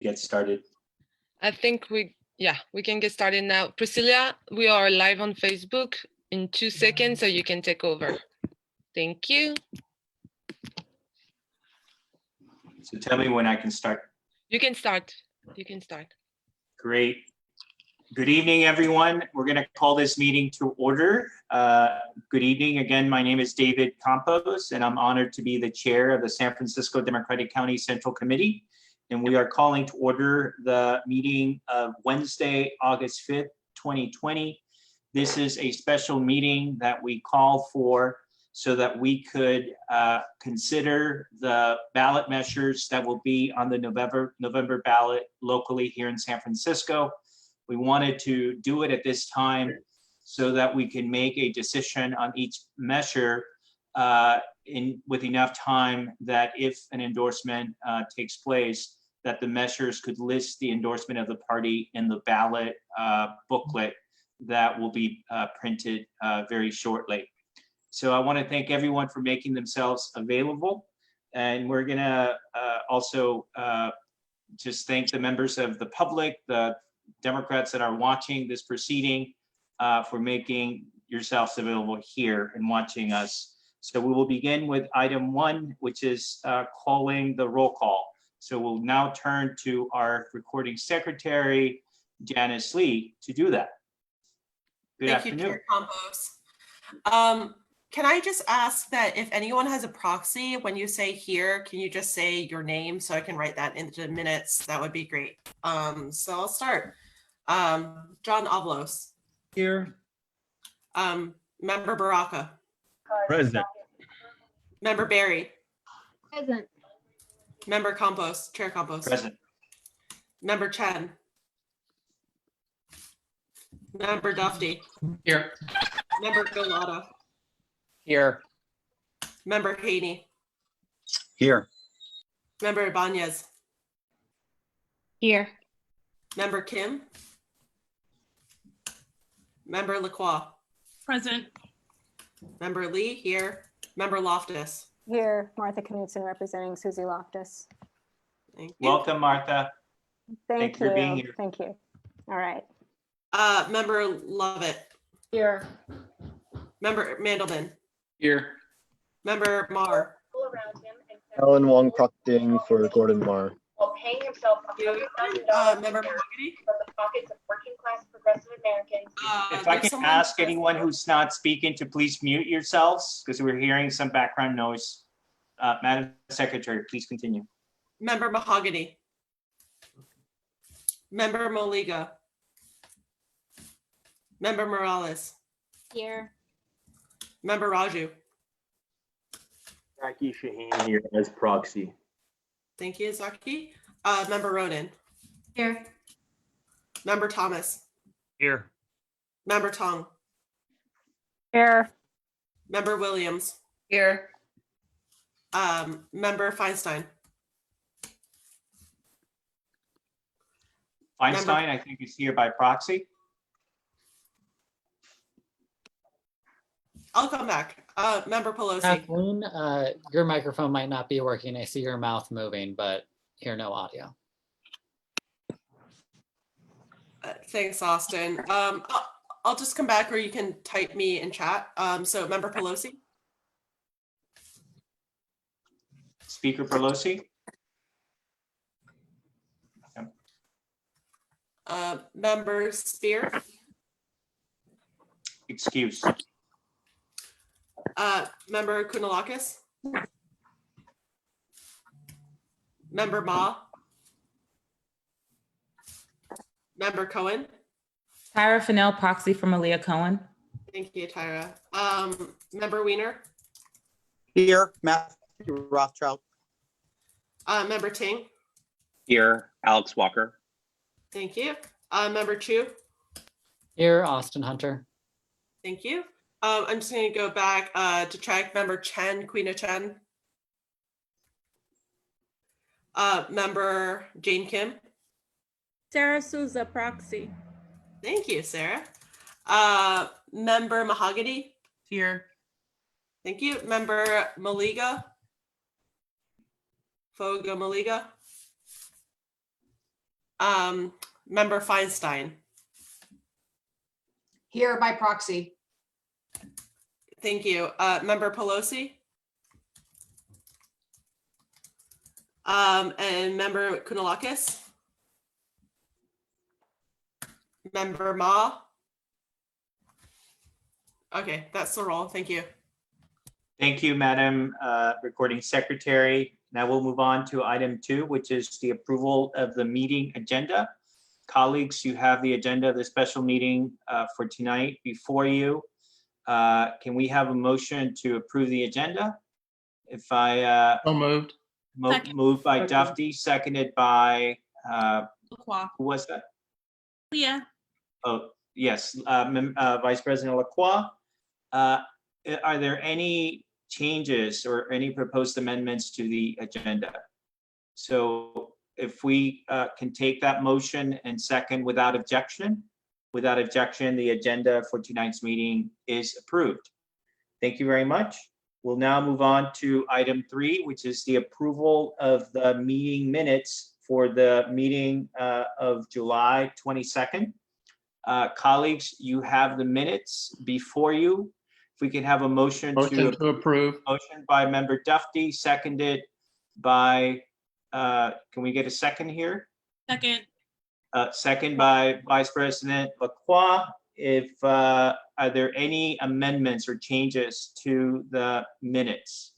get started? I think we can get started now. Priscilla, we are live on Facebook in 2 seconds, so you can take over. Thank you. So tell me when I can start. You can start. You can start. Great. Good evening, everyone. We're going to call this meeting to order. Good evening. Again, my name is David Campos, and I'm honored to be the chair of the San Francisco Democratic County Central Committee. And we are calling to order the meeting of Wednesday, August 5th, 2020. This is a special meeting that we call for so that we could consider the ballot measures that will be on the November ballot locally here in San Francisco. We wanted to do it at this time so that we can make a decision on each measure with enough time that if an endorsement takes place, that the measures could list the endorsement of the party in the ballot booklet that will be printed very shortly. So I want to thank everyone for making themselves available. And we're gonna also just thank the members of the public, the Democrats that are watching this proceeding for making yourselves available here and watching us. So we will begin with item 1, which is calling the roll call. So we'll now turn to our recording secretary, Janice Lee, to do that. Good afternoon. Thank you, Chair Campos. Can I just ask that if anyone has a proxy, when you say here, can you just say your name so I can write that into minutes? That would be great. So I'll start. John Avalos. Here. Member Baraka. Present. Member Barry. Present. Member Campos, Chair Campos. Present. Member Chen. Member Duffy. Here. Member Galata. Here. Member Haney. Here. Member Ibanez. Here. Member Kim. Member Lacroix. Present. Member Lee here. Member Loftus. Here, Martha Knudsen representing Susie Loftus. Thank you. Welcome, Martha. Thank you you. for being here. Thank you. All right. Member Lovett. Here. Member Mandelman. Here. Member Marr. Alan Wong Procting for Gordon Marr. While paying himself $100,000 Member Mahogany. from the pockets of working class progressive Americans. If I can ask anyone who's not speaking to please mute yourselves because we're hearing some background noise. Madam Secretary, please continue. Member Mahogany. Member Moliga. Member Morales. Here. Member Raju. Zaki Shaheen here as proxy. Thank you, Zaki. Member Ronan. Here. Member Thomas. Here. Member Tong. Here. Member Williams. Here. Member Feinstein. Feinstein, I think, is here by proxy. I'll come back. Member Pelosi. Kathleen, your microphone might not be working. I see your mouth moving, but hear no audio. Thanks, Austin. I'll just come back, or you can type me in chat. So Member Pelosi. Speaker Pelosi. Member Spear. Excuse. Member Kounalakis. Member Ma. Member Cohen. Tyra Fennell, proxy for Malia Cohen. Thank you, Tyra. Member Weiner. Here, Matthew Rothschild. Member Ting. Here, Alex Walker. Thank you. Member Chu. Here, Austin Hunter. Thank you. I'm just going to go back to check. Member Chen, Queen of Chen. Member Jane Kim. Sarah Souza, proxy. Thank you, Sarah. Member Mahogany. Here. Thank you. Member Maliga. Foga Maliga. Member Feinstein. Here by proxy. Thank you. Member Pelosi. And Member Kounalakis. Member Ma. Okay, that's the roll. Thank you. Thank you, Madam Recording Secretary. Now we'll move on to item 2, which is the approval of the meeting agenda. Colleagues, you have the agenda of the special meeting for tonight before you. Can we have a motion to approve the agenda? If I So moved. moved by Duffy, seconded by who was that? Leah. Oh, yes, Vice President Lacroix. Are there any changes or any proposed amendments to the agenda? So if we can take that motion and second without objection, the agenda for tonight's meeting is approved. Thank you very much. We'll now move on to item 3, which is the approval of the meeting minutes for the meeting of July 22nd. Colleagues, you have the minutes before you. If we can have a motion Motion to approve. Motion by Member Duffy, seconded by, can we get a second here? Second. Second by Vice President Lacroix. If, are there any amendments or changes to the minutes?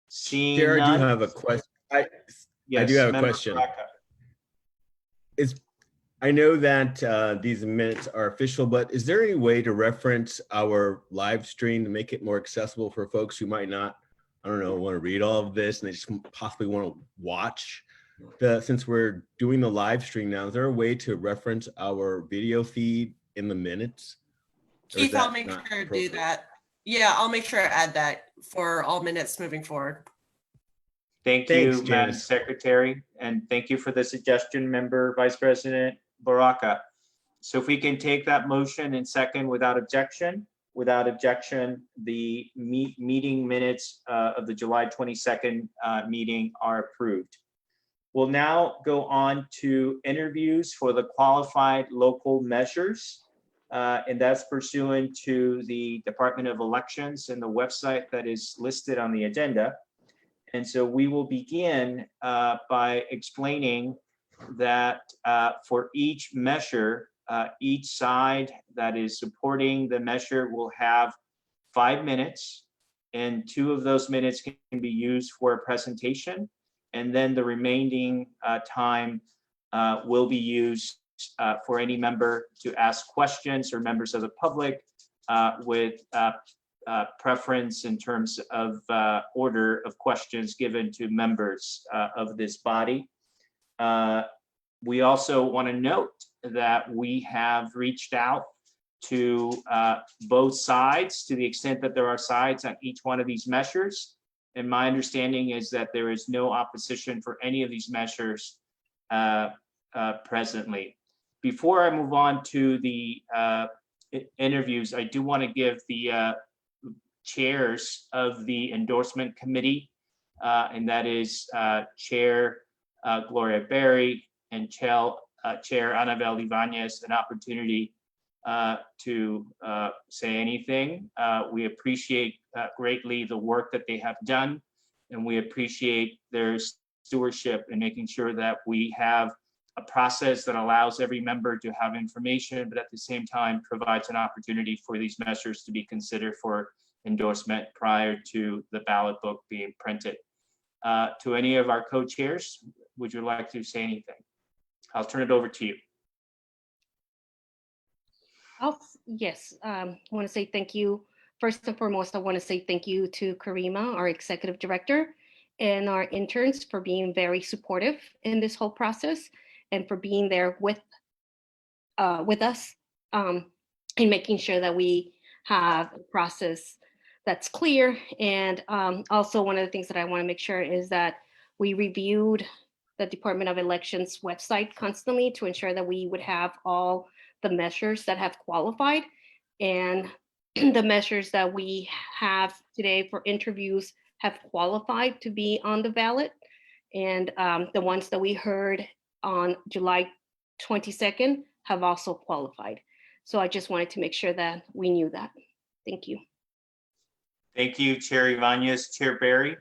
Seeing Chair, I do none. have a question. I Yes, do have a Member question. Baraka. I know that these minutes are official, but is there any way to reference our live stream to make it more accessible for folks who might not, I don't know, want to read all of this and they just possibly want to watch? Since we're doing the live stream now, is there a way to reference our video feed in the minutes? Or is Keith, I'll that make not sure to do appropriate? that. Yeah, I'll make sure to add that for all minutes moving forward. Thank Thanks, you, Madam Janice. Secretary, and thank you for the suggestion, Member Vice President Baraka. So if we can take that motion and second without objection, the meeting minutes of the July 22nd meeting are approved. We'll now go on to interviews for the qualified local measures, and that's pursuant to the Department of Elections and the website that is listed on the agenda. And so we will begin by explaining that for each measure, each side that is supporting the measure will have 5 minutes, and 2 of those minutes can be used for a presentation. And then the remaining time will be used for any member to ask questions or members of the public with preference in terms of order of questions given to members of this body. We also want to note that we have reached out to both sides to the extent that there are sides on each one of these measures. And my understanding is that there is no opposition for any of these measures presently. Before I move on to the interviews, I do want to give the chairs of the endorsement committee, and that is Chair Gloria Berry and Chair Anabel Ibanez, an opportunity to say anything. We appreciate greatly the work that they have done, and we appreciate their stewardship in making sure that we have a process that allows every member to have information, but at the same time provides an opportunity for these measures to be considered for endorsement prior to the ballot book being printed. To any of our co-chairs, would you like to say anything? I'll turn it over to you. Yes, I want to say thank you. First and foremost, I want to say thank you to Karima, our executive director, and our interns for being very supportive in this whole process and for being there with us in making sure that we have a process that's clear. And also one of the things that I want to make sure is that we reviewed the Department of Elections website constantly to ensure that we would have all the measures that have qualified, and the measures that we have today for interviews have qualified to be on the ballot. And the ones that we heard on July 22nd have also qualified. So I just wanted to make sure that we knew that. Thank you. Thank you, Chair Ibanez. Chair Barry?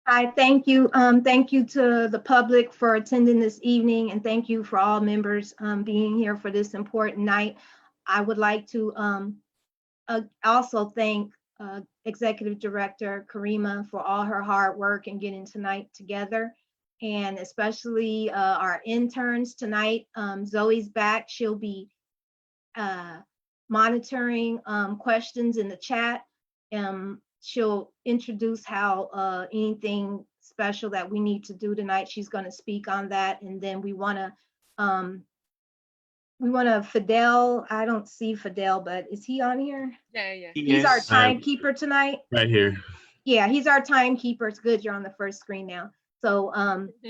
Hi, thank you. Thank you to the public for attending this evening, and thank you for all members being here for this important night. I would like to also thank Executive Director Karima for all her hard work in getting tonight together, and especially our interns tonight. Zoe's back. She'll be monitoring questions in the chat. She'll introduce how anything special that we need to do tonight. She's going to speak on that, and then we want to Fidel. I don't see Fidel, but is he on here? Yeah. He's our timekeeper tonight. Right here. Yeah, he's our timekeeper. It's good you're on the first screen now. So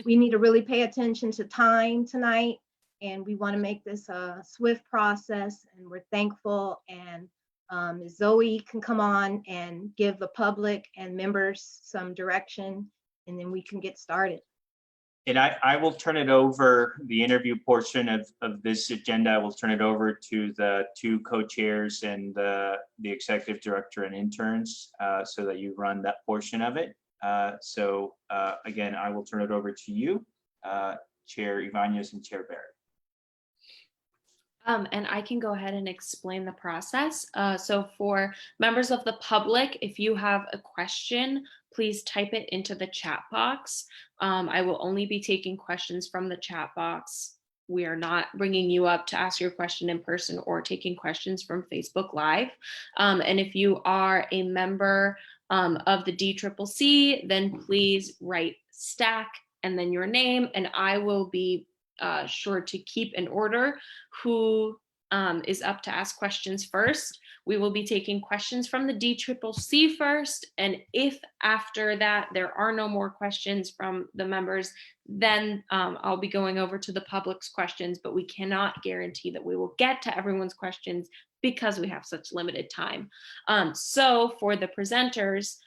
we need to really pay attention to time tonight, and we want to make this a swift process, and we're thankful. And Zoe can come on and give the public and members some direction, and then we can get started. And I will turn it over, the interview portion of this agenda, I will turn it over to the two co-chairs and the executive director and interns so that you run that portion of it. So again, I will turn it over to you, Chair Ibanez and Chair Barry. And I can go ahead and explain the process. So for members of the public, if you have a question, please type it into the chat box. I will only be taking questions from the chat box. We are not bringing you up to ask your question in person or taking questions from Facebook Live. And if you are a member of the DCCC, then please write stack and then your name, and I will be sure to keep in order who is up to ask questions first. We will be taking questions from the DCCC first, and if after that there are no more questions from the members, then I'll be going over to the public's questions, but we cannot guarantee that we will get to everyone's questions because we have such limited time. So for the presenters,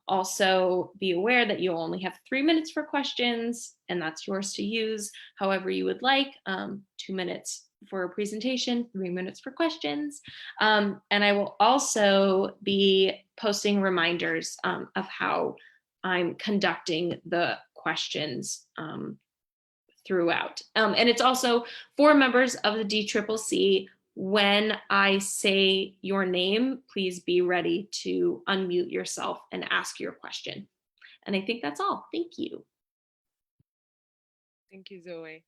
also be aware that you only have 3 minutes for questions, and that's yours to use however you would like. 2 minutes for a presentation, 3 minutes for questions. And I will also be posting reminders of how I'm conducting the questions throughout. And it's also for members of the DCCC. When I say your name, please be ready to unmute yourself and ask your question. And I think that's all. Thank you. Thank you, Zoe.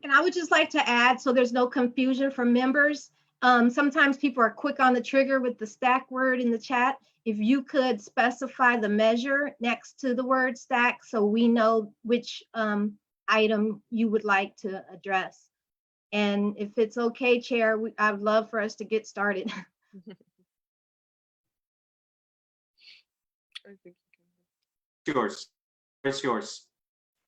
And I would just like to add, so there's no confusion for members. Sometimes people are quick on the trigger with the stack word in the chat. If you could specify the measure next to the word stack so we know which item you would like to address. And if it's okay, Chair, I would love for us to get started. Yours. It's yours.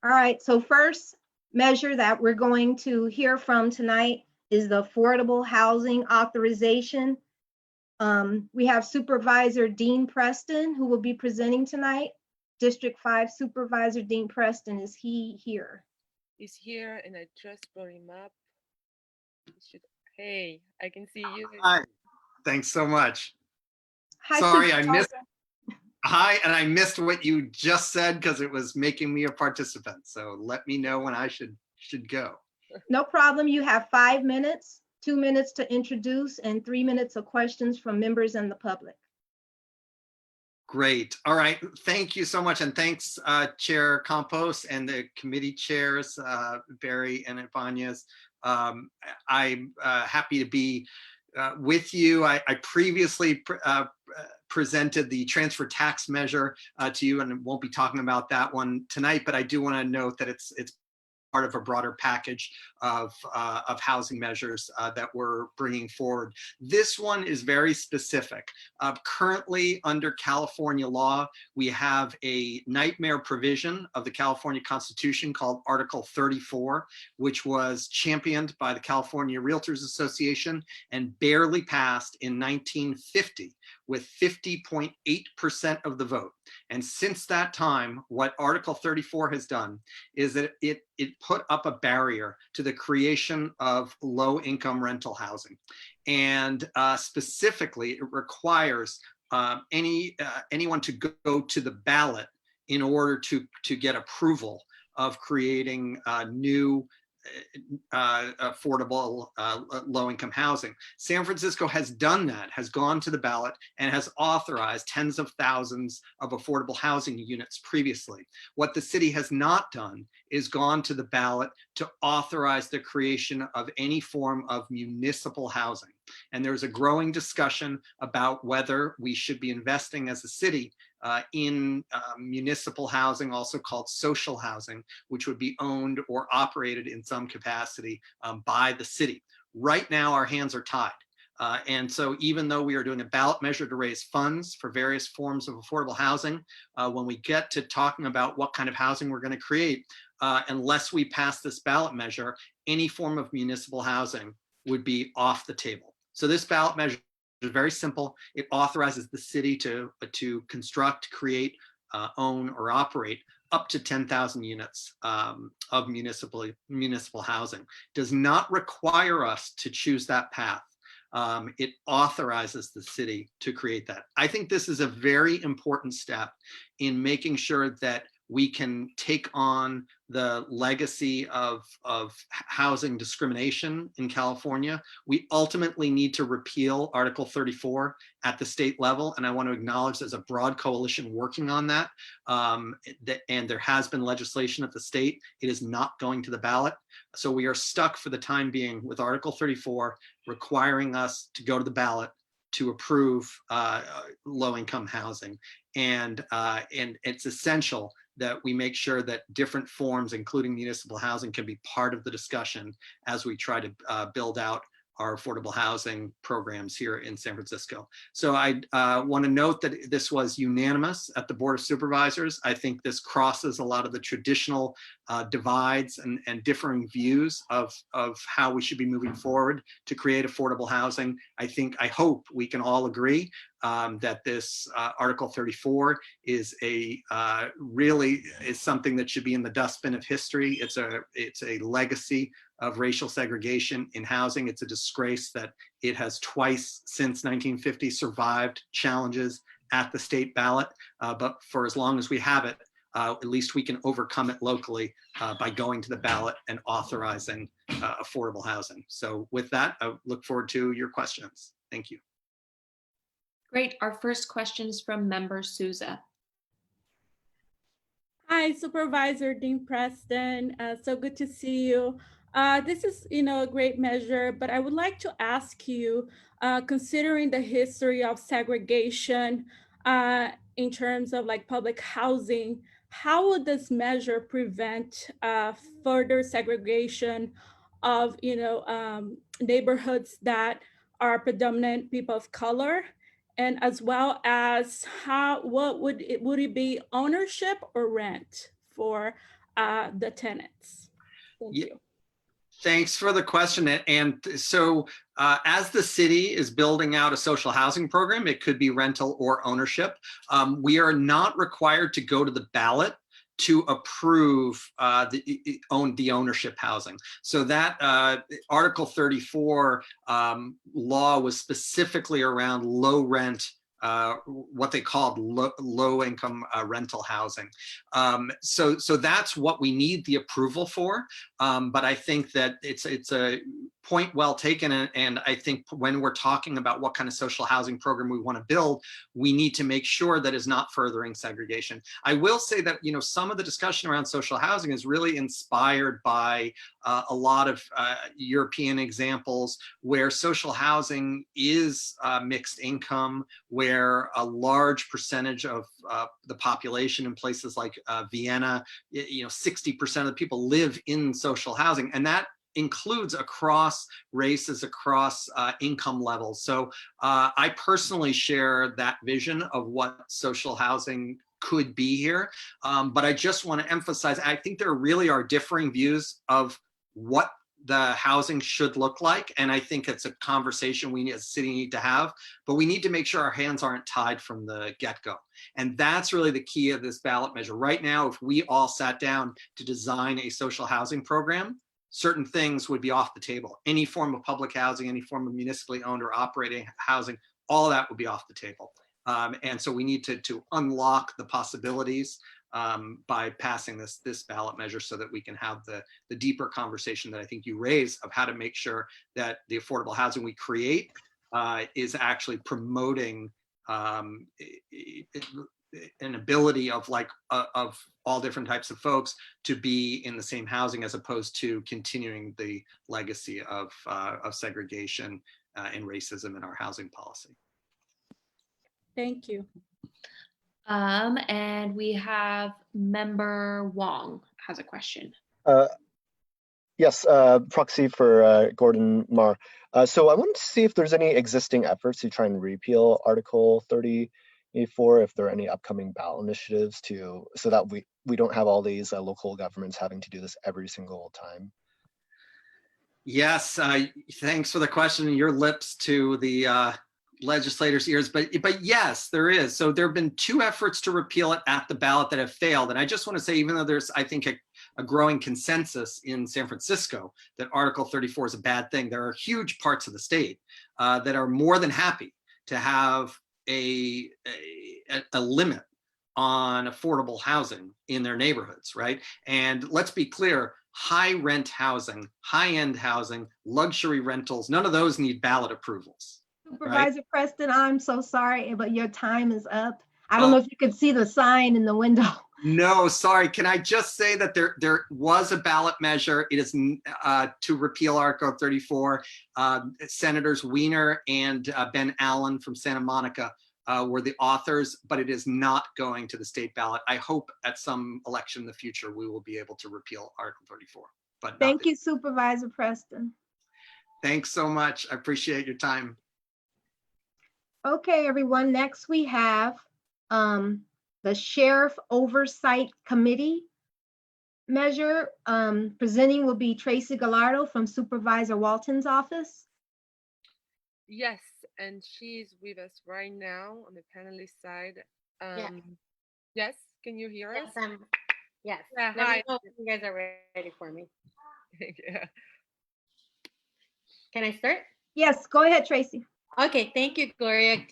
All right, so first measure that we're going to hear from tonight is the Affordable Housing Authorization. We have Supervisor Dean Preston, who will be presenting tonight. District 5 Supervisor Dean Preston, is he here? He's here, and I just brought him up. Hey, I can see you. Hi, thanks so much. Hi, sorry, I missed. Hi, and I missed what you just said because it was making me a participant. So let me know when I should go. No problem. You have 5 minutes, 2 minutes to introduce, and 3 minutes of questions from members and the public. Great. All right. Thank you so much. And thanks, Chair Campos and the committee chairs, Barry and Ibanez. I'm happy to be with you. I previously presented the transfer tax measure to you, and won't be talking about that one tonight, but I do want to note that it's part of a broader package of housing measures that we're bringing forward. This one is very specific. Currently, under California law, we have a nightmare provision of the California Constitution called Article 34, which was championed by the California Realtors Association and barely passed in 1950 with 50.8% of the vote. And since that time, what Article 34 has done is that it put up a barrier to the creation of low-income rental housing. And specifically, it requires anyone to go to the ballot in order to get approval of creating new affordable low-income housing. San Francisco has done that, has gone to the ballot and has authorized tens of thousands of affordable housing units previously. What the city has not done is gone to the ballot to authorize the creation of any form of municipal housing. And there's a growing discussion about whether we should be investing as a city in municipal housing, also called social housing, which would be owned or operated in some capacity by the city. Right now, our hands are tied. And so even though we are doing a ballot measure to raise funds for various forms of affordable housing, when we get to talking about what kind of housing we're going to create, unless we pass this ballot measure, any form of municipal housing would be off the table. So this ballot measure is very simple. It authorizes the city to construct, create, own, or operate up to 10,000 units of municipal housing. Does not require us to choose that path. It authorizes the city to create that. I think this is a very important step in making sure that we can take on the legacy of housing discrimination in California. We ultimately need to repeal Article 34 at the state level, and I want to acknowledge there's a broad coalition working on that, and there has been legislation at the state. It is not going to the ballot, so we are stuck for the time being with Article 34 requiring us to go to the ballot to approve low-income housing, and it's essential that we make sure that different forms, including municipal housing, can be part of the discussion as we try to build out our affordable housing programs here in San Francisco. So I want to note that this was unanimous at the Board of Supervisors. I think this crosses a lot of the traditional divides and differing views of how we should be moving forward to create affordable housing. I hope we can all agree that this Article 34 is really something that should be in the dustbin of history. It's a legacy of racial segregation in housing. It's a disgrace that it has twice since 1950 survived challenges at the state ballot. But for as long as we have it, at least we can overcome it locally by going to the ballot and authorizing affordable housing. So with that, I look forward to your questions. Thank you. Great. Our first question is from member Souza. Hi, Supervisor Dean Preston. So good to see you. This is, a great measure, but I would like to ask you, considering the history of segregation in terms of like public housing, how would this measure prevent further segregation of, neighborhoods that are predominant people of color? And as well as would it be ownership or rent for the tenants? Thank you. Thanks for the question. And so as the city is building out a social housing program, it could be rental or ownership. We are not required to go to the ballot to approve the ownership housing. So that Article 34 law was specifically around low rent, what they called low income rental housing. So that's what we need the approval for. But I think that it's a point well taken. And I think when we're talking about what kind of social housing program we want to build, we need to make sure that is not furthering segregation. I will say that, some of the discussion around social housing is really inspired by a lot of European examples where social housing is mixed income, where a large percentage of the population in places like Vienna, 60% of the people live in social housing, and that includes across races, across income levels. So I personally share that vision of what social housing could be here. But I just want to emphasize, I think there really are differing views of what the housing should look like. And I think it's a conversation we as a city need to have, but we need to make sure our hands aren't tied from the get-go. And that's really the key of this ballot measure. Right now, if we all sat down to design a social housing program, certain things would be off the table. Any form of public housing, any form of municipally owned or operating housing, all that would be off the table. And so we need to unlock the possibilities by passing this ballot measure so that we can have the deeper conversation that I think you raised of how to make sure that the affordable housing we create is actually promoting an ability of all different types of folks to be in the same housing, as opposed to continuing the legacy of segregation and racism in our housing policy. Thank you. And we have Member Wong has a question. Yes, proxy for Gordon Marr. So I wanted to see if there's any existing efforts to try and repeal Article 34, if there are any upcoming ballot initiatives so that we don't have all these local governments having to do this every single time. Yes, thanks for the question. Your lips to the legislators' ears, but yes, there is. So there have been 2 efforts to repeal it at the ballot that have failed. And I just want to say, even though there's, I think, a growing consensus in San Francisco that Article 34 is a bad thing, there are huge parts of the state that are more than happy to have a limit on affordable housing in their neighborhoods, right? And let's be clear, high rent housing, high-end housing, luxury rentals, none of those need ballot approvals. Supervisor Preston, I'm so sorry, but your time is up. I don't know if you could see the sign in the window. No, sorry. Can I just say that there was a ballot measure. It is to repeal Article 34. Senators Wiener and Ben Allen from Santa Monica were the authors, but it is not going to the state ballot. I hope at some election in the future we will be able to repeal Article 34. But thank you, Supervisor Preston. Thanks so much. I appreciate your time. Okay, everyone. Next we have the Sheriff Oversight Committee measure. Presenting will be Tracy Gallardo from Supervisor Walton's office. Yes, and she's with us right now on the panelist side. Yes, can you hear us? Yes. Yeah, Let hi. me know if you guys are ready for me. Yeah. Can I start? Yes, go ahead, Tracy. Okay, thank you, Gloria.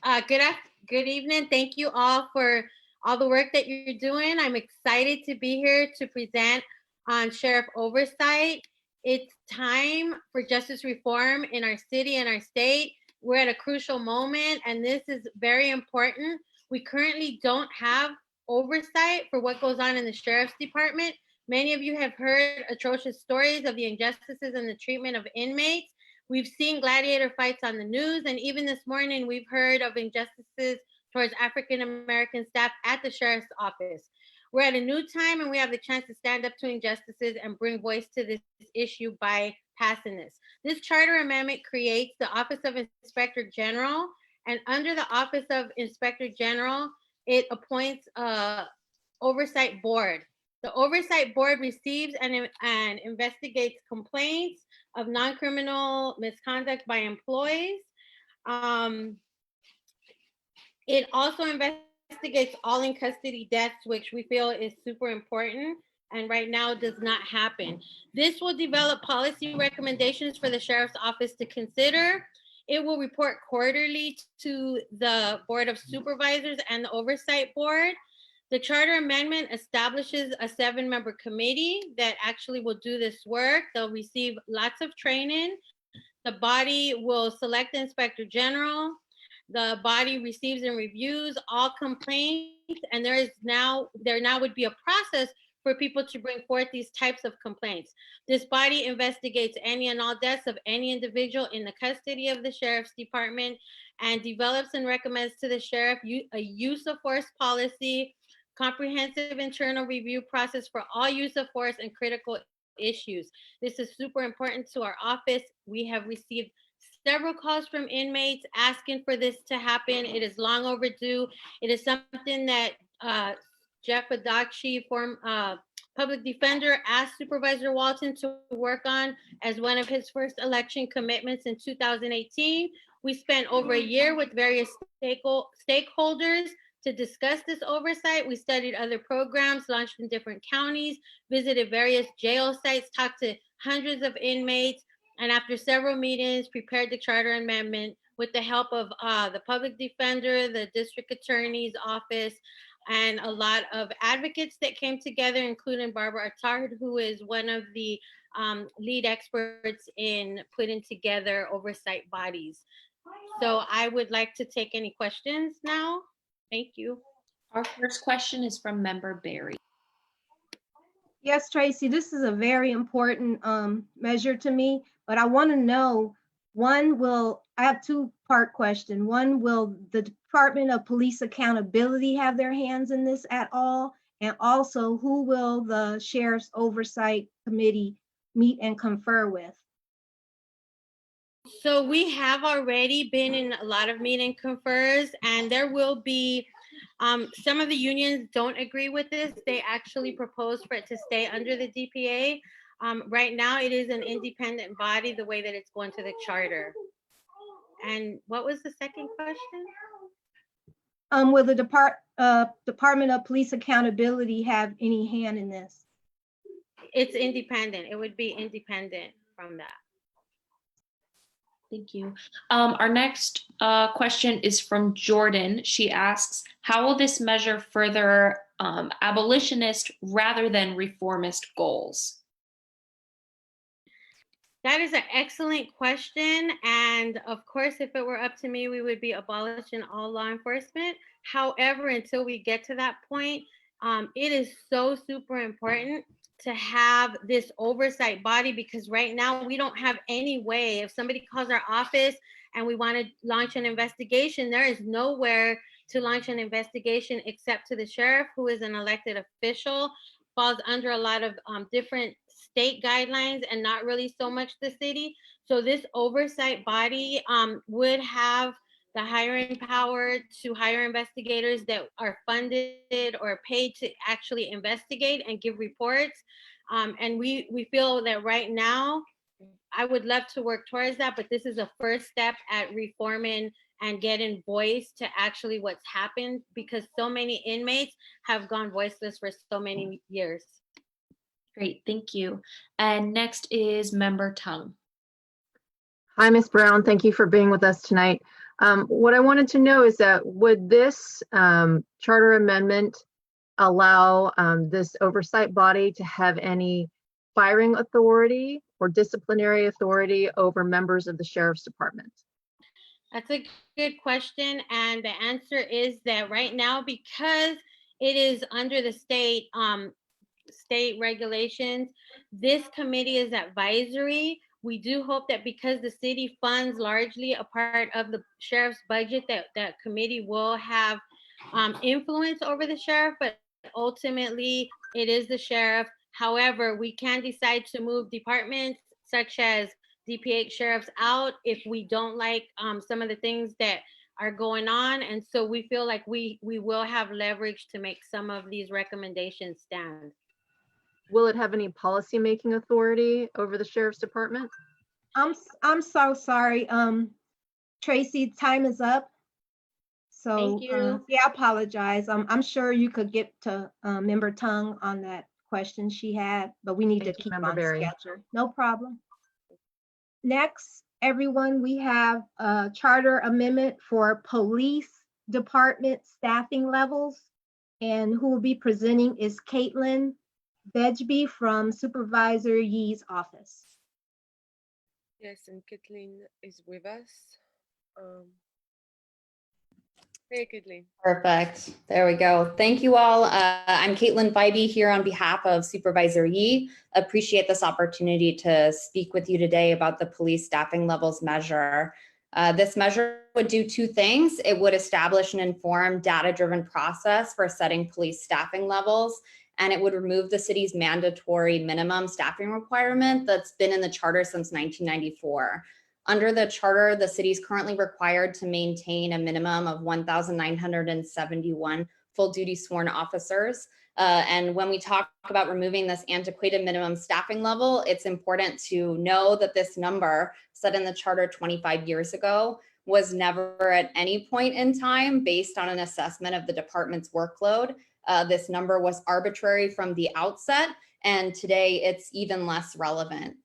Good evening. Thank you all for all the work that you're doing. I'm excited to be here to present on Sheriff Oversight. It's time for justice reform in our city and our state. We're at a crucial moment, and this is very important. We currently don't have oversight for what goes on in the Sheriff's Department. Many of you have heard atrocious stories of the injustices in the treatment of inmates. We've seen gladiator fights on the news, and even this morning we've heard of injustices towards African-American staff at the Sheriff's Office. We're at a new time, and we have the chance to stand up to injustices and bring voice to this issue by passing this. This charter amendment creates the Office of Inspector General, and under the Office of Inspector General, it appoints an oversight board. The oversight board receives and investigates complaints of non-criminal misconduct by employees. It also investigates all in custody deaths, which we feel is super important, and right now does not happen. This will develop policy recommendations for the Sheriff's Office to consider. It will report quarterly to the Board of Supervisors and the Oversight Board. The charter amendment establishes a 7-member committee that actually will do this work. They'll receive lots of training. The body will select the Inspector General. The body receives and reviews all complaints, and there now would be a process for people to bring forth these types of complaints. This body investigates any and all deaths of any individual in the custody of the Sheriff's Department and develops and recommends to the Sheriff a use of force policy, comprehensive internal review process for all use of force and critical issues. This is super important to our office. We have received several calls from inmates asking for this to happen. It is long overdue. It is something that Jeff Adakshi, public defender asked Supervisor Walton to work on as one of his first election commitments in 2018. We spent over a year with various stakeholders to discuss this oversight. We studied other programs launched in different counties, visited various jail sites, talked to hundreds of inmates, and after several meetings, prepared the charter amendment with the help of the public defender, the district attorney's office, and a lot of advocates that came together, including Barbara Attard, who is one of the lead experts in putting together oversight bodies. So I would like to take any questions now. Thank you. Our first question is from member Barry. Yes, Tracy, this is a very important measure to me, but I want to know, I have two-part question. One, will the Department of Police Accountability have their hands in this at all? And also, who will the Sheriff's Oversight Committee meet and confer with? So we have already been in a lot of meet and confers, and there will be, some of the unions don't agree with this. They actually propose for it to stay under the DPA. Right now, it is an independent body, the way that it's going to the charter. And what was the second question? Will the Department of Police Accountability have any hand in this? It's independent. It would be independent from that. Thank you. Our next question is from Jordan. She asks, how will this measure further abolitionist rather than reformist goals? That is an excellent question. And of course, if it were up to me, we would be abolishing all law enforcement. However, until we get to that point, it is so super important to have this oversight body, because right now we don't have any way. If somebody calls our office and we want to launch an investigation, there is nowhere to launch an investigation except to the sheriff, who is an elected official, falls under a lot of different state guidelines and not really so much the city. So this oversight body would have the hiring power to hire investigators that are funded or paid to actually investigate and give reports. And we feel that right now, I would love to work towards that, but this is a first step at reforming and getting voice to actually what's happened, because so many inmates have gone voiceless for so many years. Great, thank you. And next is member Tung. Hi, Ms. Brown. Thank you for being with us tonight. What I wanted to know is that would this charter amendment allow this oversight body to have any firing authority or disciplinary authority over members of the Sheriff's Department? That's a good question. And the answer is that right now, because it is under the state regulations, this committee is advisory. We do hope that because the city funds largely a part of the sheriff's budget, that committee will have influence over the sheriff, but ultimately it is the sheriff. However, we can decide to move departments such as DPH sheriffs out if we don't like some of the things that are going on. And so we feel like we will have leverage to make some of these recommendations stand. Will it have any policy-making authority over the Sheriff's Department? I'm so sorry, Tracy, time is up. So thank you. Yeah, I apologize. I'm sure you could get to Member Tung on that question she had, but we need to keep on schedule. No problem. Next, everyone, we have a charter amendment for police department staffing levels, and who will be presenting is Caitlin Bedgeby from Supervisor Yee's office. Yes, and Kathleen is with us. Hey, Kathleen. Perfect. There we go. Thank you all. I'm Caitlin Bybee here on behalf of Supervisor Yee. Appreciate this opportunity to speak with you today about the police staffing levels measure. This measure would do two things. It would establish an informed, data-driven process for setting police staffing levels, and it would remove the city's mandatory minimum staffing requirement that's been in the charter since 1994. Under the charter, the city is currently required to maintain a minimum of 1,971 full-duty sworn officers. And when we talk about removing this antiquated minimum staffing level, it's important to know that this number set in the charter 25 years ago was never at any point in time based on an assessment of the department's workload. This number was arbitrary from the outset, and today it's even less relevant.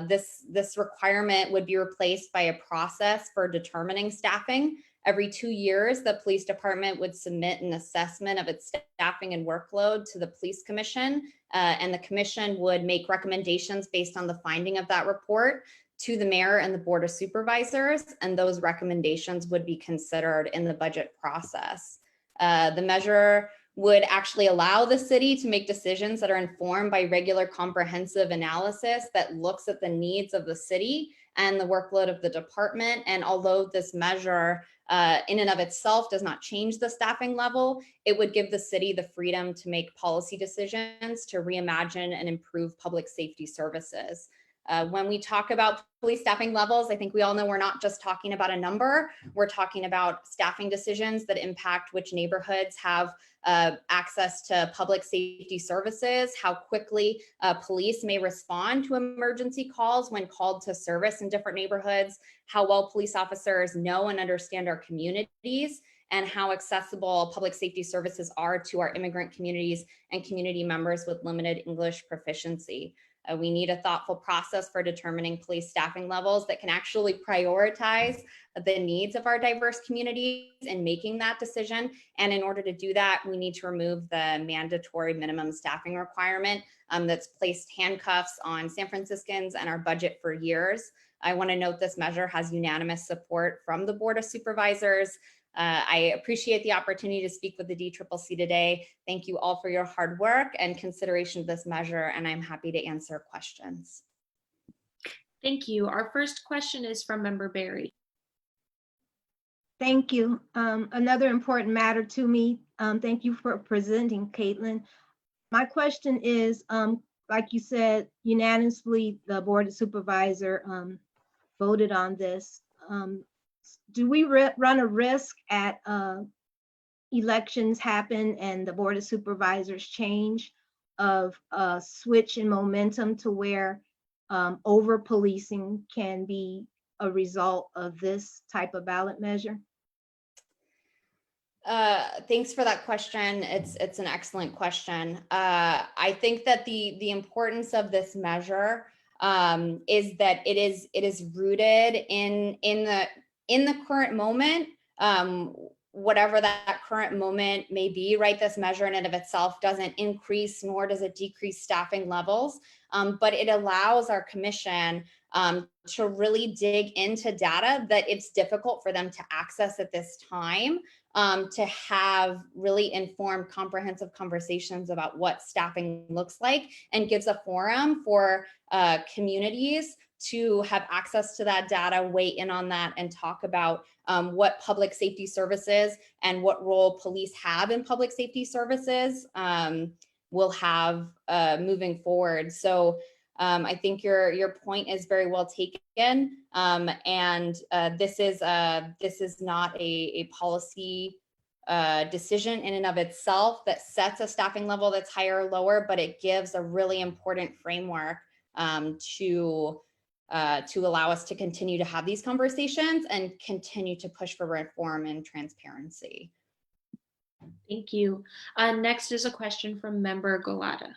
This requirement would be replaced by a process for determining staffing. Every 2 years, the police department would submit an assessment of its staffing and workload to the police commission, and the commission would make recommendations based on the finding of that report to the mayor and the board of supervisors, and those recommendations would be considered in the budget process. The measure would actually allow the city to make decisions that are informed by regular comprehensive analysis that looks at the needs of the city and the workload of the department. And although this measure in and of itself does not change the staffing level, it would give the city the freedom to make policy decisions to reimagine and improve public safety services. When we talk about police staffing levels, I think we all know we're not just talking about a number. We're talking about staffing decisions that impact which neighborhoods have access to public safety services, how quickly police may respond to emergency calls when called to service in different neighborhoods, how well police officers know and understand our communities, and how accessible public safety services are to our immigrant communities and community members with limited English proficiency. We need a thoughtful process for determining police staffing levels that can actually prioritize the needs of our diverse communities in making that decision. And in order to do that, we need to remove the mandatory minimum staffing requirement that's placed handcuffs on San Franciscans and our budget for years. I want to note this measure has unanimous support from the Board of Supervisors. I appreciate the opportunity to speak with the DCCC today. Thank you all for your hard work and consideration of this measure, and I'm happy to answer questions. Thank you. Our first question is from Member Barry. Thank you. Another important matter to me. Thank you for presenting, Caitlin. My question is, like you said, unanimously, the Board of Supervisors voted on this. Do we run a risk at elections happen and the Board of Supervisors change of a switch in momentum to where over-policing can be a result of this type of ballot measure? Thanks for that question. It's an excellent question. I think that the importance of this measure is that it is rooted in the current moment, whatever that current moment may be, right? This measure in and of itself doesn't increase nor does it decrease staffing levels, but it allows our commission to really dig into data that it's difficult for them to access at this time, to have really informed, comprehensive conversations about what staffing looks like, and gives a forum for communities to have access to that data, weigh in on that, and talk about what public safety services and what role police have in public safety services will have moving forward. So I think your point is very well taken, and this is not a policy decision in and of itself that sets a staffing level that's higher or lower, but it gives a really important framework to allow us to continue to have these conversations and continue to push for reform and transparency. Thank you. Next is a question from Member Golada.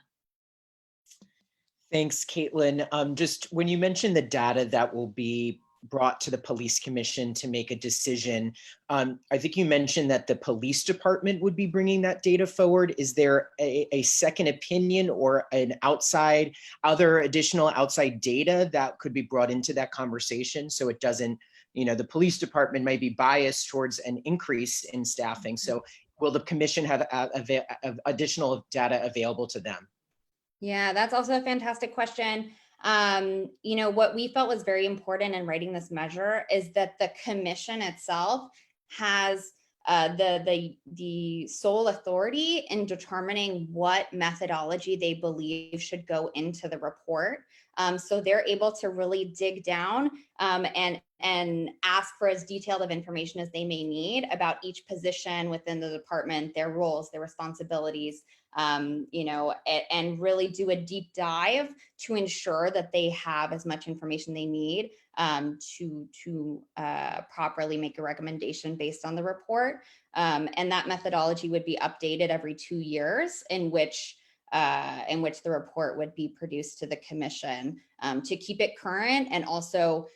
Thanks, Caitlin. Just when you mentioned the data that will be brought to the police commission to make a decision, I think you mentioned that the police department would be bringing that data forward. Is there a second opinion or an other additional outside data that could be brought into that conversation so it doesn't, the police department might be biased towards an increase in staffing. So will the commission have additional data available to them? Yeah, that's also a fantastic question. What we felt was very important in writing this measure is that the commission itself has the sole authority in determining what methodology they believe should go into the report. So they're able to really dig down and ask for as detailed of information as they may need about each position within the department, their roles, their responsibilities, you know, and really do a deep dive to ensure that they have as much information they need to properly make a recommendation based on the report. And that methodology would be updated every 2 years, in which the report would be produced to the commission to keep it current. And also,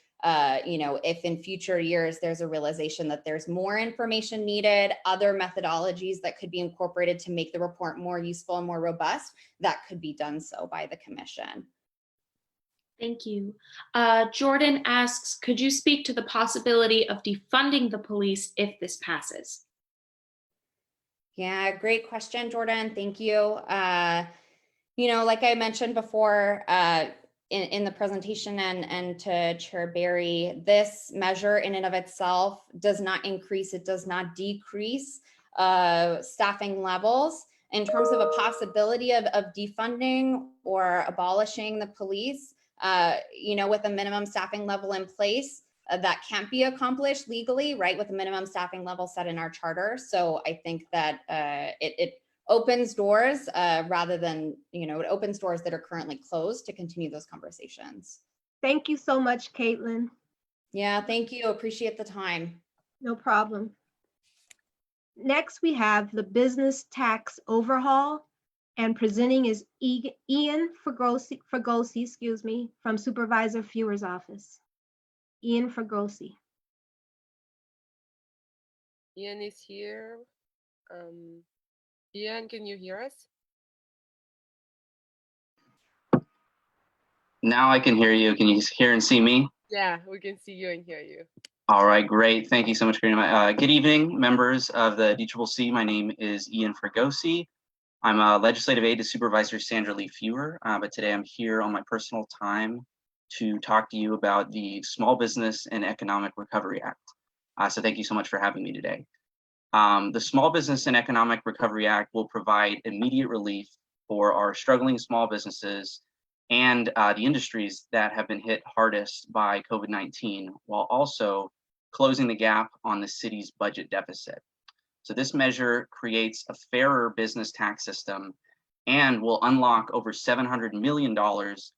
you know, if in future years there's a realization that there's more information needed, other methodologies that could be incorporated to make the report more useful and more robust, that could be done so by the commission. Thank you. Jordan asks, could you speak to the possibility of defunding the police if this passes? Yeah, great question, Jordan. Thank you. You know, like I mentioned before in the presentation and to Chair Barry, this measure in and of itself does not increase, it does not decrease staffing levels. In terms of a possibility of defunding or abolishing the police, you know, with a minimum staffing level in place, that can't be accomplished legally, right, with a minimum staffing level set in our charter. So I think that it opens doors rather than, you know, it opens doors that are currently closed to continue those conversations. Thank you so much, Caitlin. Yeah, thank you. Appreciate the time. No problem. Next, we have the business tax overhaul, and presenting is Ian Fregosi, excuse me, from Supervisor Fewer's office. Ian Fregosi. Ian is here. Ian, can you hear us? Now I can hear you. Can you hear and see me? Yeah, we can see you and hear you. All right, great. Thank you so much, Karina. Good evening, members of the DCCC. My name is Ian Fregosi. I'm a legislative aide to Supervisor Sandra Lee Fewer, but today I'm here on my personal time to talk to you about the Small Business and Economic Recovery Act. So thank you so much for having me today. The Small Business and Economic Recovery Act will provide immediate relief for our struggling small businesses and the industries that have been hit hardest by COVID-19, while also closing the gap on the city's budget deficit. So this measure creates a fairer business tax system and will unlock over $700 million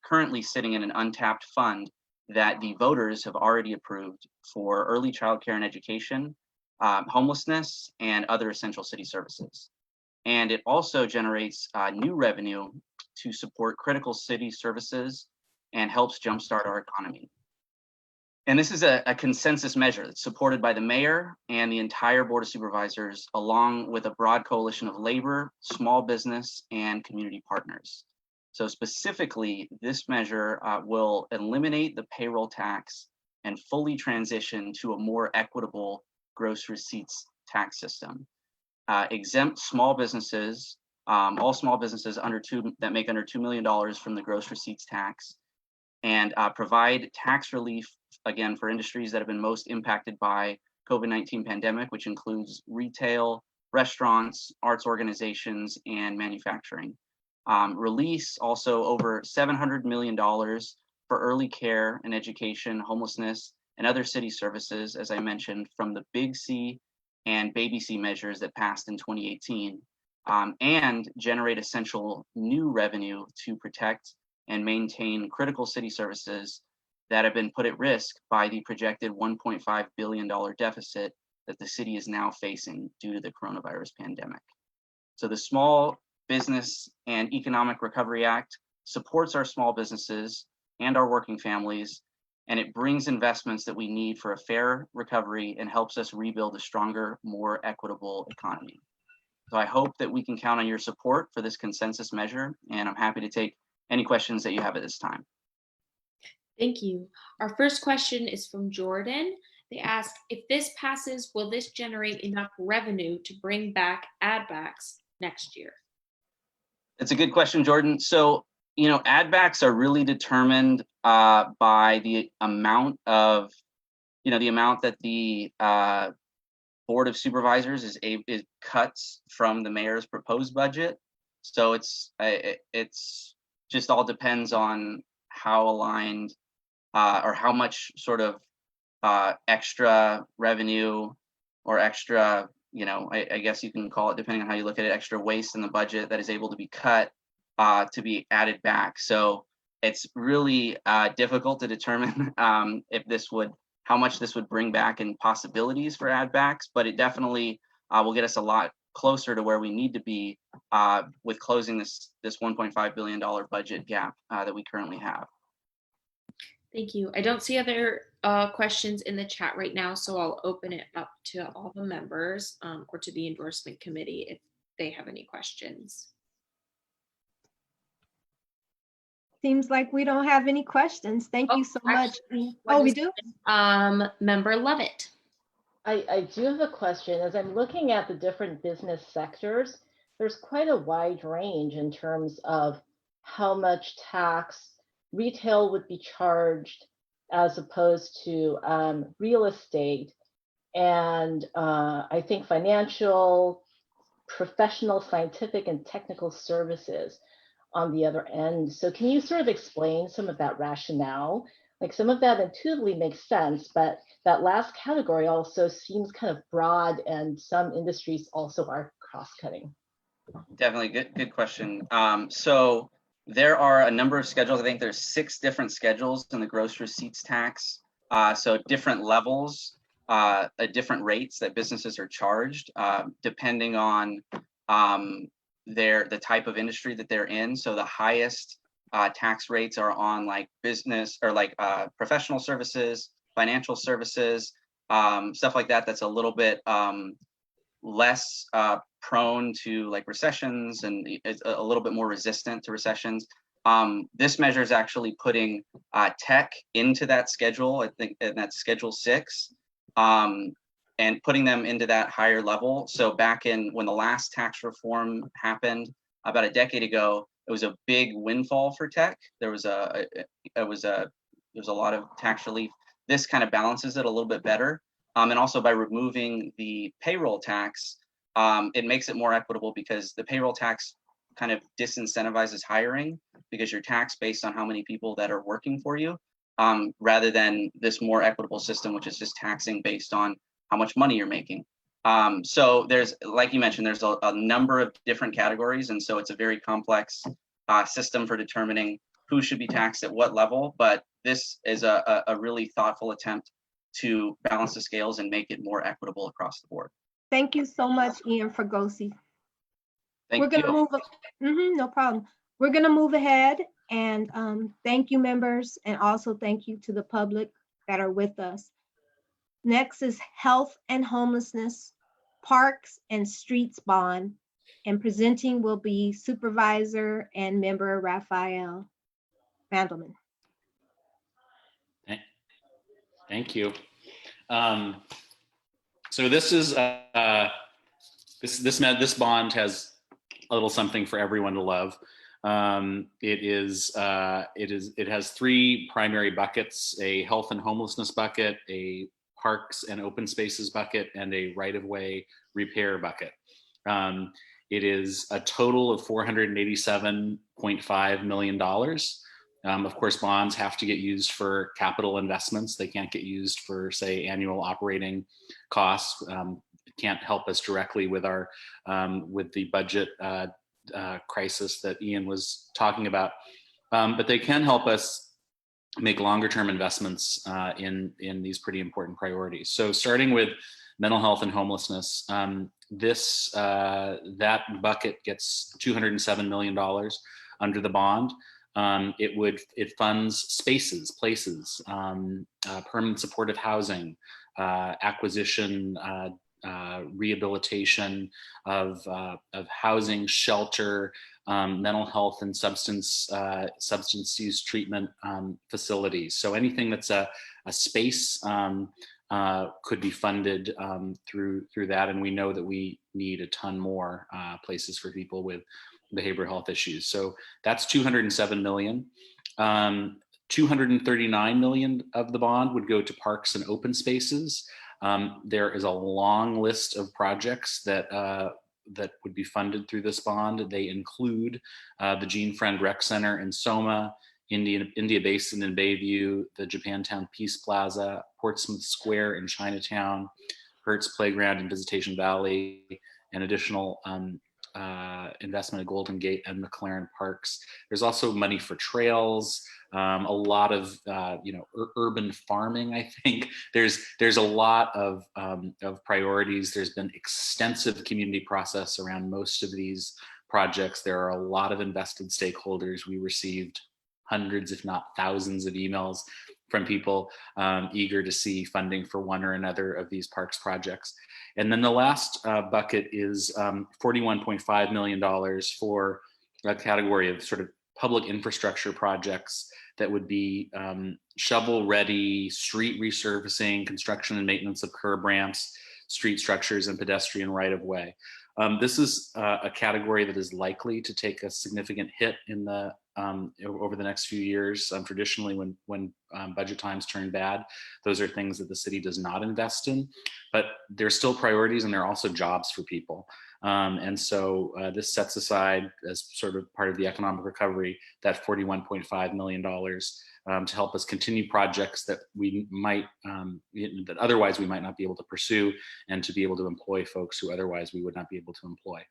currently sitting in an untapped fund that the voters have already approved for early childcare and education, homelessness, and other essential city services. And it also generates new revenue to support critical city services and helps jumpstart our economy. And this is a consensus measure that's supported by the mayor and the entire Board of Supervisors, along with a broad coalition of labor, small business, and community partners. So specifically, this measure will eliminate the payroll tax and fully transition to a more equitable gross receipts tax system. Exempt small businesses, all small businesses that make under $2 million from the gross receipts tax, and provide tax relief, again, for industries that have been most impacted by COVID-19 pandemic, which includes retail, restaurants, arts organizations, and manufacturing. Release also over $700 million for early care and education, homelessness, and other city services, as I mentioned, from the Big C and Baby C measures that passed in 2018, and generate essential new revenue to protect and maintain critical city services that have been put at risk by the projected $1.5 billion deficit that the city is now facing due to the coronavirus pandemic. So the Small Business and Economic Recovery Act supports our small businesses and our working families, and it brings investments that we need for a fair recovery and helps us rebuild a stronger, more equitable economy. So I hope that we can count on your support for this consensus measure, and I'm happy to take any questions that you have at this time. Thank you. Our first question is from Jordan. They ask, if this passes, will this generate enough revenue to bring back add backs next year? It's a good question, Jordan. So, you know, add backs are really determined by the amount of, the amount that the Board of Supervisors is cuts from the mayor's proposed budget. So it's just all depends on how aligned or how much sort of extra revenue or extra, I guess you can call it, depending on how you look at it, extra waste in the budget that is able to be cut to be added back. So it's really difficult to determine how much this would bring back in possibilities for add backs, but it definitely will get us a lot closer to where we need to be with closing this $1.5 billion budget gap that we currently have. Thank you. I don't see other questions in the chat right now, so I'll open it up to all the members or to the endorsement committee if they have any questions. Seems like we don't have any questions. Thank you so much. Oh, we do? Member Levitt. I do have a question. As I'm looking at the different business sectors, there's quite a wide range in terms of how much tax retail would be charged as opposed to real estate. And I think financial, professional, scientific, and technical services on the other end. So can you sort of explain some of that rationale? Like some of that intuitively makes sense, but that last category also seems kind of broad, and some industries also are cross-cutting. Definitely, good question. So there are a number of schedules. I think there's 6 different schedules in the gross receipts tax. So different levels, different rates that businesses are charged, depending on the type of industry that they're in. So the highest tax rates are on like business or like professional services, financial services, stuff like that. That's a little bit less prone to like recessions and is a little bit more resistant to recessions. This measure is actually putting tech into that schedule, I think, and that's Schedule 6, and putting them into that higher level. So back in when the last tax reform happened about a decade ago, it was a big windfall for tech. There was a lot of tax relief. This kind of balances it a little bit better. And also by removing the payroll tax, it makes it more equitable because the payroll tax kind of disincentivizes hiring because you're taxed based on how many people that are working for you, rather than this more equitable system, which is just taxing based on how much money you're making. So there's, like you mentioned, there's a number of different categories. And so it's a very complex system for determining who should be taxed at what level. But this is a really thoughtful attempt to balance the scales and make it more equitable across the board. Thank you so much, Ian Fregosi. Thank you. No problem. We're gonna move ahead, and thank you, members, and also thank you to the public that are with us. Next is Health and Homelessness, Parks and Streets Bond, and presenting will be Supervisor and Member Raphael Mandelman. Thank you. So this is this bond has a little something for everyone to love. It has 3 primary buckets: a health and homelessness bucket, a parks and open spaces bucket, and a right-of-way repair bucket. It is a total of $487.5 million. Of course, bonds have to get used for capital investments. They can't get used for, say, annual operating costs. It can't help us directly with our with the budget crisis that Ian was talking about, but they can help us make longer-term investments in these pretty important priorities. So, starting with mental health and homelessness, that bucket gets $207 million under the bond. It funds spaces, places, permanent supportive housing, acquisition, rehabilitation of housing, shelter, mental health and substance use treatment facilities. So anything that's a space could be funded through that, and we know that we need a ton more places for people with behavioral health issues. So that's $207 million. $239 million of the bond would go to parks and open spaces. There is a long list of projects that would be funded through this bond. They include the Gene Friend Rec Center in Soma, India Basin in Bayview, the Japantown Peace Plaza, Portsmouth Square in Chinatown, Hertz Playground in Visitation Valley, and additional investment at Golden Gate and McLaren Parks. There's also money for trails, a lot of urban farming. I think there's a lot of priorities. There's been extensive community process around most of these projects. There are a lot of invested stakeholders. We received hundreds, if not thousands, of emails from people eager to see funding for one or another of these parks projects. And then the last bucket is $41.5 million for a category of sort of public infrastructure projects that would be shovel-ready street resurfacing, construction and maintenance of curb ramps, street structures, and pedestrian right-of-way. This is a category that is likely to take a significant hit in the over the next few years. Traditionally, when budget times turn bad, those are things that the city does not invest in, but there's still priorities and there are also jobs for people. And so this sets aside, as sort of part of the economic recovery, that $41.5 million to help us continue projects that we might, that otherwise we might not be able to pursue, and to be able to employ folks who otherwise we would not be able to employ.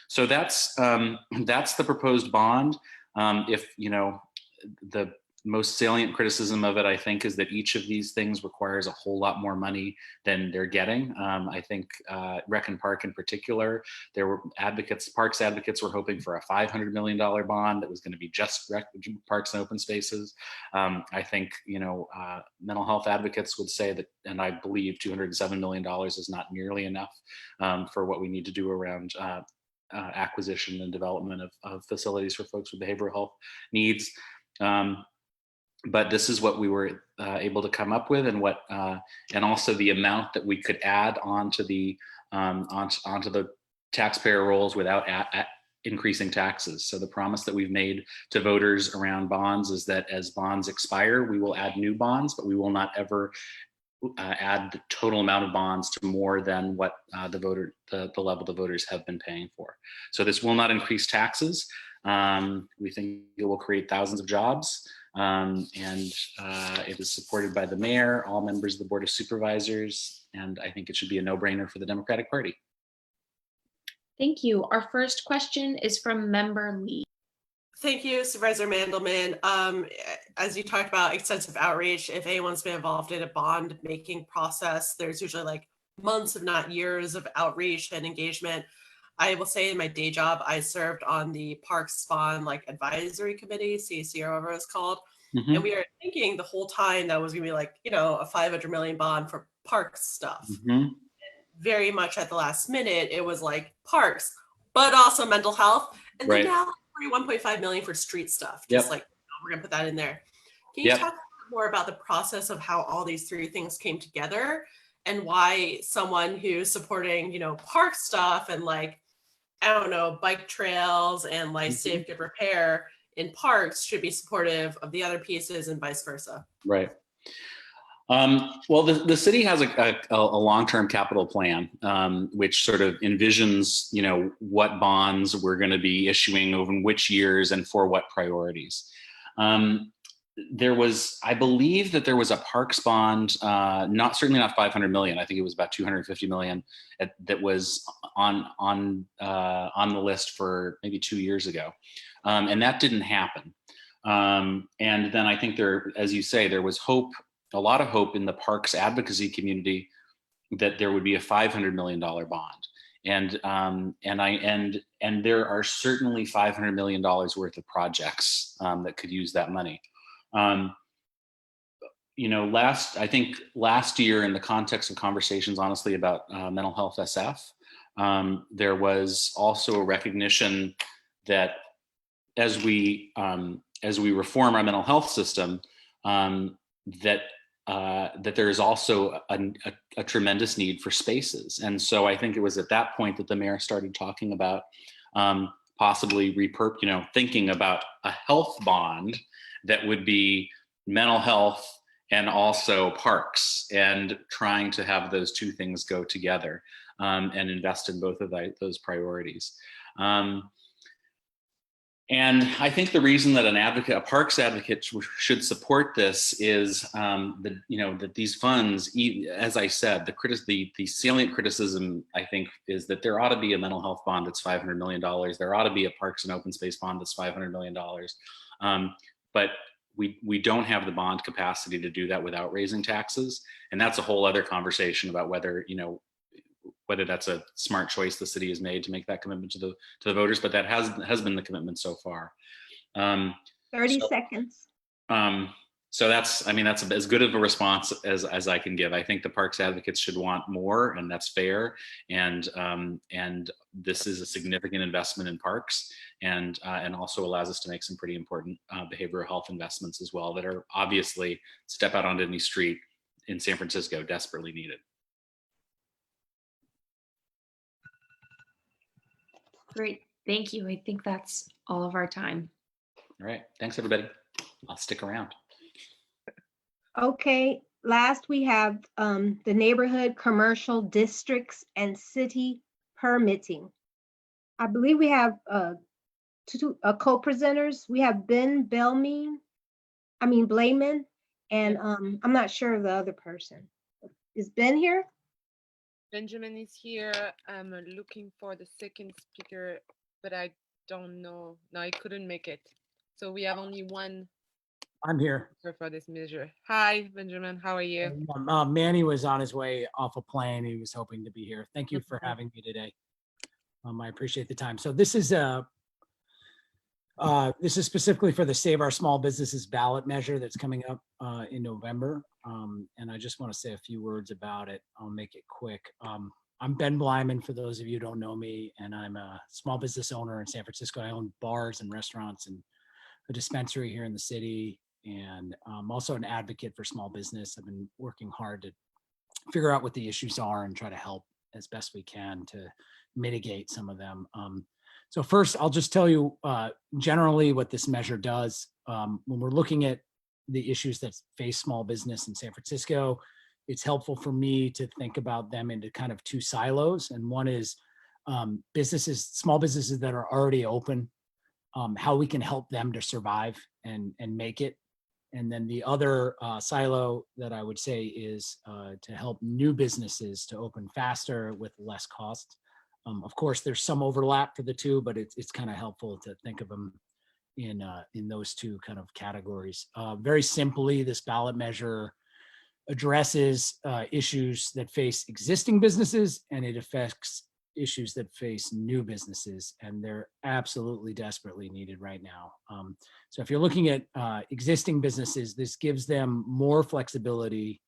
So that's the proposed bond. If the most salient criticism of it, I think, is that each of these things requires a whole lot more money than they're getting. I think Rec and Park in particular, there were parks advocates were hoping for a $500 million bond that was going to be just rec, parks and open spaces. I think, mental health advocates would say that, and I believe $207 million is not nearly enough for what we need to do around acquisition and development of facilities for folks with behavioral health needs. But this is what we were able to come up with, and and also the amount that we could add onto the taxpayer rolls without increasing taxes. So the promise that we've made to voters around bonds is that as bonds expire, we will add new bonds, but we will not ever add the total amount of bonds to more than what the level the voters have been paying for. So this will not increase taxes. We think it will create thousands of jobs. And it is supported by the mayor, all members of the Board of Supervisors, and I think it should be a no-brainer for the Democratic Party. Thank you. Our first question is from Member Lee. Thank you, Supervisor Mandelman. As you talked about extensive outreach, if anyone's been involved in a bond making process, there's usually like months, if not years, of outreach and engagement. I will say in my day job, I served on the Parks Bond Advisory Committee, CAC or whatever it's called. Mm-hmm. And we were thinking the whole time that was gonna be a $500 million bond for parks stuff. Mm-hmm. Very much at the last minute, it was like parks, but also mental health. And then now $1.5 million for street stuff. Just we're gonna put that in there. Can you talk more about the process of how all these three things came together, and why someone who's supporting, park stuff and bike trails and safe, good repair in parks should be supportive of the other pieces and vice versa? Right. Well, the city has a long-term capital plan, which sort of envisions, what bonds we're going to be issuing over which years and for what priorities. I believe that there was a parks bond, certainly not 500 million. I think it was about 250 million that was on the list for maybe 2 years ago, and that didn't happen. And then I think as you say, there was a lot of hope in the parks advocacy community that there would be a $500 million bond. And there are certainly $500 million worth of projects that could use that money. Last year, in the context of conversations, honestly, about mental health SF, there was also a recognition that as we reform our mental health system, that there is also a tremendous need for spaces. And so I think it was at that point that the mayor started talking about possibly thinking about a health bond that would be mental health and also parks, and trying to have those two things go together and invest in both of those priorities. And I think the reason that a parks advocate should support this is that these funds, as I said, the salient criticism I think is that there ought to be a mental health bond that's $500 million. There ought to be a parks and open space bond that's $500 million. But we don't have the bond capacity to do that without raising taxes, and that's a whole other conversation about whether that's a smart choice the city has made to make that commitment to the voters, but that has been the commitment so far. 30 seconds. So that's as good of a response as I can give. I think the parks advocates should want more, and that's fair. And this is a significant investment in parks, and also allows us to make some pretty important behavioral health investments as well that are obviously, step out onto any street in San Francisco, desperately needed. Great, thank you. I think that's all of our time. All right, thanks everybody. I'll stick around. Okay, last we have the neighborhood commercial districts and city permitting. I believe we have two co-presenters. We have Blaman, and I'm not sure of the other person. Is Ben here? Benjamin is here. I'm looking for the second speaker, but I don't know. No, I couldn't make it. So we have only one. I'm here. For this measure. Hi, Benjamin. How are you? Manny was on his way off a plane. He was hoping to be here. Thank you for having me today. I appreciate the time. So this is specifically for the Save Our Small Businesses ballot measure that's coming up in November. And I just want to say a few words about it. I'll make it quick. I'm Ben Blaman, for those of you who don't know me, and I'm a small business owner in San Francisco. I own bars and restaurants and a dispensary here in the city. And I'm also an advocate for small business. I've been working hard to figure out what the issues are and try to help as best we can to mitigate some of them. So first, I'll just tell you generally what this measure does. When we're looking at the issues that face small business in San Francisco, it's helpful for me to think about them into kind of two silos. And one is small businesses that are already open, how we can help them to survive and make it. And then the other silo that I would say is to help new businesses to open faster with less cost. Of course, there's some overlap for the two, but it's kind of helpful to think of them in those two kind of categories. Very simply, this ballot measure addresses issues that face existing businesses, and it affects issues that face new businesses, and they're absolutely desperately needed right now. So if you're looking at existing businesses, this gives them more flexibility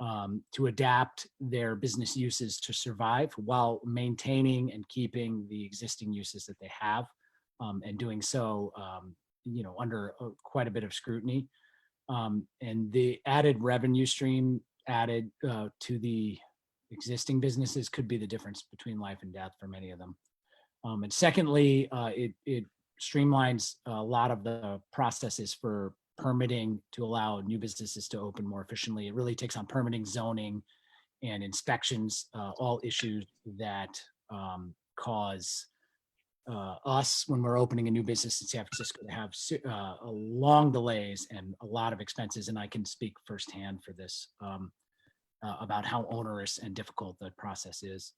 to adapt their business uses to survive while maintaining and keeping the existing uses that they have, and doing so under quite a bit of scrutiny. And the added revenue stream added to the existing businesses could be the difference between life and death for many of them. And secondly, it streamlines a lot of the processes for permitting to allow new businesses to open more efficiently. It really takes on permitting, zoning, and inspections, all issues that cause us, when we're opening a new business in San Francisco, to have long delays and a lot of expenses. And I can speak firsthand for this. About how onerous and difficult the process is.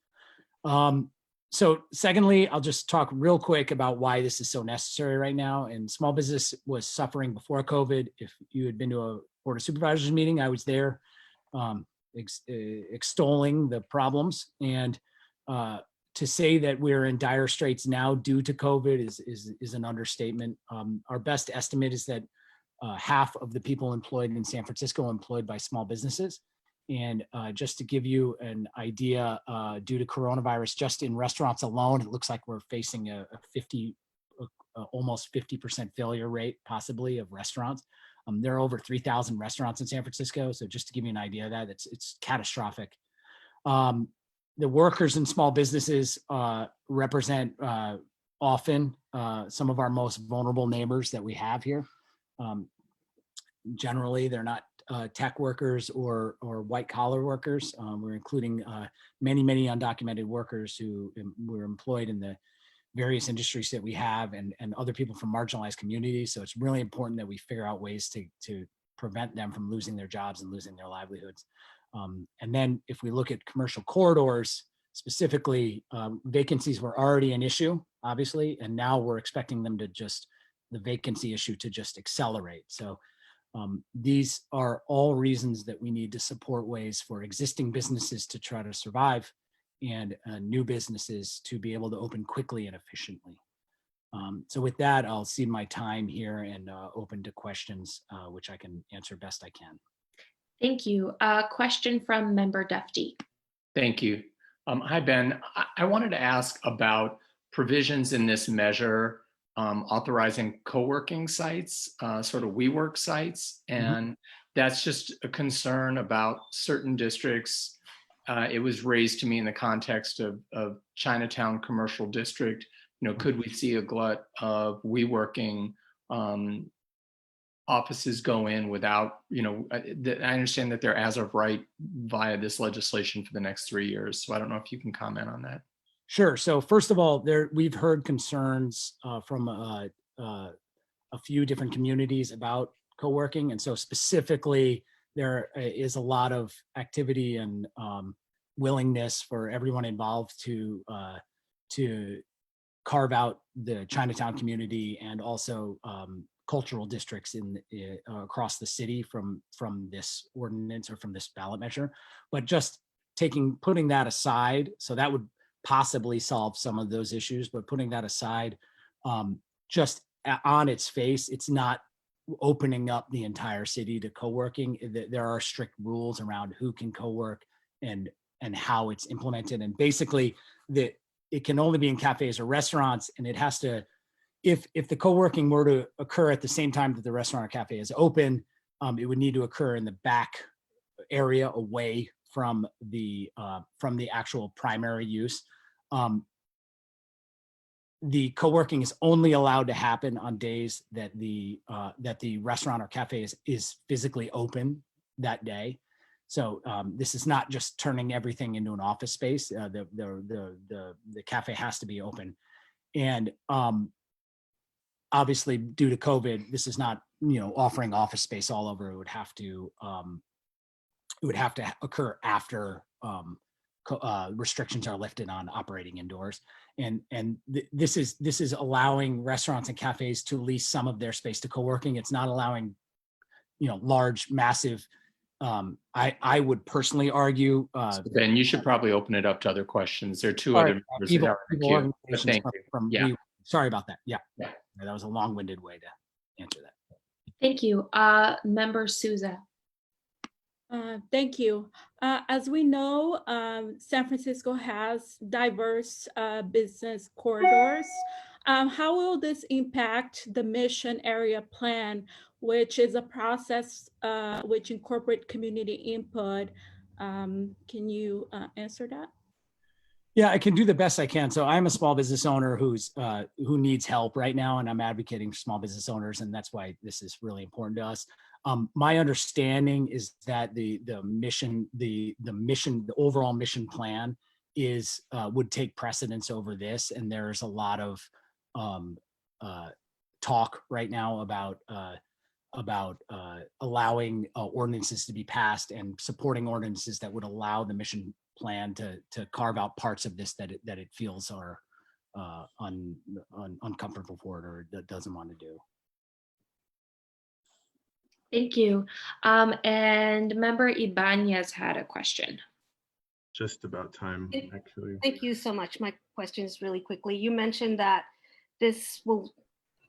So secondly, I'll just talk real quick about why this is so necessary right now. And small business was suffering before COVID. If you had been to a Board of Supervisors meeting, I was there extolling the problems. And to say that we're in dire straits now due to COVID is an understatement. Our best estimate is that half of the people employed in San Francisco are employed by small businesses. And just to give you an idea, due to coronavirus, just in restaurants alone, it looks like we're facing a almost 50% failure rate, possibly, of restaurants. There are over 3,000 restaurants in San Francisco. So just to give you an idea of that, it's catastrophic. The workers in small businesses represent often some of our most vulnerable neighbors that we have here. Generally, they're not tech workers or white collar workers. We're including many undocumented workers who were employed in the various industries that we have and other people from marginalized communities. So it's really important that we figure out ways to prevent them from losing their jobs and losing their livelihoods. And then if we look at commercial corridors, specifically, vacancies were already an issue, obviously, and now we're expecting them to the vacancy issue to just accelerate. So these are all reasons that we need to support ways for existing businesses to try to survive and new businesses to be able to open quickly and efficiently. So with that, I'll cede my time here and open to questions, which I can answer best I can. Thank you. Question from Member Duffy. Thank you. Hi, Ben. I wanted to ask about provisions in this measure authorizing co-working sites, sort of WeWork sites. And that's just a concern about certain districts. It was raised to me in the context of Chinatown Commercial District. Could we see a glut of WeWorking offices go in without, I understand that they're as of right via this legislation for the next 3 years. So I don't know if you can comment on that. Sure. So first of all, we've heard concerns from a few different communities about co-working. And so specifically, there is a lot of activity and willingness for everyone involved to carve out the Chinatown community and also cultural districts across the city from this ordinance or from this ballot measure. But just putting that aside, so that would possibly solve some of those issues, but putting that aside, just on its face, it's not opening up the entire city to co-working. There are strict rules around who can co-work and how it's implemented. And basically it can only be in cafes or restaurants, and it has to, if the co-working were to occur at the same time that the restaurant or cafe is open, it would need to occur in the back area away from the actual primary use. The co-working is only allowed to happen on days that the restaurant or cafe is physically open that day. So this is not just turning everything into an office space. The cafe has to be open, and obviously due to COVID, this is not offering office space all over. It would have to occur after restrictions are lifted on operating indoors, and this is allowing restaurants and cafes to lease some of their space to co-working. It's not allowing large, massive. I would personally argue. Ben, you should probably open it up to other questions. There are two other members that are in the queue. But thank you. Sorry about that. Yeah, that was a long-winded way to answer that. Thank you. Member Souza. Thank you. As we know, San Francisco has diverse business corridors. How will this impact the mission area plan, which is a process which incorporates community input? Can you answer that? Yeah, I can do the best I can. So I'm a small business owner who needs help right now, and I'm advocating for small business owners, and that's why this is really important to us. My understanding is that the overall mission plan would take precedence over this, and there's a lot of talk right now about allowing ordinances to be passed and supporting ordinances that would allow the mission plan to carve out parts of this that it feels are uncomfortable for it or that doesn't want to do. Thank you. And Member Ibanez had a question. Just about time, actually. Thank you so much. My question is really quickly. You mentioned that this will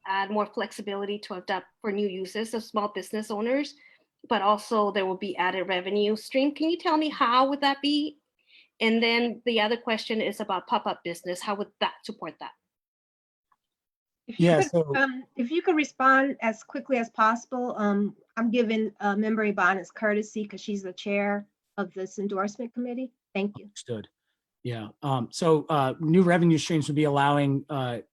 add more flexibility to adapt for new uses of small business owners, but also there will be added revenue stream. Can you tell me how would that be? And then the other question is about pop-up business. How would that support that? If you could respond as quickly as possible, I'm giving Member Ibanez courtesy because she's the chair of this endorsement committee. Thank you. Understood. Yeah. So new revenue streams would be allowing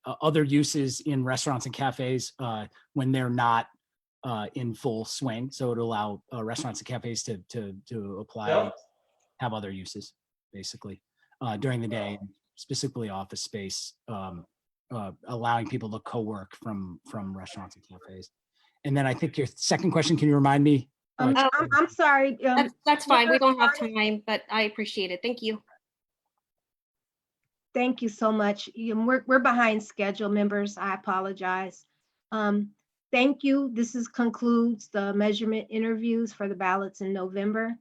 other uses in restaurants and cafes when they're not in full swing. So it would allow restaurants and cafes to apply, have other uses basically during the day, specifically office space. allowing people to co-work from restaurants and cafes. And then I think your second question, can you remind me? I'm sorry. That's fine. We don't have time, but I appreciate it. Thank you. Thank you so much. We're behind schedule, members. I apologize. Thank you. This concludes the measurement interviews for the ballots in November.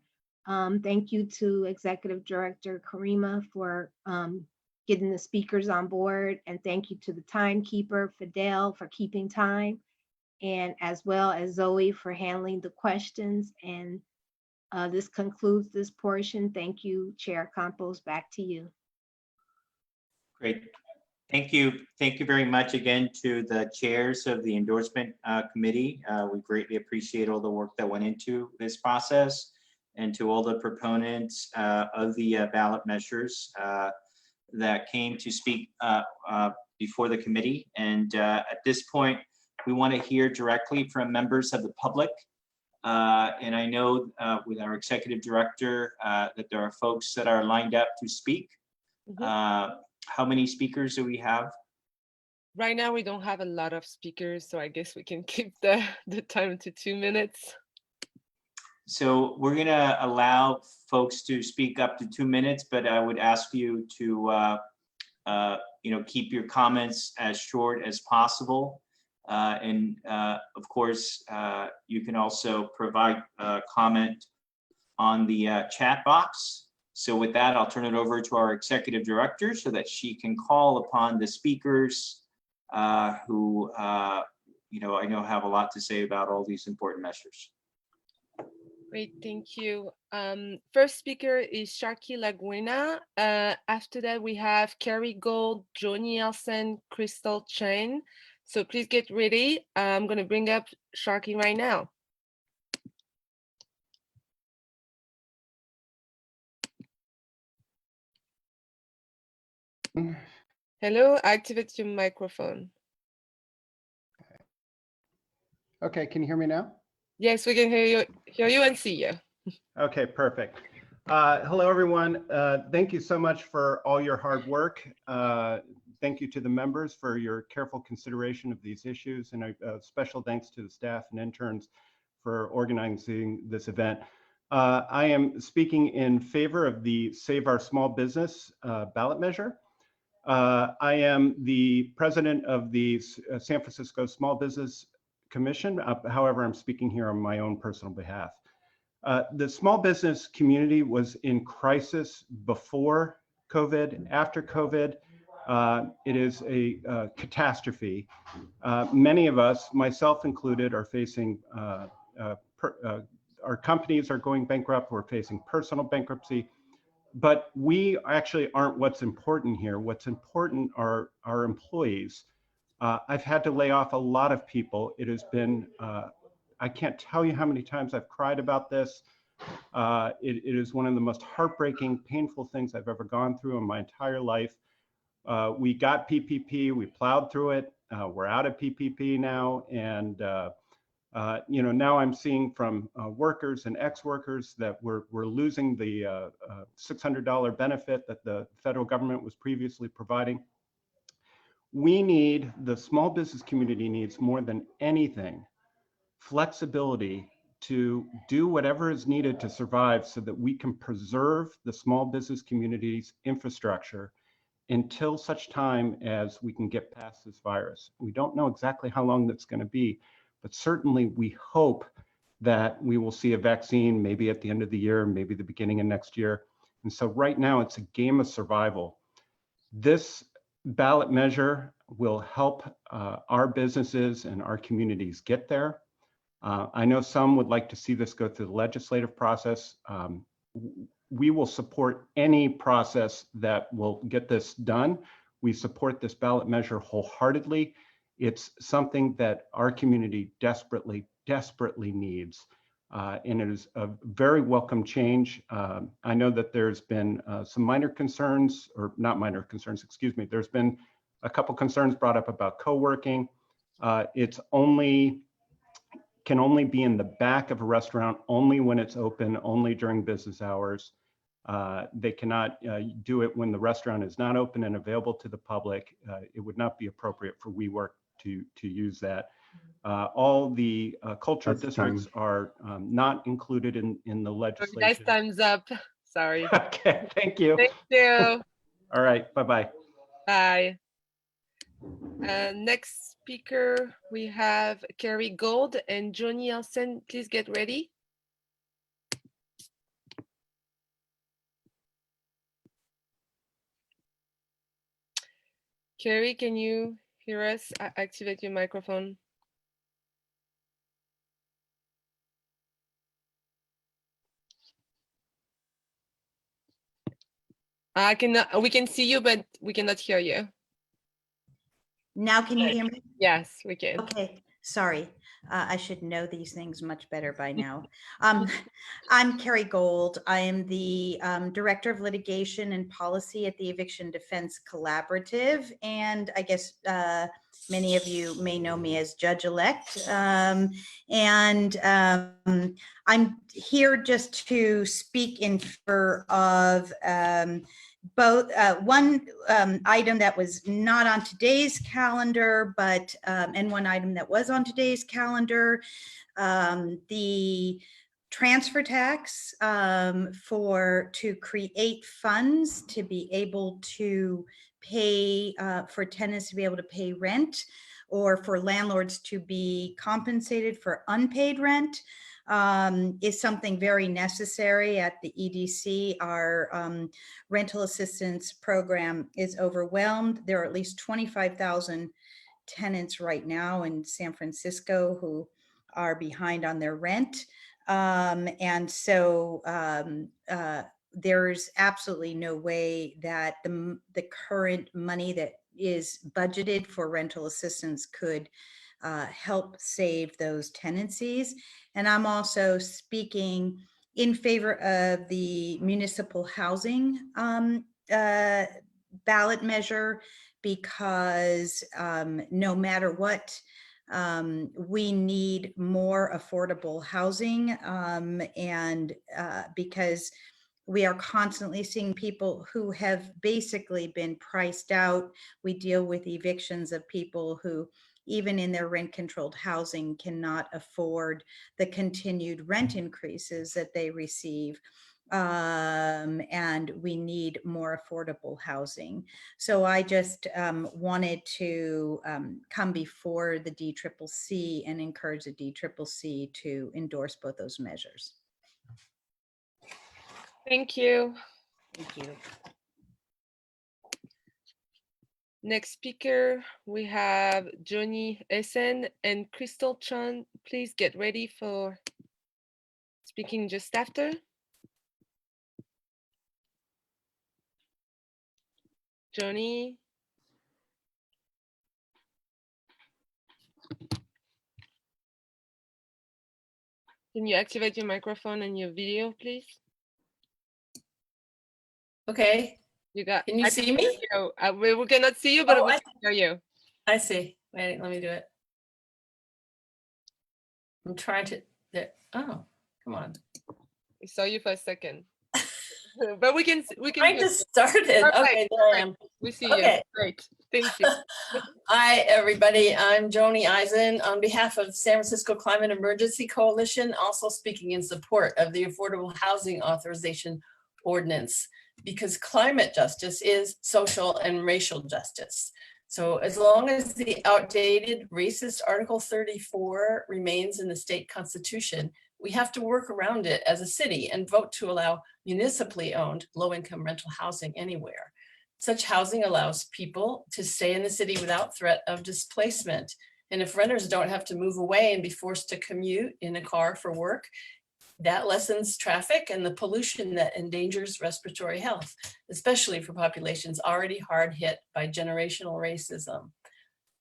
Thank you to Executive Director Karima for getting the speakers on board, and thank you to the timekeeper, Fidel, for keeping time, and as well as Zoe for handling the questions. And this concludes this portion. Thank you, Chair Campos. Back to you. Great. Thank you. Thank you very much again to the chairs of the endorsement committee. We greatly appreciate all the work that went into this process, and to all the proponents of the ballot measures that came to speak before the committee. And at this point, we want to hear directly from members of the public. And I know with our executive director that there are folks that are lined up to speak. How many speakers do we have? Right now, we don't have a lot of speakers, so I guess we can keep the time to 2 minutes. So we're going to allow folks to speak up to 2 minutes, but I would ask you to keep your comments as short as possible. And of course, you can also provide a comment on the chat box. So with that, I'll turn it over to our executive director so that she can call upon the speakers who, I know have a lot to say about all these important measures. Great, thank you. First speaker is Sharky Laguena. After that, we have Carrie Gold, Joni Elson, Crystal Chen. So please get ready. I'm going to bring up Sharky right now. Hello, activate your microphone. Okay, can you hear me now? Yes, we can hear you and see you. Okay, perfect. Hello, everyone. Thank you so much for all your hard work. Thank you to the members for your careful consideration of these issues, and a special thanks to the staff and interns for organizing this event. I am speaking in favor of the Save Our Small Business ballot measure. I am the president of the San Francisco Small Business Commission. However, I'm speaking here on my own personal behalf. The small business community was in crisis before COVID. After COVID, it is a catastrophe. Many of us, myself included, are facing, our companies are going bankrupt, we're facing personal bankruptcy, but we actually aren't what's important here. What's important are our employees. I've had to lay off a lot of people. It has been, I can't tell you how many times I've cried about this. It is one of the most heartbreaking, painful things I've ever gone through in my entire life. We got PPP, we plowed through it. We're out of PPP now. And now I'm seeing from workers and ex-workers that we're losing the $600 benefit that the federal government was previously providing. The small business community needs more than anything, flexibility to do whatever is needed to survive so that we can preserve the small business community's infrastructure until such time as we can get past this virus. We don't know exactly how long that's going to be, but certainly we hope that we will see a vaccine maybe at the end of the year, maybe the beginning of next year. And so right now it's a game of survival. This ballot measure will help our businesses and our communities get there. I know some would like to see this go through the legislative process. We will support any process that will get this done. We support this ballot measure wholeheartedly. It's something that our community desperately, desperately needs. And it is a very welcome change. I know that there's been some minor concerns, or not minor concerns, excuse me. There's been a couple concerns brought up about co-working. It's can only be in the back of a restaurant, only when it's open, only during business hours. They cannot do it when the restaurant is not open and available to the public. It would not be appropriate for WeWork to use that. All the culture That's districts are not included in the Guys, legislation. time's up. Sorry. Okay, thank you. Thank you. All right, bye-bye. Bye. Next speaker, we have Carrie Gold and Johnny Elson. Please get ready. Carrie, can you hear us? Activate your microphone. We can see you, but we cannot hear you. Now can you hear me? Yes, we can. Okay, sorry. I should know these things much better by now. I'm Carrie Gold. I am the Director of Litigation and Policy at the Eviction Defense Collaborative. And I guess many of you may know me as Judge-elect. I'm here just to speak in favor of both one item that was not on today's calendar, but and one item that was on today's calendar, the transfer tax to create funds to be able to pay for tenants to be able to pay rent, or for landlords to be compensated for unpaid rent. Is something very necessary at the EDC. Our rental assistance program is overwhelmed. There are at least 25,000 tenants right now in San Francisco who are behind on their rent. And so there's absolutely no way that the current money that is budgeted for rental assistance could help save those tenancies. And I'm also speaking in favor of the municipal housing ballot measure, because no matter what, we need more affordable housing, and because we are constantly seeing people who have basically been priced out. We deal with evictions of people who, even in their rent-controlled housing, cannot afford the continued rent increases that they receive. And we need more affordable housing. So I just wanted to come before the DCCC and encourage the DCCC to endorse both those measures. Thank you. Thank you. Next speaker, we have Johnny Essen and Crystal Chan. Please get ready for speaking just after. Johnny. Can you activate your microphone and your video, please? Okay. You got. Can you see me? We cannot see you, but we can hear you. I see. Wait, let me do it. I'm trying to. There. Oh, come on. We saw you for a second, but we can. I just started. Perfect. Okay, there I am. We see Okay. you. Great. Thank you. Hi, everybody. I'm Joni Eisen on behalf of San Francisco Climate Emergency Coalition, also speaking in support of the Affordable Housing Authorization Ordinance, because climate justice is social and racial justice. So as long as the outdated racist Article 34 remains in the state constitution, we have to work around it as a city and vote to allow municipally owned low-income rental housing anywhere. Such housing allows people to stay in the city without threat of displacement. And if renters don't have to move away and be forced to commute in a car for work, that lessens traffic and the pollution that endangers respiratory health, especially for populations already hard hit by generational racism.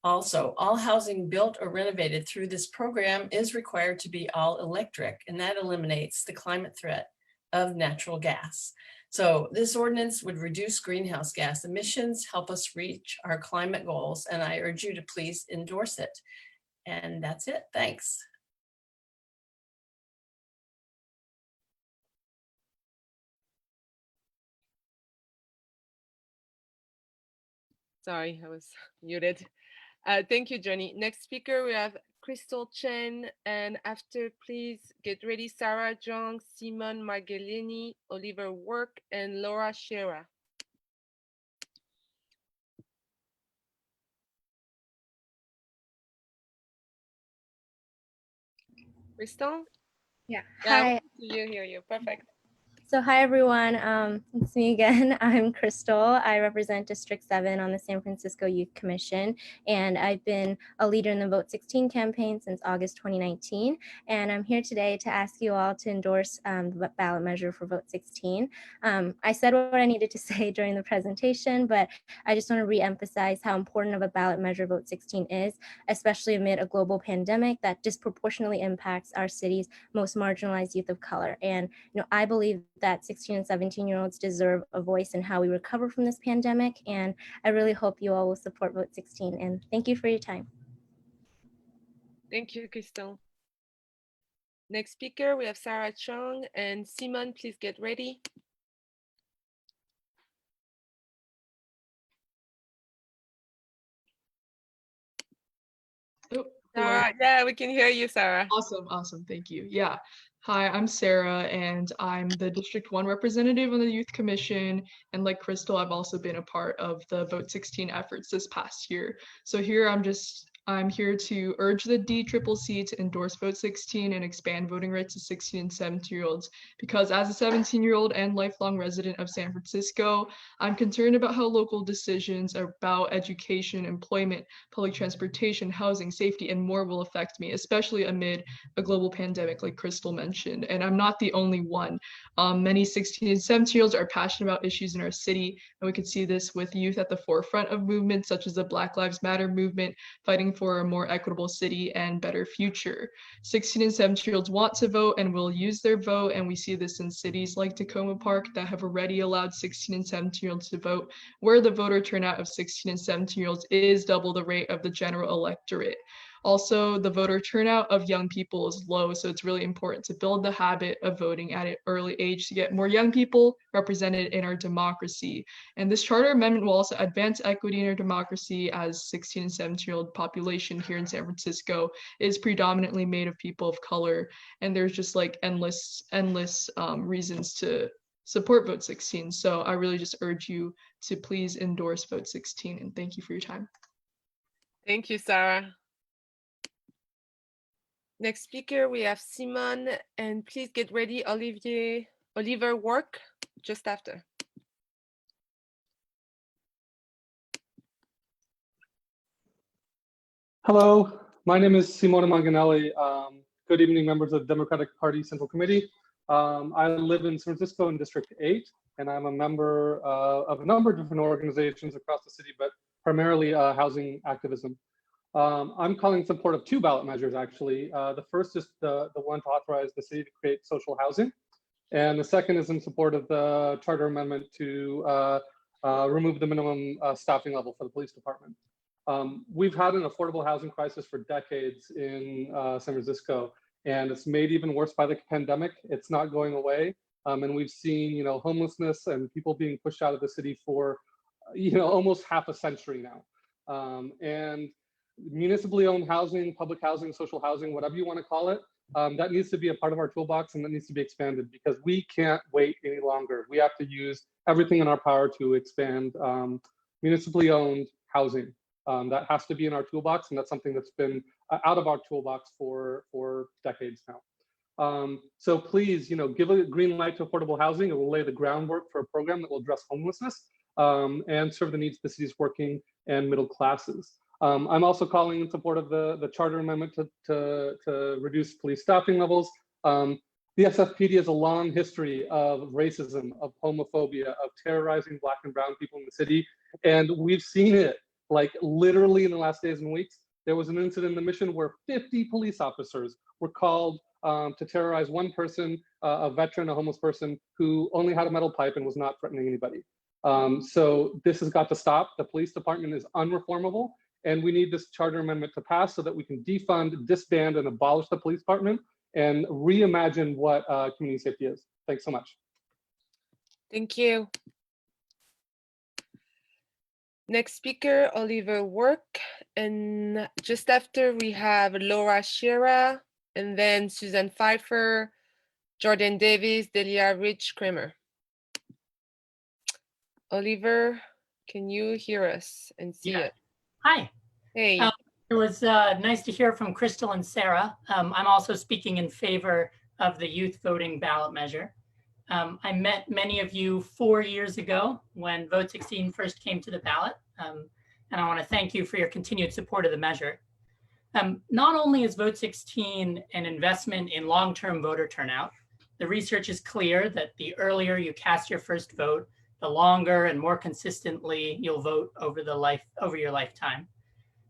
Also, all housing built or renovated through this program is required to be all electric, and that eliminates the climate threat of natural gas. So this ordinance would reduce greenhouse gas emissions, help us reach our climate goals, and I urge you to please endorse it. And that's it. Thanks. Sorry, I was muted. Thank you, Johnny. Next speaker, we have Crystal Chen, and after, please get ready, Sarah Jong, Simon Margellini, Oliver Work, and Laura Shera. Crystal? Yeah. Yeah, Hi. we can see you, hear you. Perfect. So hi, everyone. It's me again. I'm Crystal. I represent District 7 on the San Francisco Youth Commission, and I've been a leader in the Vote 16 campaign since August 2019. And I'm here today to ask you all to endorse the ballot measure for Vote 16. I said what I needed to say during the presentation, but I just want to reemphasize how important of a ballot measure Vote 16 is, especially amid a global pandemic that disproportionately impacts our city's most marginalized youth of color. And I believe that 16 and 17-year-olds deserve a voice in how we recover from this pandemic. And I really hope you all will support Vote 16. And thank you for your time. Thank you, Crystal. Next speaker, we have Sarah Chung, and Simon, please get ready. Oh, Sarah, yeah, we can hear you, Sarah. Awesome. Thank you. Yeah. Hi, I'm Sarah, and I'm the District 1 representative on the Youth Commission. And like Crystal, I've also been a part of the Vote 16 efforts this past year. So here I'm here to urge the DCCC to endorse Vote 16 and expand voting rights to 16 and 17-year-olds. Because as a 17-year-old and lifelong resident of San Francisco, I'm concerned about how local decisions about education, employment, public transportation, housing, safety, and more will affect me, especially amid a global pandemic like Crystal mentioned. And I'm not the only one. Many 16 and 17-year-olds are passionate about issues in our city, and we can see this with youth at the forefront of movements such as the Black Lives Matter movement, fighting for a more equitable city and better future. 16 and 17-year-olds want to vote and will use their vote, and we see this in cities like Tacoma Park that have already allowed 16 and 17-year-olds to vote, where the voter turnout of 16 and 17-year-olds is double the rate of the general electorate. Also, the voter turnout of young people is low, so it's really important to build the habit of voting at an early age to get more young people represented in our democracy. And this charter amendment will also advance equity in our democracy, as 16 and 17-year-old population here in San Francisco is predominantly made of people of color, and there's just like endless reasons to support Vote 16. So I really just urge you to please endorse Vote 16, and thank you for your time. Thank you, Sarah. Next speaker, we have Simon, and please get ready, Oliver Work, just after. Hello, my name is Simone Manganelli. Good evening, members of the Democratic Party Central Committee. I live in San Francisco in District 8, and I'm a member of a number of different organizations across the city, but primarily housing activism. I'm calling in support of two ballot measures, actually. The first is the one to authorize the city to create social housing. And the second is in support of the charter amendment to remove the minimum staffing level for the police department. We've had an affordable housing crisis for decades in San Francisco, and it's made even worse by the pandemic. It's not going away. And we've seen, homelessness and people being pushed out of the city for, almost half a century now. And municipally owned housing, public housing, social housing, whatever you want to call it, that needs to be a part of our toolbox, and that needs to be expanded because we can't wait any longer. We have to use everything in our power to expand municipally owned housing. That has to be in our toolbox, and that's something that's been out of our toolbox for decades now. So please, give a green light to affordable housing. It will lay the groundwork for a program that will address homelessness and serve the needs of the city's working and middle classes. I'm also calling in support of the charter amendment to reduce police staffing levels. The SFPD has a long history of racism, of homophobia, of terrorizing Black and brown people in the city. And we've seen it like literally in the last days and weeks. There was an incident in the Mission where 50 police officers were called to terrorize one person, a veteran, a homeless person who only had a metal pipe and was not threatening anybody. So this has got to stop. The police department is unreformable. And we need this charter amendment to pass so that we can defund, disband, and abolish the police department and reimagine what community safety is. Thanks so much. Thank you. Next speaker, Oliver Work. And just after we have Laura Shira, and then Susan Pfeiffer, Jordan Davis, Delia Rich Kramer. Oliver, can you hear us and see Yeah. it? Hi. Hey. It was nice to hear from Crystal and Sarah. I'm also speaking in favor of the youth voting ballot measure. I met many of you 4 years ago when Vote 16 first came to the ballot. And I want to thank you for your continued support of the measure. Not only is Vote 16 an investment in long-term voter turnout, the research is clear that the earlier you cast your first vote, the longer and more consistently you'll vote over your lifetime.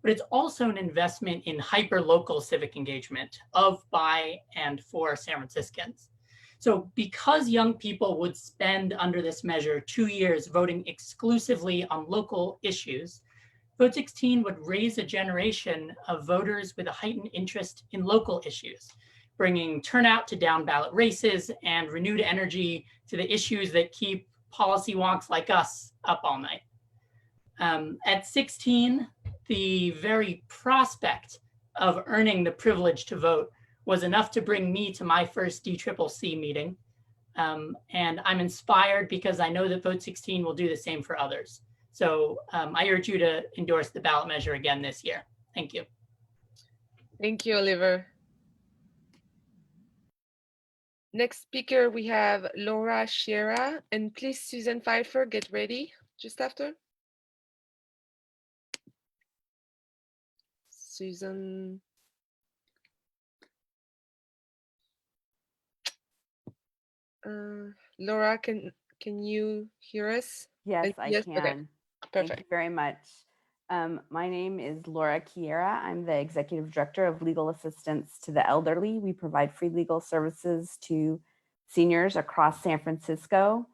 But it's also an investment in hyper-local civic engagement of, by, and for San Franciscans. So because young people would spend under this measure 2 years voting exclusively on local issues, Vote 16 would raise a generation of voters with a heightened interest in local issues, bringing turnout to down ballot races and renewed energy to the issues that keep policy wonks like us up all night. At 16, the very prospect of earning the privilege to vote was enough to bring me to my first DCCC meeting. And I'm inspired because I know that Vote 16 will do the same for others. So I urge you to endorse the ballot measure again this year. Thank you. Thank you, Oliver. Next speaker, we have Laura Shira, and please, Susan Pfeiffer, get ready just after. Susan. Laura, can you hear us? Yes, I Yes, can. okay. Thank Perfect. you very much. My name is Laura Kiera. I'm the Executive Director of Legal Assistance to the Elderly. We provide free legal services to seniors across San Francisco.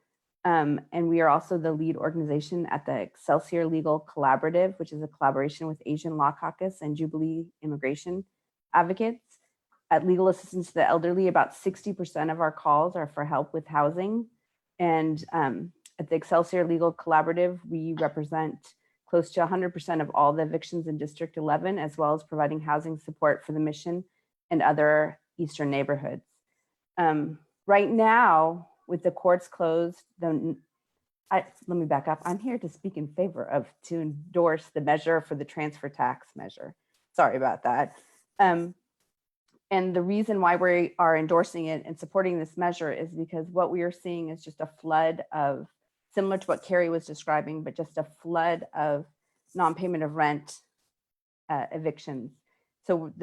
And we are also the lead organization at the Excelsior Legal Collaborative, which is a collaboration with Asian Law Caucus and Jubilee Immigration Advocates. At Legal Assistance to the Elderly, about 60% of our calls are for help with housing. And at the Excelsior Legal Collaborative, we represent close to 100% of all the evictions in District 11, as well as providing housing support for the Mission and other Eastern neighborhoods. Right now, with the courts closed, let me back up. I'm here to speak in favor to endorse the measure for the transfer tax measure. Sorry about that. And the reason why we are endorsing it and supporting this measure is because what we are seeing is just a flood of, similar to what Carrie was describing, but just a flood of non-payment of rent evictions. So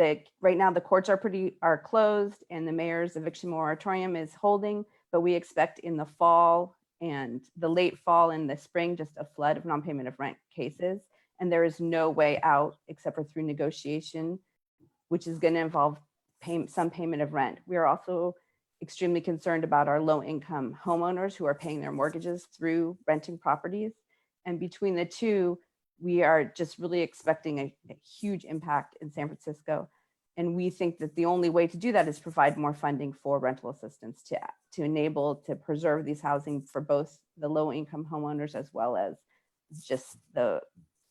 right now the courts are closed and the mayor's eviction moratorium is holding, but we expect in the fall and the late fall and the spring, just a flood of non-payment of rent cases. And there is no way out except for through negotiation, which is going to involve some payment of rent. We are also extremely concerned about our low-income homeowners who are paying their mortgages through renting properties. And between the two, we are just really expecting a huge impact in San Francisco. And we think that the only way to do that is provide more funding for rental assistance to enable to preserve these housing for both the low-income homeowners as well as just the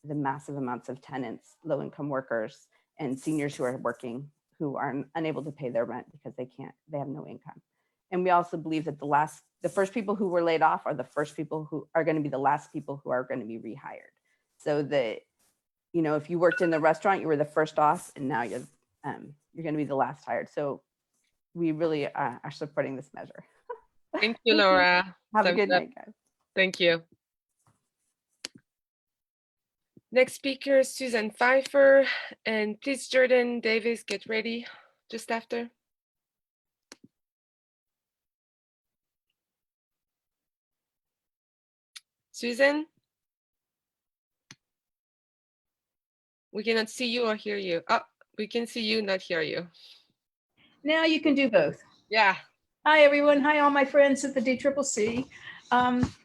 massive amounts of tenants, low-income workers, and seniors who are working, who are unable to pay their rent because they have no income. And we also believe that the first people who were laid off are the first people who are going to be the last people who are going to be rehired. So that, if you worked in the restaurant, you were the first off, and now you're going to be the last hired. So we really are supporting this measure. Thank you, Laura. Have a good night, guys. Thank you. Next speaker is Susan Pfeiffer, and please, Jordan Davis, get ready just after. Susan? We cannot see you or hear you. Oh, we can see you, not hear you. Now you can do both. Yeah. Hi, everyone. Hi, all my friends at the DCCC.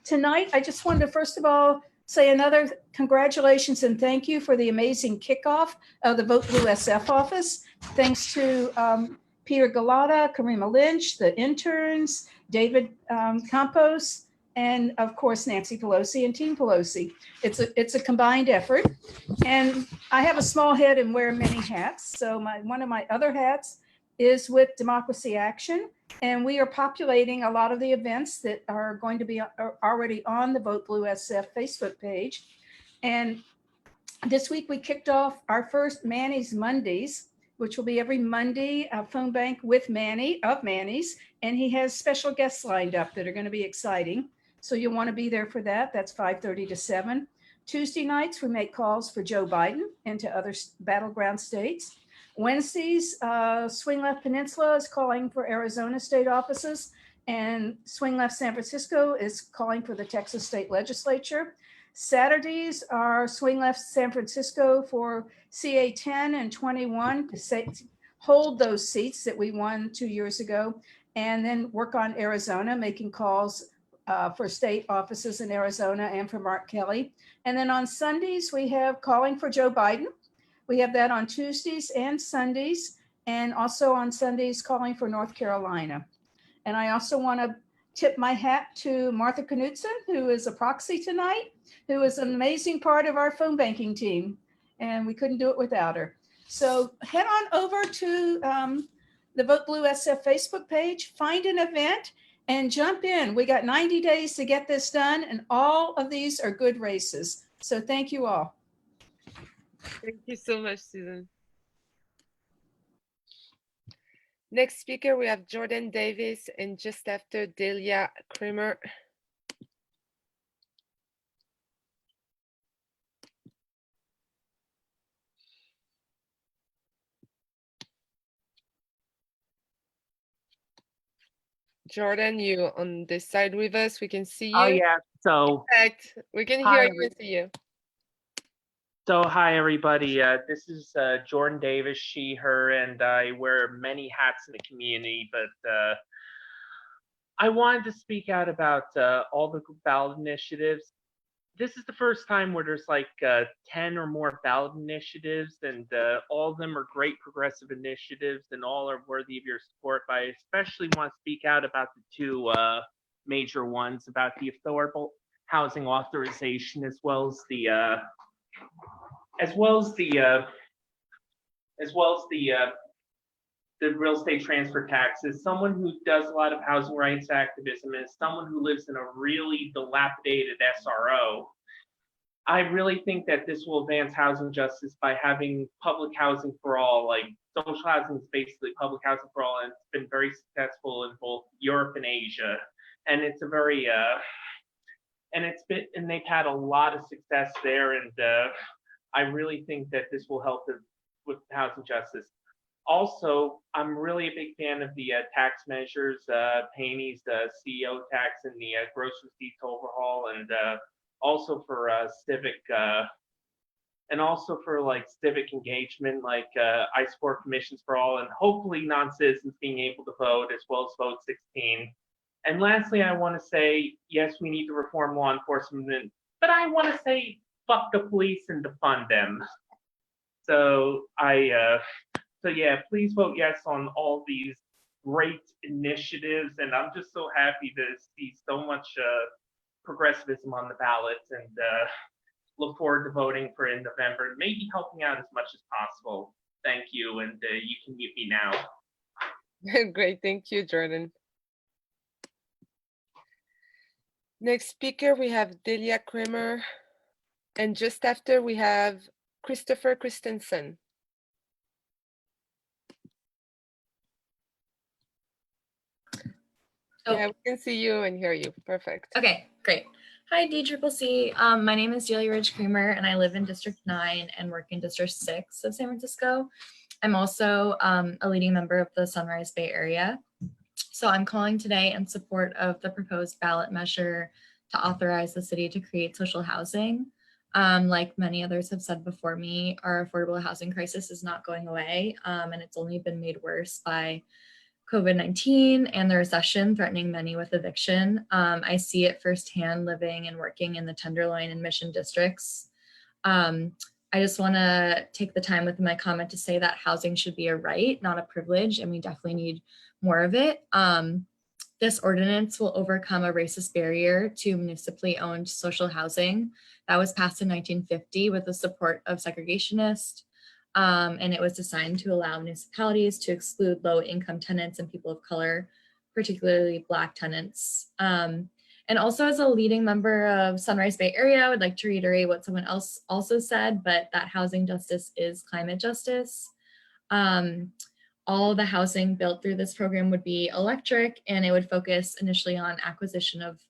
Tonight, I just wanted to, first of all, say another congratulations and thank you for the amazing kickoff of the Vote Blue SF office. Thanks to Peter Galata, Karima Lynch, the interns, David Campos, and of course, Nancy Pelosi and Team Pelosi. It's a combined effort. And I have a small head and wear many hats. So one of my other hats is with Democracy Action. And we are populating a lot of the events that are going to be already on the Vote Blue SF Facebook page. And this week we kicked off our first Manny's Mondays, which will be every Monday, a phone bank with Manny of Manny's. And he has special guests lined up that are going to be exciting. So you'll want to be there for that. That's 5:30 to 7. Tuesday nights, we make calls for Joe Biden and to other battleground states. Wednesdays, Swing Left Peninsula is calling for Arizona state offices, and Swing Left San Francisco is calling for the Texas state legislature. Saturdays are Swing Left San Francisco for CA 10 and 21 to hold those seats that we won 2 years ago, and then work on Arizona, making calls for state offices in Arizona and for Mark Kelly. And then on Sundays, we have calling for Joe Biden. We have that on Tuesdays and Sundays, and also on Sundays calling for North Carolina. And I also want to tip my hat to Martha Knudsen, who is a proxy tonight, who is an amazing part of our phone banking team, and we couldn't do it without her. So head on over to the Vote Blue SF Facebook page, find an event, and jump in. We got 90 days to get this done, and all of these are good races. So thank you all. Thank you so much, Susan. Next speaker, we have Jordan Davis, and just after Delia Kramer. Jordan, you on this side with us? We can see you. Oh yeah, so Perfect. We can hi, hear you and see you. hi everybody. This is Jordan Davis, she, her, and I wear many hats in the community, but I wanted to speak out about all the ballot initiatives. This is the first time where there's like 10 or more ballot initiatives, and all of them are great progressive initiatives and all are worthy of your support. But I especially want to speak out about the two major ones, about the affordable housing authorization, as well as the real estate transfer taxes. Someone who does a lot of housing rights activism and someone who lives in a really dilapidated SRO, I really think that this will advance housing justice by having public housing for all. Like, social housing is basically public housing for all, and it's been very successful in both Europe and Asia. And it's a very and they've had a lot of success there, and I really think that this will help with housing justice. Also, I'm really a big fan of the tax measures, Payne's CEO tax and the gross receipts overhaul, and also for civic civic engagement, like I support commissions for all, and hopefully non-citizens being able to vote, as well as Vote 16. And lastly, I want to say, yes, we need to reform law enforcement, but I want to say fuck the police and defund them. So yeah, please vote yes on all these great initiatives, and I'm just so happy to see so much progressivism on the ballot, and look forward to voting for in November, maybe helping out as much as possible. Thank you, and you can mute me now. Great, thank you, Jordan. Next speaker, we have Delia Kramer, and just after we have Christopher Christensen. Oh. Yeah, we can see you and hear you. Perfect. Okay, great. Hi, DCCC. My name is Delia Ridge Kramer, and I live in District 9 and work in District 6 of San Francisco. I'm also a leading member of the Sunrise Bay Area. So I'm calling today in support of the proposed ballot measure to authorize the city to create social housing. Like many others have said before me, our affordable housing crisis is not going away, and it's only been made worse by COVID-19 and the recession threatening many with eviction. I see it firsthand living and working in the Tenderloin and Mission districts. I just want to take the time with my comment to say that housing should be a right, not a privilege, and we definitely need more of it. This ordinance will overcome a racist barrier to municipally owned social housing that was passed in 1950 with the support of segregationists. And it was designed to allow municipalities to exclude low-income tenants and people of color, particularly Black tenants. And also, as a leading member of Sunrise Bay Area, I would like to reiterate what someone else also said, but that housing justice is climate justice. All the housing built through this program would be electric, and it would focus initially on acquisition of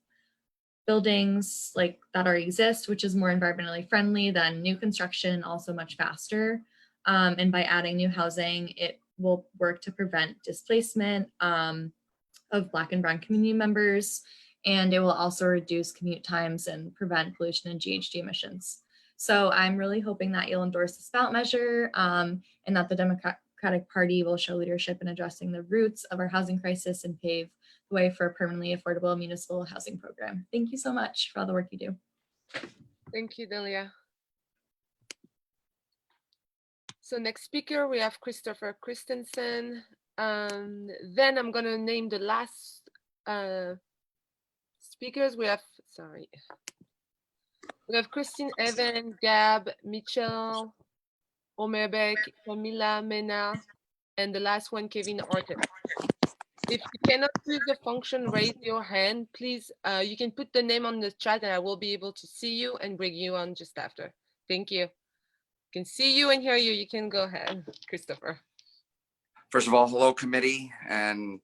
buildings like that already exist, which is more environmentally friendly than new construction, also much faster. And by adding new housing, it will work to prevent displacement of Black and Brown community members, and it will also reduce commute times and prevent pollution and GHG emissions. So I'm really hoping that you'll endorse this ballot measure and that the Democratic Party will show leadership in addressing the roots of our housing crisis and pave the way for a permanently affordable municipal housing program. Thank you so much for all the work you do. Thank you, Delia. So next speaker, we have Christopher Christensen. Then I'm gonna name the last speakers. We have Christine Evans, Gab, Mitchell, Omerbeck, Camila Mena, and the last one, Kevin Orton. If you cannot use the function raise your hand, please, you can put the name on the chat and I will be able to see you and bring you on just after. Thank you. Can see you and hear you. You can go ahead, Christopher. First of all, hello committee and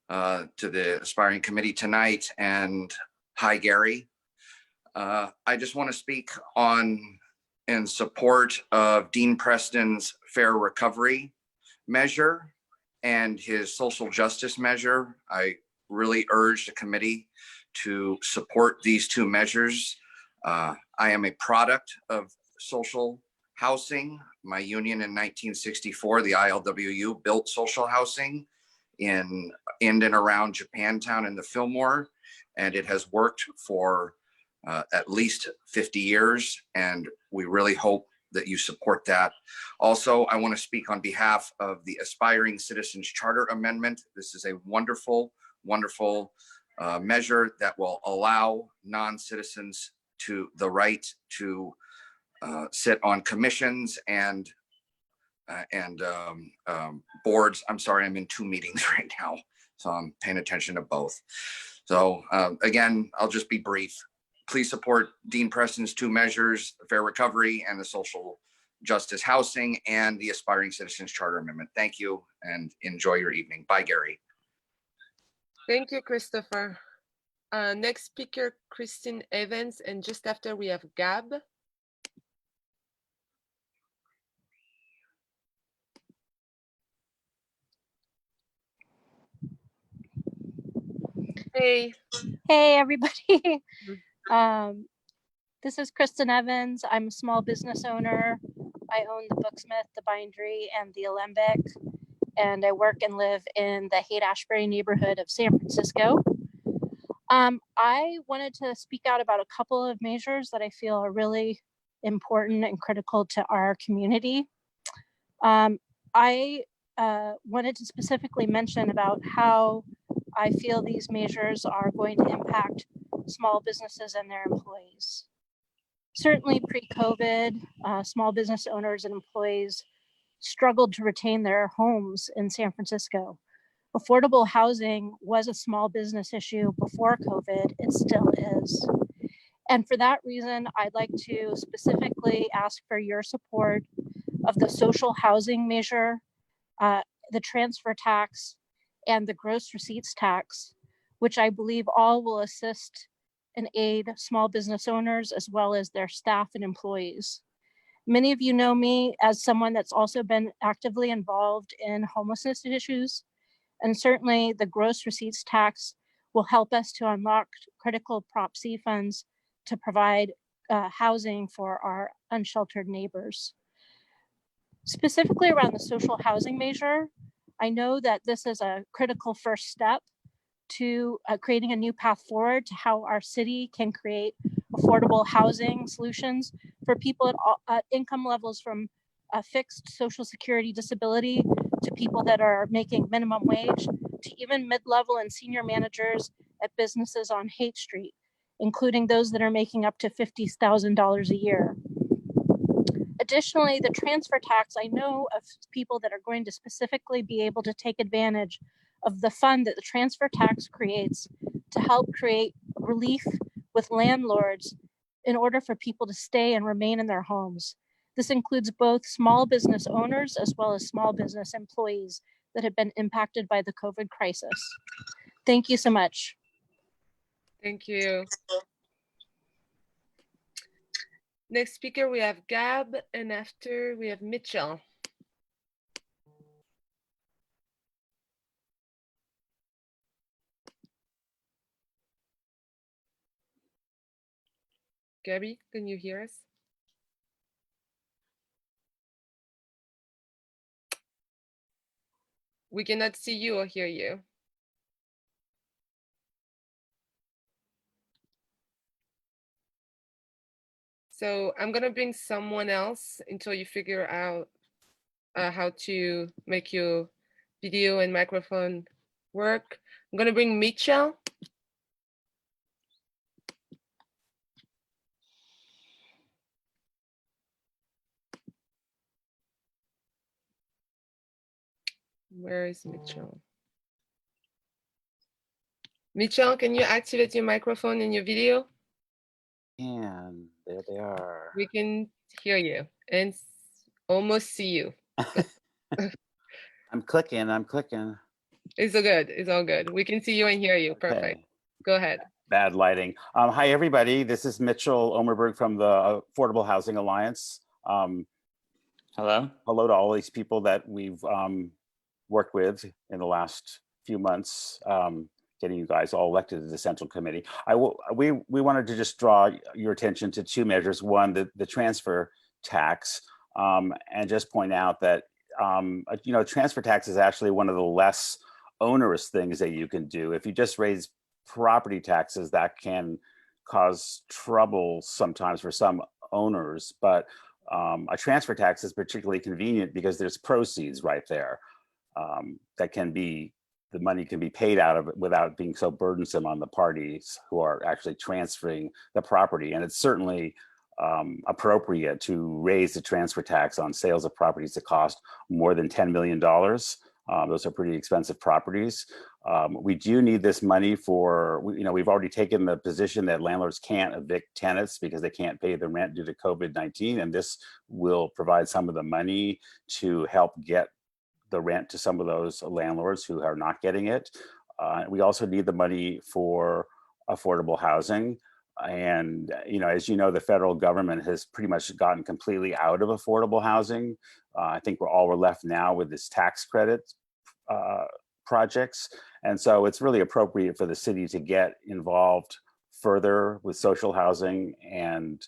to the aspiring committee tonight, and hi Gary. I just want to speak in support of Dean Preston's fair recovery measure and his social justice measure. I really urge the committee to support these two measures. I am a product of social housing. My union in 1964, the ILWU, built social housing in and around Japantown and the Fillmore, and it has worked for at least 50 years, and we really hope that you support that. Also, I want to speak on behalf of the Aspiring Citizens Charter Amendment. This is a wonderful, wonderful measure that will allow non-citizens to the right to sit on commissions and boards. I'm sorry, I'm in 2 meetings right now, so I'm paying attention to both. So again, I'll just be brief. Please support Dean Preston's 2 measures, the fair recovery and the social justice housing, and the Aspiring Citizens Charter Amendment. Thank you and enjoy your evening. Bye, Gary. Thank you, Christopher. Next speaker, Christine Evans, and just after we have Gab. Hey. Hey, everybody. This is Kristen Evans. I'm a small business owner. I own the Booksmith, the Bindery, and the Alembic, and I work and live in the Haight-Ashbury neighborhood of San Francisco. I wanted to speak out about a couple of measures that I feel are really important and critical to our community. I wanted to specifically mention about how I feel these measures are going to impact small businesses and their employees. Certainly pre-COVID, small business owners and employees struggled to retain their homes in San Francisco. Affordable housing was a small business issue before COVID, it still is. And for that reason, I'd like to specifically ask for your support of the social housing measure, the transfer tax, and the gross receipts tax, which I believe all will assist and aid small business owners as well as their staff and employees. Many of you know me as someone that's also been actively involved in homelessness issues, and certainly the gross receipts tax will help us to unlock critical Prop C funds to provide housing for our unsheltered neighbors. Specifically around the social housing measure, I know that this is a critical first step to creating a new path forward to how our city can create affordable housing solutions for people at income levels from a fixed Social Security disability to people that are making minimum wage to even mid-level and senior managers at businesses on Haight Street, including those that are making up to $50,000 a year. Additionally, the transfer tax, I know of people that are going to specifically be able to take advantage of the fund that the transfer tax creates to help create relief with landlords in order for people to stay and remain in their homes. This includes both small business owners as well as small business employees that have been impacted by the COVID crisis. Thank you so much. Thank you. Next speaker, we have Gab, and after we have Mitchell. Gabby, can you hear us? We cannot see you or hear you. So I'm gonna bring someone else until you figure out how to make your video and microphone work. I'm gonna bring Mitchell. Where is Mitchell? Mitchell, can you activate your microphone and your video? And there they are. We can hear you and almost see you. I'm clicking. It's all good. It's all good. We can see you and hear you. Perfect. Okay. Go ahead. Bad lighting. Hi, everybody. This is Mitchell Omerberg from the Affordable Housing Alliance. Hello to all these people that we've worked with in the last few months, getting you guys all elected to the Central Committee. We wanted to just draw your attention to two measures. One, the transfer tax, and just point out that transfer tax is actually one of the less onerous things that you can do. If you just raise property taxes, that can cause trouble sometimes for some owners, but a transfer tax is particularly convenient because there's proceeds right there the money can be paid out of it without being so burdensome on the parties who are actually transferring the property. And it's certainly appropriate to raise the transfer tax on sales of properties that cost more than $10 million. Those are pretty expensive properties. We do need this money for, we've already taken the position that landlords can't evict tenants because they can't pay the rent due to COVID-19. And this will provide some of the money to help get the rent to some of those landlords who are not getting it. We also need the money for affordable housing. And, as you know, the federal government has pretty much gotten completely out of affordable housing. I think all we're left now with this tax credit projects. And so it's really appropriate for the city to get involved further with social housing and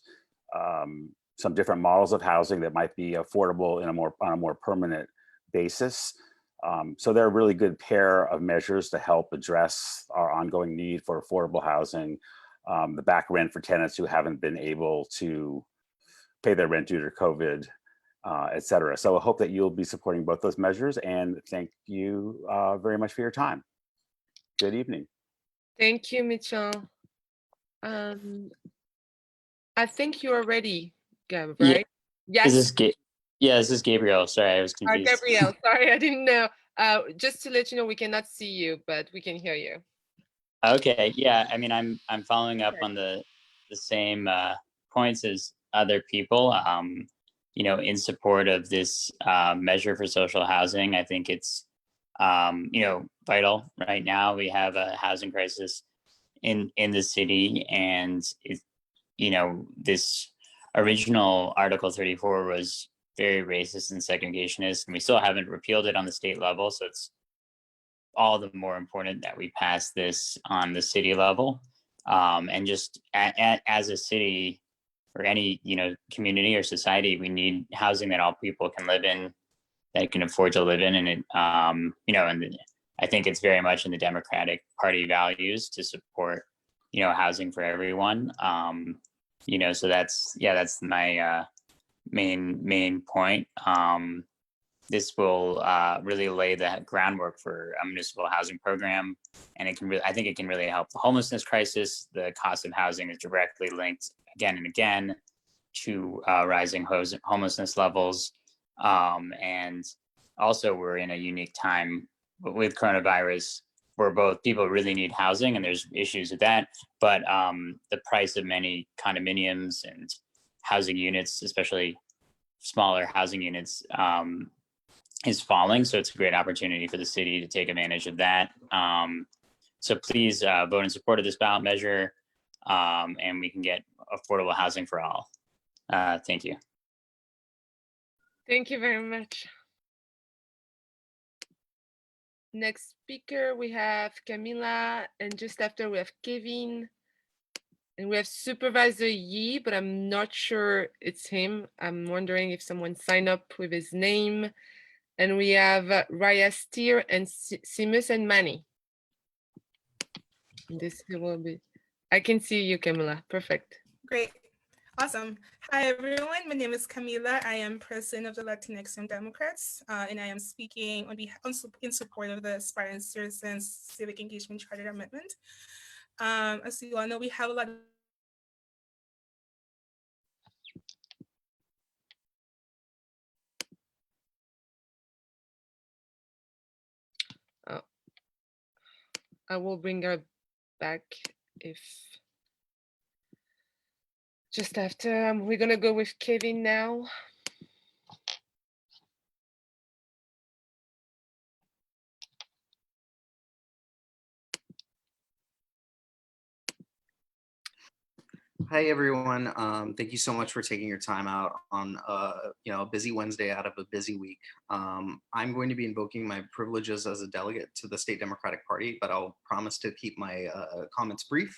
some different models of housing that might be affordable on a more permanent basis. So they're a really good pair of measures to help address our ongoing need for affordable housing, the back rent for tenants who haven't been able to pay their rent due to COVID, et cetera. So I hope that you'll be supporting both those measures, and thank you very much for your time. Good evening. Thank you, Mitchell. I think you are ready, Gab, right? Yes. This is Gabriel. Sorry, I was confused. Gabriel, sorry, I didn't know. Just to let you know, we cannot see you, but we can hear you. Okay, yeah. I mean, I'm following up on the same points as other people. In support of this measure for social housing. I think it's vital right now. We have a housing crisis in the city, and this original Article 34 was very racist and segregationist, and we still haven't repealed it on the state level. So it's all the more important that we pass this on the city level. And just as a city or any, community or society, we need housing that all people can live in, that can afford to live in. And it, and I think it's very much in the Democratic Party values to support, housing for everyone. So that's my main point. this will really lay the groundwork for a municipal housing program, and it can really, I think it can really help the homelessness crisis. The cost of housing is directly linked again and again to rising homelessness levels, and also we're in a unique time with coronavirus where both people really need housing and there's issues with that, but the price of many condominiums and housing units, especially smaller housing units, is falling. So it's a great opportunity for the city to take advantage of that. So please vote in support of this ballot measure, and we can get affordable housing for all. Thank you. Thank you very much. Next speaker, we have Camila, and just after we have Kevin, and we have Supervisor Yi, but I'm not sure it's him. I'm wondering if someone signed up with his name. And we have Raya Steer and Simus and Manny. This will be, I can see you, Camila. Perfect. Great. Awesome. Hi, everyone. My name is Camila. I am president of the Latinx Young Democrats, and I am speaking on behalf, in support of the Aspiring Citizens Civic Engagement Charter Amendment. As you all know, we have a lot of I will bring her back if just after. We're gonna go with Kevin now. Hi, everyone. Thank you so much for taking your time out on a busy Wednesday out of a busy week. I'm going to be invoking my privileges as a delegate to the State Democratic Party, but I'll promise to keep my comments brief.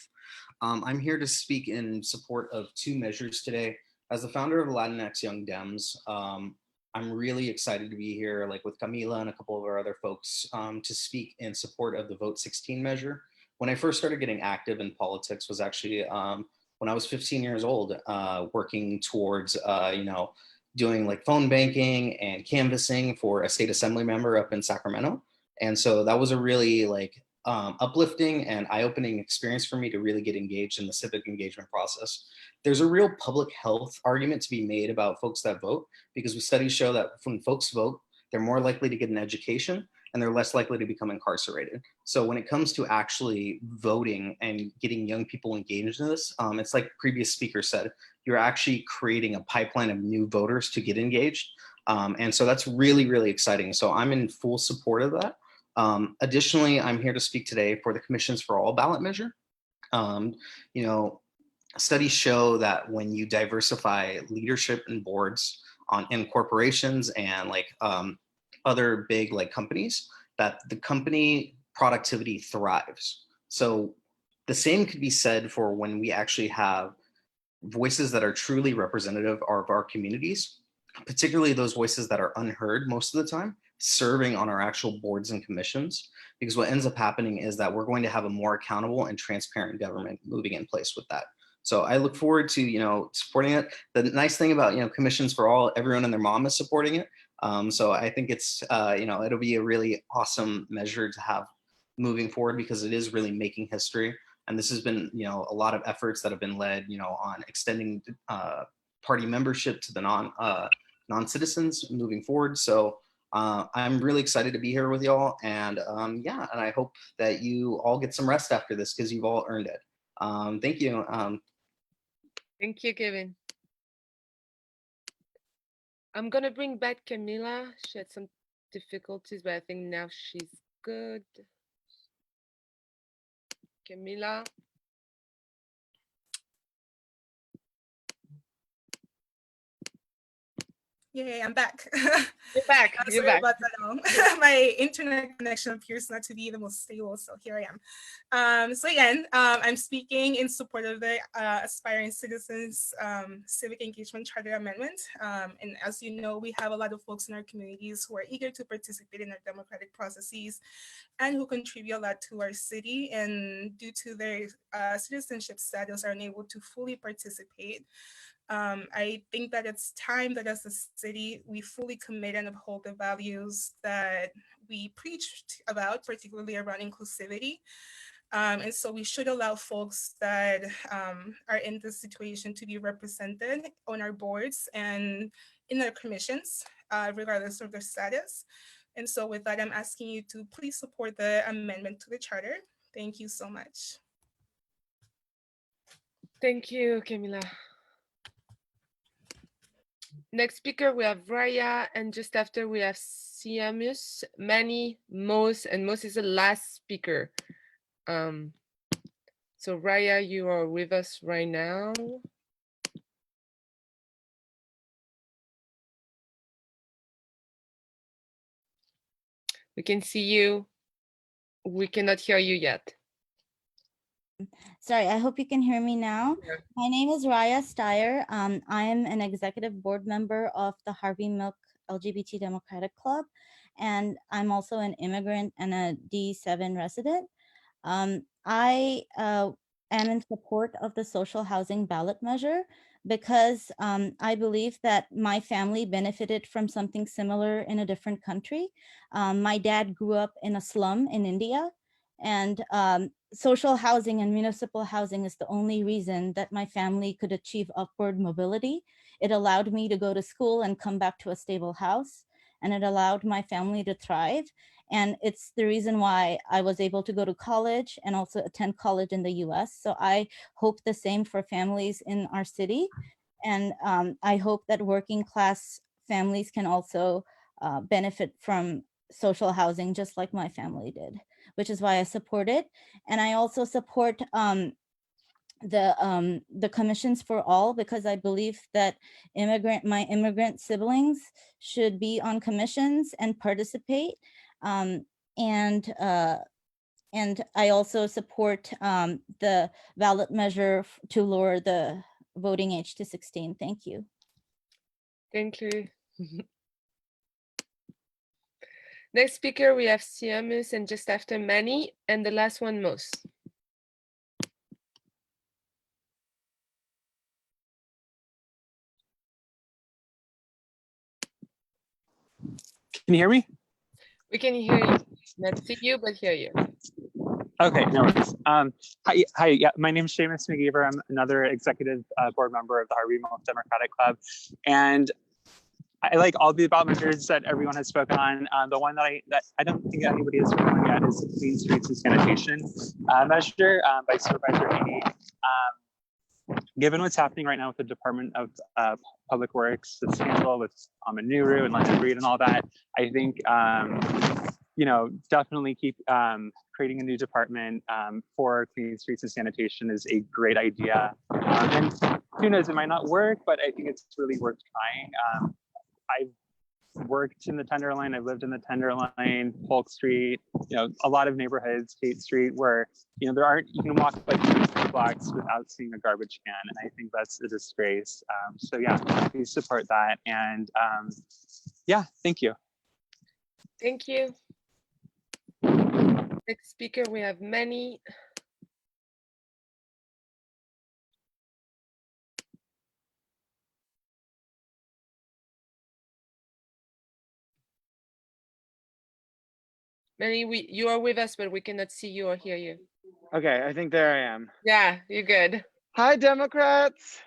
I'm here to speak in support of two measures today. As the founder of Latinx Young Dems, I'm really excited to be here, like with Camila and a couple of our other folks, to speak in support of the Vote 16 measure. When I first started getting active in politics was actually when I was 15 years old, working towards, doing like phone banking and canvassing for a state assembly member up in Sacramento. And so that was a really uplifting and eye-opening experience for me to really get engaged in the civic engagement process. There's a real public health argument to be made about folks that vote, because studies show that when folks vote, they're more likely to get an education and they're less likely to become incarcerated. So when it comes to actually voting and getting young people engaged in this, it's like previous speaker said, you're actually creating a pipeline of new voters to get engaged. And so that's really, really exciting. So I'm in full support of that. Additionally, I'm here to speak today for the Commissions for All ballot measure. Studies show that when you diversify leadership and boards in corporations and other big companies, that the company productivity thrives. So the same could be said for when we actually have voices that are truly representative of our communities, particularly those voices that are unheard most of the time, serving on our actual boards and commissions, because what ends up happening is that we're going to have a more accountable and transparent government moving in place with that. So I look forward to, supporting it. The nice thing about, Commissions for All, everyone and their mom is supporting it. So I think it's, it'll be a really awesome measure to have moving forward, because it is really making history. And this has been, a lot of efforts that have been led, on extending party membership to the non-citizens moving forward. So I'm really excited to be here with y'all. And and I hope that you all get some rest after this, because you've all earned it. Thank you. Thank you, Kevin. I'm gonna bring back Camila. She had some difficulties, but I think now she's good. Camila. Yay, I'm back. You're back. You're Sorry back. about that. My internet connection appears not to be the most stable, so here I am. So again, I'm speaking in support of the Aspiring Citizens Civic Engagement Charter Amendment. And as you know, we have a lot of folks in our communities who are eager to participate in our democratic processes and who contribute a lot to our city, and due to their citizenship status are unable to fully participate. I think that it's time that as a city, we fully commit and uphold the values that we preached about, particularly around inclusivity. And so we should allow folks that are in this situation to be represented on our boards and in our commissions, regardless of their status. And so with that, I'm asking you to please support the amendment to the charter. Thank you so much. Thank you, Camila. Next speaker, we have Raya, and just after we have Siamus, Manny, Mose, and Mose is the last speaker. So Raya, you are with us right now. We can see you. We cannot hear you yet. Sorry, I hope you can hear me now. Yeah. My name is Raya Steyer. I am an executive board member of the Harvey Milk LGBT Democratic Club, and I'm also an immigrant and a D7 resident. I am in support of the social housing ballot measure because I believe that my family benefited from something similar in a different country. My dad grew up in a slum in India, and social housing and municipal housing is the only reason that my family could achieve upward mobility. It allowed me to go to school and come back to a stable house, and it allowed my family to thrive. And it's the reason why I was able to go to college and also attend college in the US. So I hope the same for families in our city. And I hope that working class families can also benefit from social housing just like my family did, which is why I support it. And I also support the commissions for all, because I believe that my immigrant siblings should be on commissions and participate. And I also support the ballot measure to lower the voting age to 16. Thank you. Thank you. Next speaker, we have Siamus, and just after Manny, and the last one, Mose. Can you hear me? We can hear you. Not see you, but hear you. Okay, no worries. Hi, yeah, my name is Seamus McGeever. I'm another executive board member of the Harvey Milk Democratic Club. And I like all the ballot measures that everyone has spoken on. The one that I don't think anybody has spoken on yet is the Clean Streets and Sanitation measure by Supervisor Amy. Given what's happening right now with the Department of Public Works, the scandal with Manuru and London Breed and all that, I think definitely keep creating a new department for clean streets and sanitation is a great idea. And who knows, it might not work, but I think it's really worth trying. I've worked in the Tenderloin, I've lived in the Tenderloin, Polk Street, a lot of neighborhoods, State Street, where, you can walk like 2 blocks without seeing a garbage can. And I think that's a disgrace. So yeah, please support that. And yeah, thank you. Thank you. Next speaker, we have Manny. Manny, you are with us, but we cannot see you or hear you. Okay, I think there I am. Yeah, you're good. Hi, Democrats.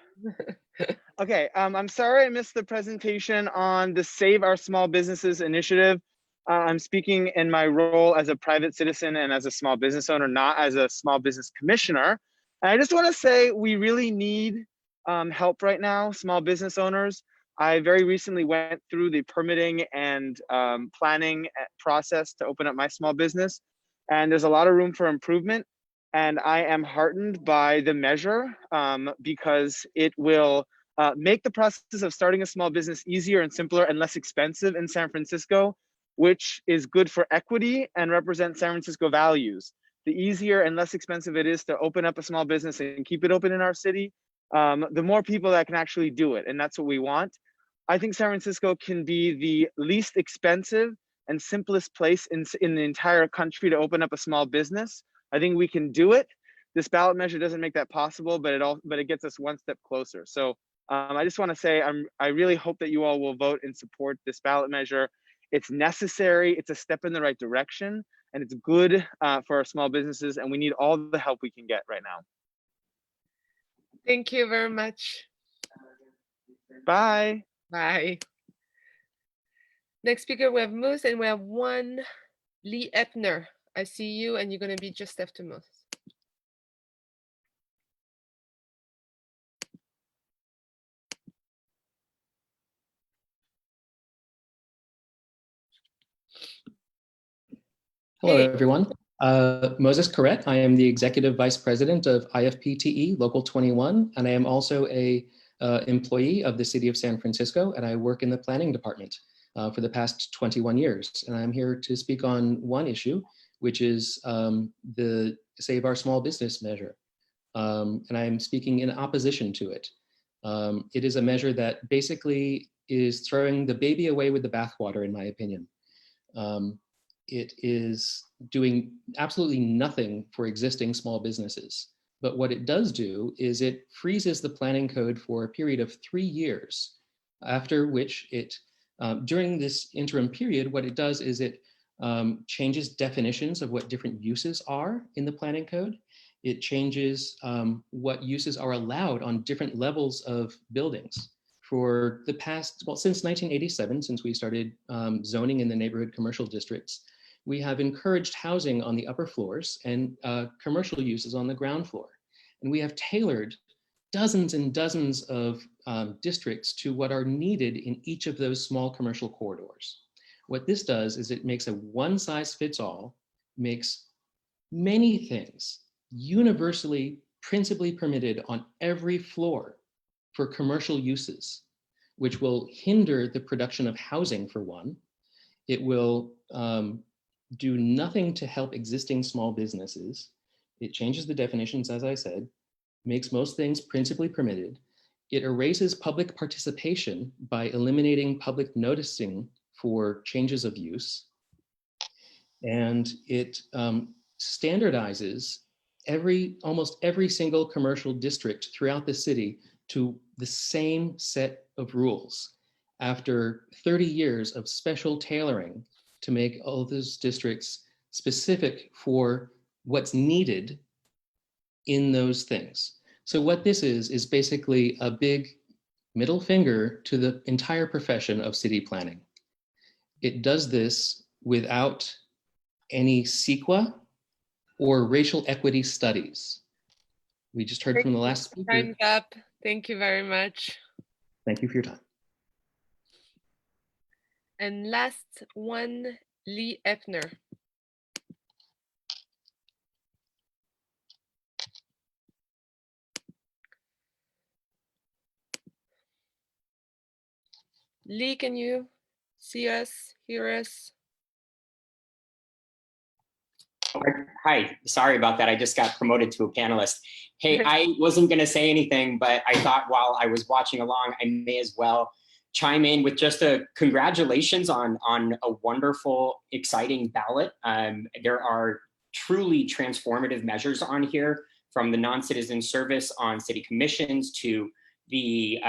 Okay, I'm sorry I missed the presentation on the Save Our Small Businesses initiative. I'm speaking in my role as a private citizen and as a small business owner, not as a small business commissioner. And I just want to say we really need help right now, small business owners. I very recently went through the permitting and planning process to open up my small business, and there's a lot of room for improvement. And I am heartened by the measure because it will make the process of starting a small business easier and simpler and less expensive in San Francisco, which is good for equity and represents San Francisco values. The easier and less expensive it is to open up a small business and keep it open in our city, the more people that can actually do it. And that's what we want. I think San Francisco can be the least expensive and simplest place in the entire country to open up a small business. I think we can do it. This ballot measure doesn't make that possible, but it gets us one step closer. So I just want to say I really hope that you all will vote and support this ballot measure. It's necessary, it's a step in the right direction, and it's good for our small businesses, and we need all the help we can get right now. Thank you very much. Bye. Bye. Next speaker, we have Moose, and we have one Lee Epner. I see you, and you're going to be just after Moose. Hello, everyone. Moses Correct. I am the Executive Vice President of IFPTE Local 21, and I am also a employee of the City of San Francisco, and I work in the Planning Department for the past 21 years. And I'm here to speak on one issue, which is the Save Our Small Business measure. And I'm speaking in opposition to it. It is a measure that basically is throwing the baby away with the bathwater, in my opinion. It is doing absolutely nothing for existing small businesses. But what it does do is it freezes the planning code for a period of 3 years, after which it, during this interim period, what it does is it changes definitions of what different uses are in the planning code. It changes what uses are allowed on different levels of buildings. For the past, well, since 1987, since we started zoning in the neighborhood commercial districts, we have encouraged housing on the upper floors and commercial uses on the ground floor. And we have tailored dozens and dozens of districts to what are needed in each of those small commercial corridors. What this does is it makes a one-size-fits-all, makes many things universally, principally permitted on every floor for commercial uses, which will hinder the production of housing for one. It will do nothing to help existing small businesses. It changes the definitions, as I said, makes most things principally permitted. It erases public participation by eliminating public noticing for changes of use. And it standardizes almost every single commercial district throughout the city to the same set of rules after 30 years of special tailoring to make all those districts specific for what's needed in those things. So what this is basically a big middle finger to the entire profession of city planning. It does this without any CEQA or racial equity studies. We just heard from the last speaker. Time's up. Thank you very much. Thank you for your time. And last one, Lee Epner. Lee, can you see us, hear us? Hi, sorry about that. I just got promoted to a panelist. Hey, I wasn't going to say anything, but I thought while I was watching along, I may as well chime in with just a congratulations on a wonderful, exciting ballot. There are truly transformative measures on here, from the non-citizen service on city commissions to the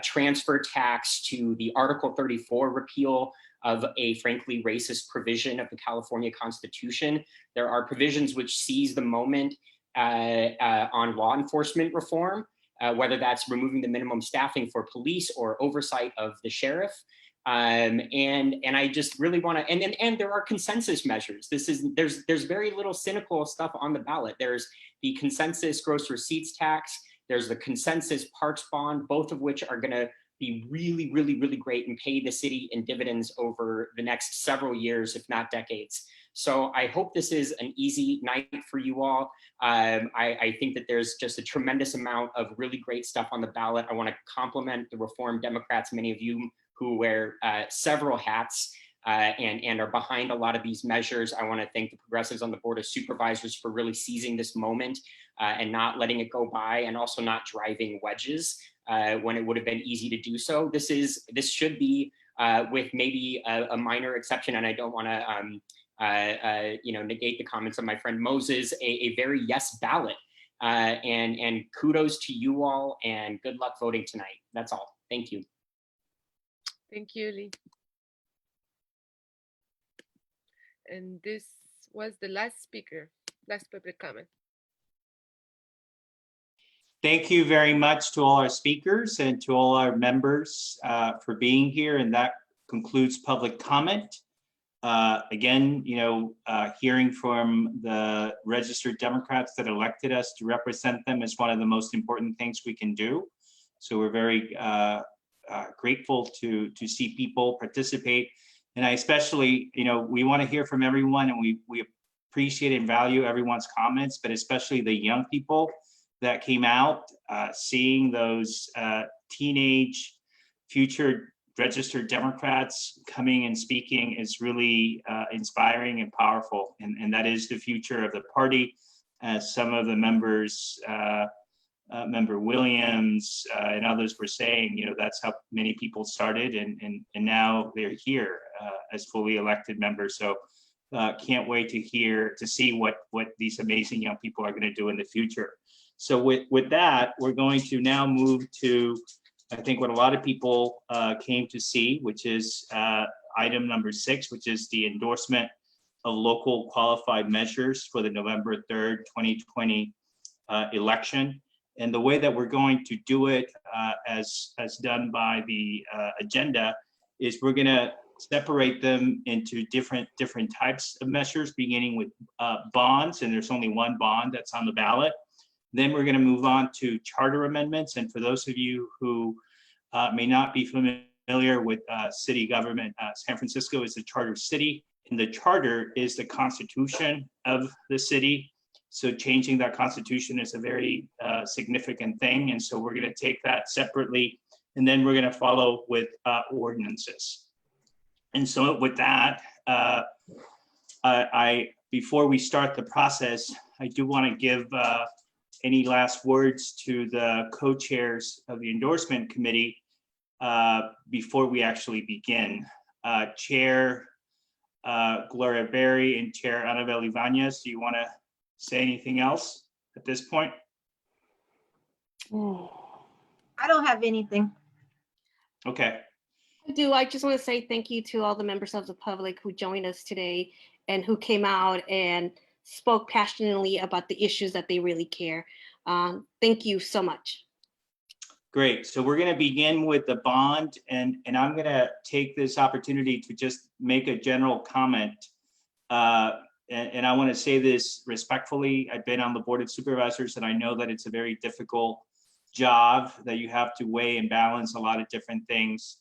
transfer tax to the Article 34 repeal of a frankly racist provision of the California Constitution. There are provisions which seize the moment on law enforcement reform, whether that's removing the minimum staffing for police or oversight of the sheriff. And I just really want to, and there are consensus measures. There's very little cynical stuff on the ballot. There's the consensus gross receipts tax. There's the consensus parks bond, both of which are going to be really, really, really great and pay the city in dividends over the next several years, if not decades. So I hope this is an easy night for you all. I think that there's just a tremendous amount of really great stuff on the ballot. I want to compliment the Reform Democrats, many of you who wear several hats and are behind a lot of these measures. I want to thank the progressives on the Board of Supervisors for really seizing this moment and not letting it go by, and also not driving wedges when it would have been easy to do so. This should be, with maybe a minor exception, and I don't want to negate the comments of my friend Moses, a very yes ballot. And kudos to you all, and good luck voting tonight. That's all. Thank you. Thank you, Lee. And this was the last speaker, last public comment. Thank you very much to all our speakers and to all our members for being here. And that concludes public comment. Again, hearing from the registered Democrats that elected us to represent them is one of the most important things we can do. So we're very grateful to see people participate. And I especially, we want to hear from everyone, and we appreciate and value everyone's comments, but especially the young people that came out. Seeing those teenage future registered Democrats coming and speaking is really inspiring and powerful. And that is the future of the party. As some of the members, Member Williams and others were saying, that's how many people started, and now they're here as fully elected members. So can't wait to see what these amazing young people are going to do in the future. So with that, we're going to now move to, I think, what a lot of people came to see, which is item number 6, which is the endorsement of local qualified measures for the November 3rd, 2020 election. And the way that we're going to do it, as done by the agenda, is we're going to separate them into different types of measures, beginning with bonds, and there's only one bond that's on the ballot. Then we're going to move on to charter amendments. And for those of you who may not be familiar with city government, San Francisco is a charter city, and the charter is the constitution of the city. So changing that constitution is a very significant thing. And so we're going to take that separately, and then we're going to follow with ordinances. And so with that, before we start the process, I do want to give any last words to the co-chairs of the endorsement committee before we actually begin. Chair Gloria Berry and Chair Anabel Ibanez, do you want to say anything else at this point? I don't have anything. Okay. I do. I just want to say thank you to all the members of the public who joined us today and who came out and spoke passionately about the issues that they really care. Thank you so much. Great. So we're going to begin with the bond, and I'm going to take this opportunity to just make a general comment. And I want to say this respectfully. I've been on the Board of Supervisors, and I know that it's a very difficult job, that you have to weigh and balance a lot of different things.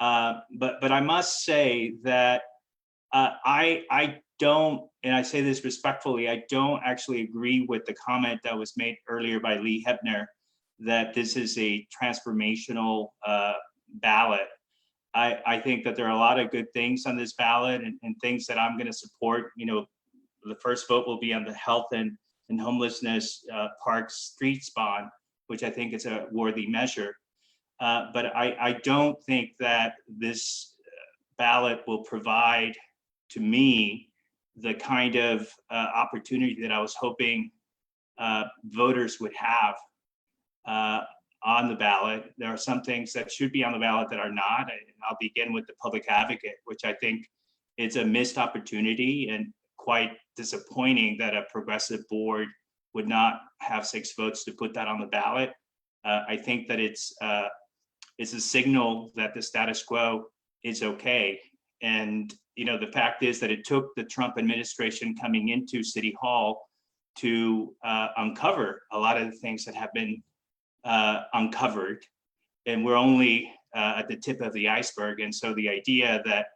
But I must say that I don't, and I say this respectfully, I don't actually agree with the comment that was made earlier by Lee Hebner that this is a transformational ballot. I think that there are a lot of good things on this ballot, and things that I'm going to support. The first vote will be on the health and homelessness parks streets bond, which I think is a worthy measure. But I don't think that this ballot will provide, to me, the kind of opportunity that I was hoping voters would have on the ballot. There are some things that should be on the ballot that are not. And I'll begin with the public advocate, which I think is a missed opportunity, and quite disappointing that a progressive board would not have 6 votes to put that on the ballot. I think that it's a signal that the status quo is okay. And the fact is that it took the Trump administration coming into City Hall to uncover a lot of the things that have been uncovered, and we're only at the tip of the iceberg. And so the idea that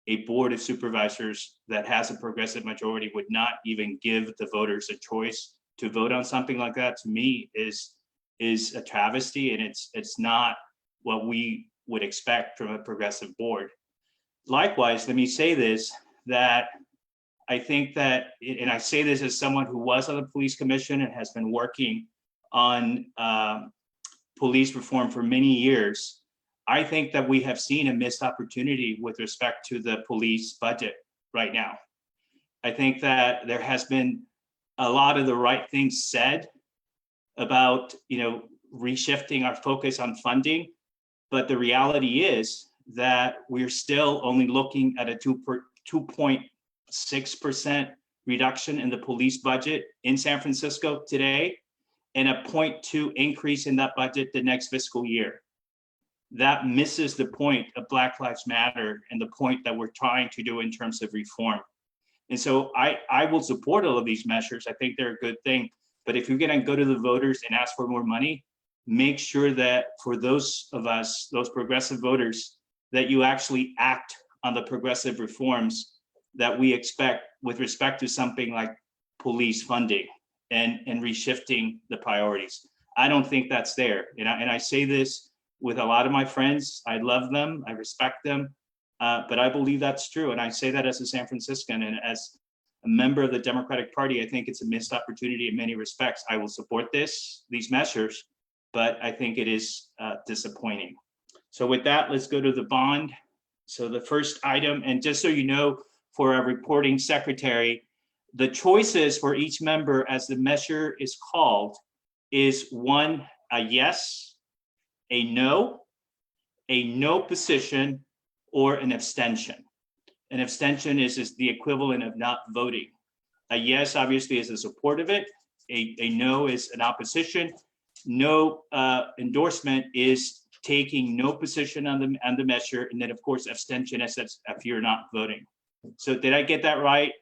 a Board of Supervisors that has a progressive majority would not even give the voters a choice to vote on something like that, to me, is a travesty, and it's not what we would expect from a progressive board. Likewise, let me say this, that I think that, and I say this as someone who was on the police commission and has been working on police reform for many years, I think that we have seen a missed opportunity with respect to the police budget right now. I think that there has been a lot of the right things said about, reshifting our focus on funding. But the reality is that we're still only looking at a 2.6% reduction in the police budget in San Francisco today, and a 0.2 increase in that budget the next fiscal year. That misses the point of Black Lives Matter and the point that we're trying to do in terms of reform. And so I will support all of these measures. I think they're a good thing. But if you're going to go to the voters and ask for more money, make sure that for those of us, those progressive voters, that you actually act on the progressive reforms that we expect with respect to something like police funding and reshifting the priorities. I don't think that's there. And I say this with a lot of my friends. I love them, I respect them, but I believe that's true. And I say that as a San Franciscan and as a member of the Democratic Party. I think it's a missed opportunity in many respects. I will support these measures, but I think it is disappointing. So with that, let's go to the bond. So the first item, and just so you know, for our reporting secretary, the choices for each member as the measure is called is 1, a yes, a no position, or an abstention. An abstention is the equivalent of not voting. A yes obviously is a support of it. A no is an opposition. No endorsement is taking no position on the measure, and then of course abstention is if you're not voting. So did I get that right,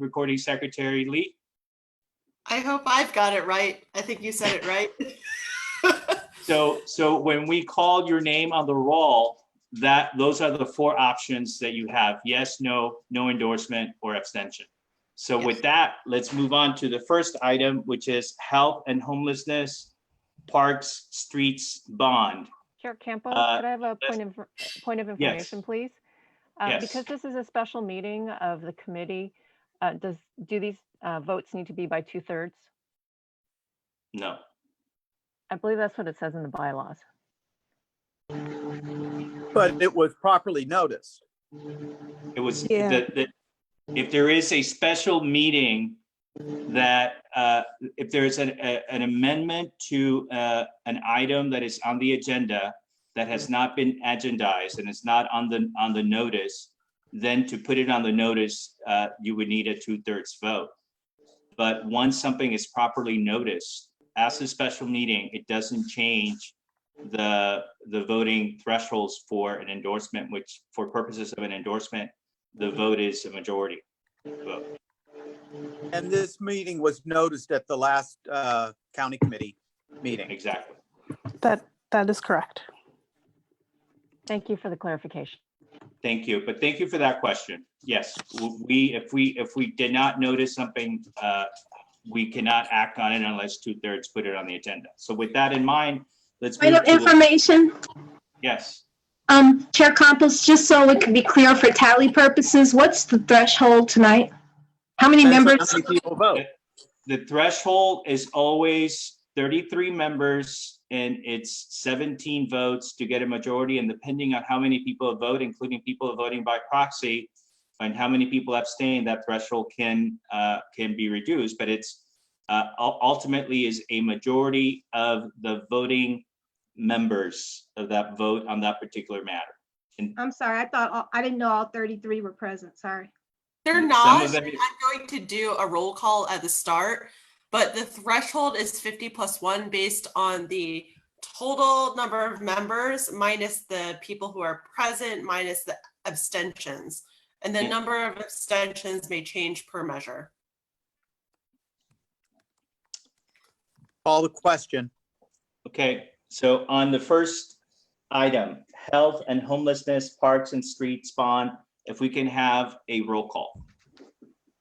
Recording Secretary Lee? I hope I've got it right. I think you said it right. So when we called your name on the roll, those are the 4 options that you have: yes, no endorsement, or abstention. So yes. With that, let's move on to the first item, which is health and homelessness, parks, streets, bond. Chair Campos, could I have a point of information, yes. please? Yes. Because this is a special meeting of the committee, do these votes need to be by 2/3? No. I believe that's what it says in the bylaws. But it was properly noticed. It was, if there is a special meeting that if there's an amendment to an item that is on the agenda that has not been agendized and it's not on the notice, then to put it on the notice, you would need a 2/3 vote. But once something is properly noticed as a special meeting, it doesn't change the voting thresholds for an endorsement, which for purposes of an endorsement, the vote is a majority vote. And this meeting was noticed at the last county committee meeting. Exactly. That is correct. Thank you for the clarification. Thank you, but thank you for that question. Yes, if we did not notice something, we cannot act on it unless 2/3 put it on the agenda. So with that in mind, let's move Point of information. Yes. Chair Campos, just so it can be clear for tally purposes, what's the threshold tonight? How many members? How many people vote? The threshold is always 33 members, and it's 17 votes to get a majority. And depending on how many people vote, including people voting by proxy, and how many people abstain, that threshold can be reduced. But it's ultimately is a majority of the voting members of that vote on that particular matter. And I'm sorry, I didn't know all 33 were present. Sorry. They're not. I'm going to do a roll call at the start, but the threshold is 50 + 1 based on the total number of members minus the people who are present minus the abstentions. And the number of abstentions may change per measure. Call the question. Okay, so on the first item, health and homelessness, parks and streets bond, if we can have a roll call.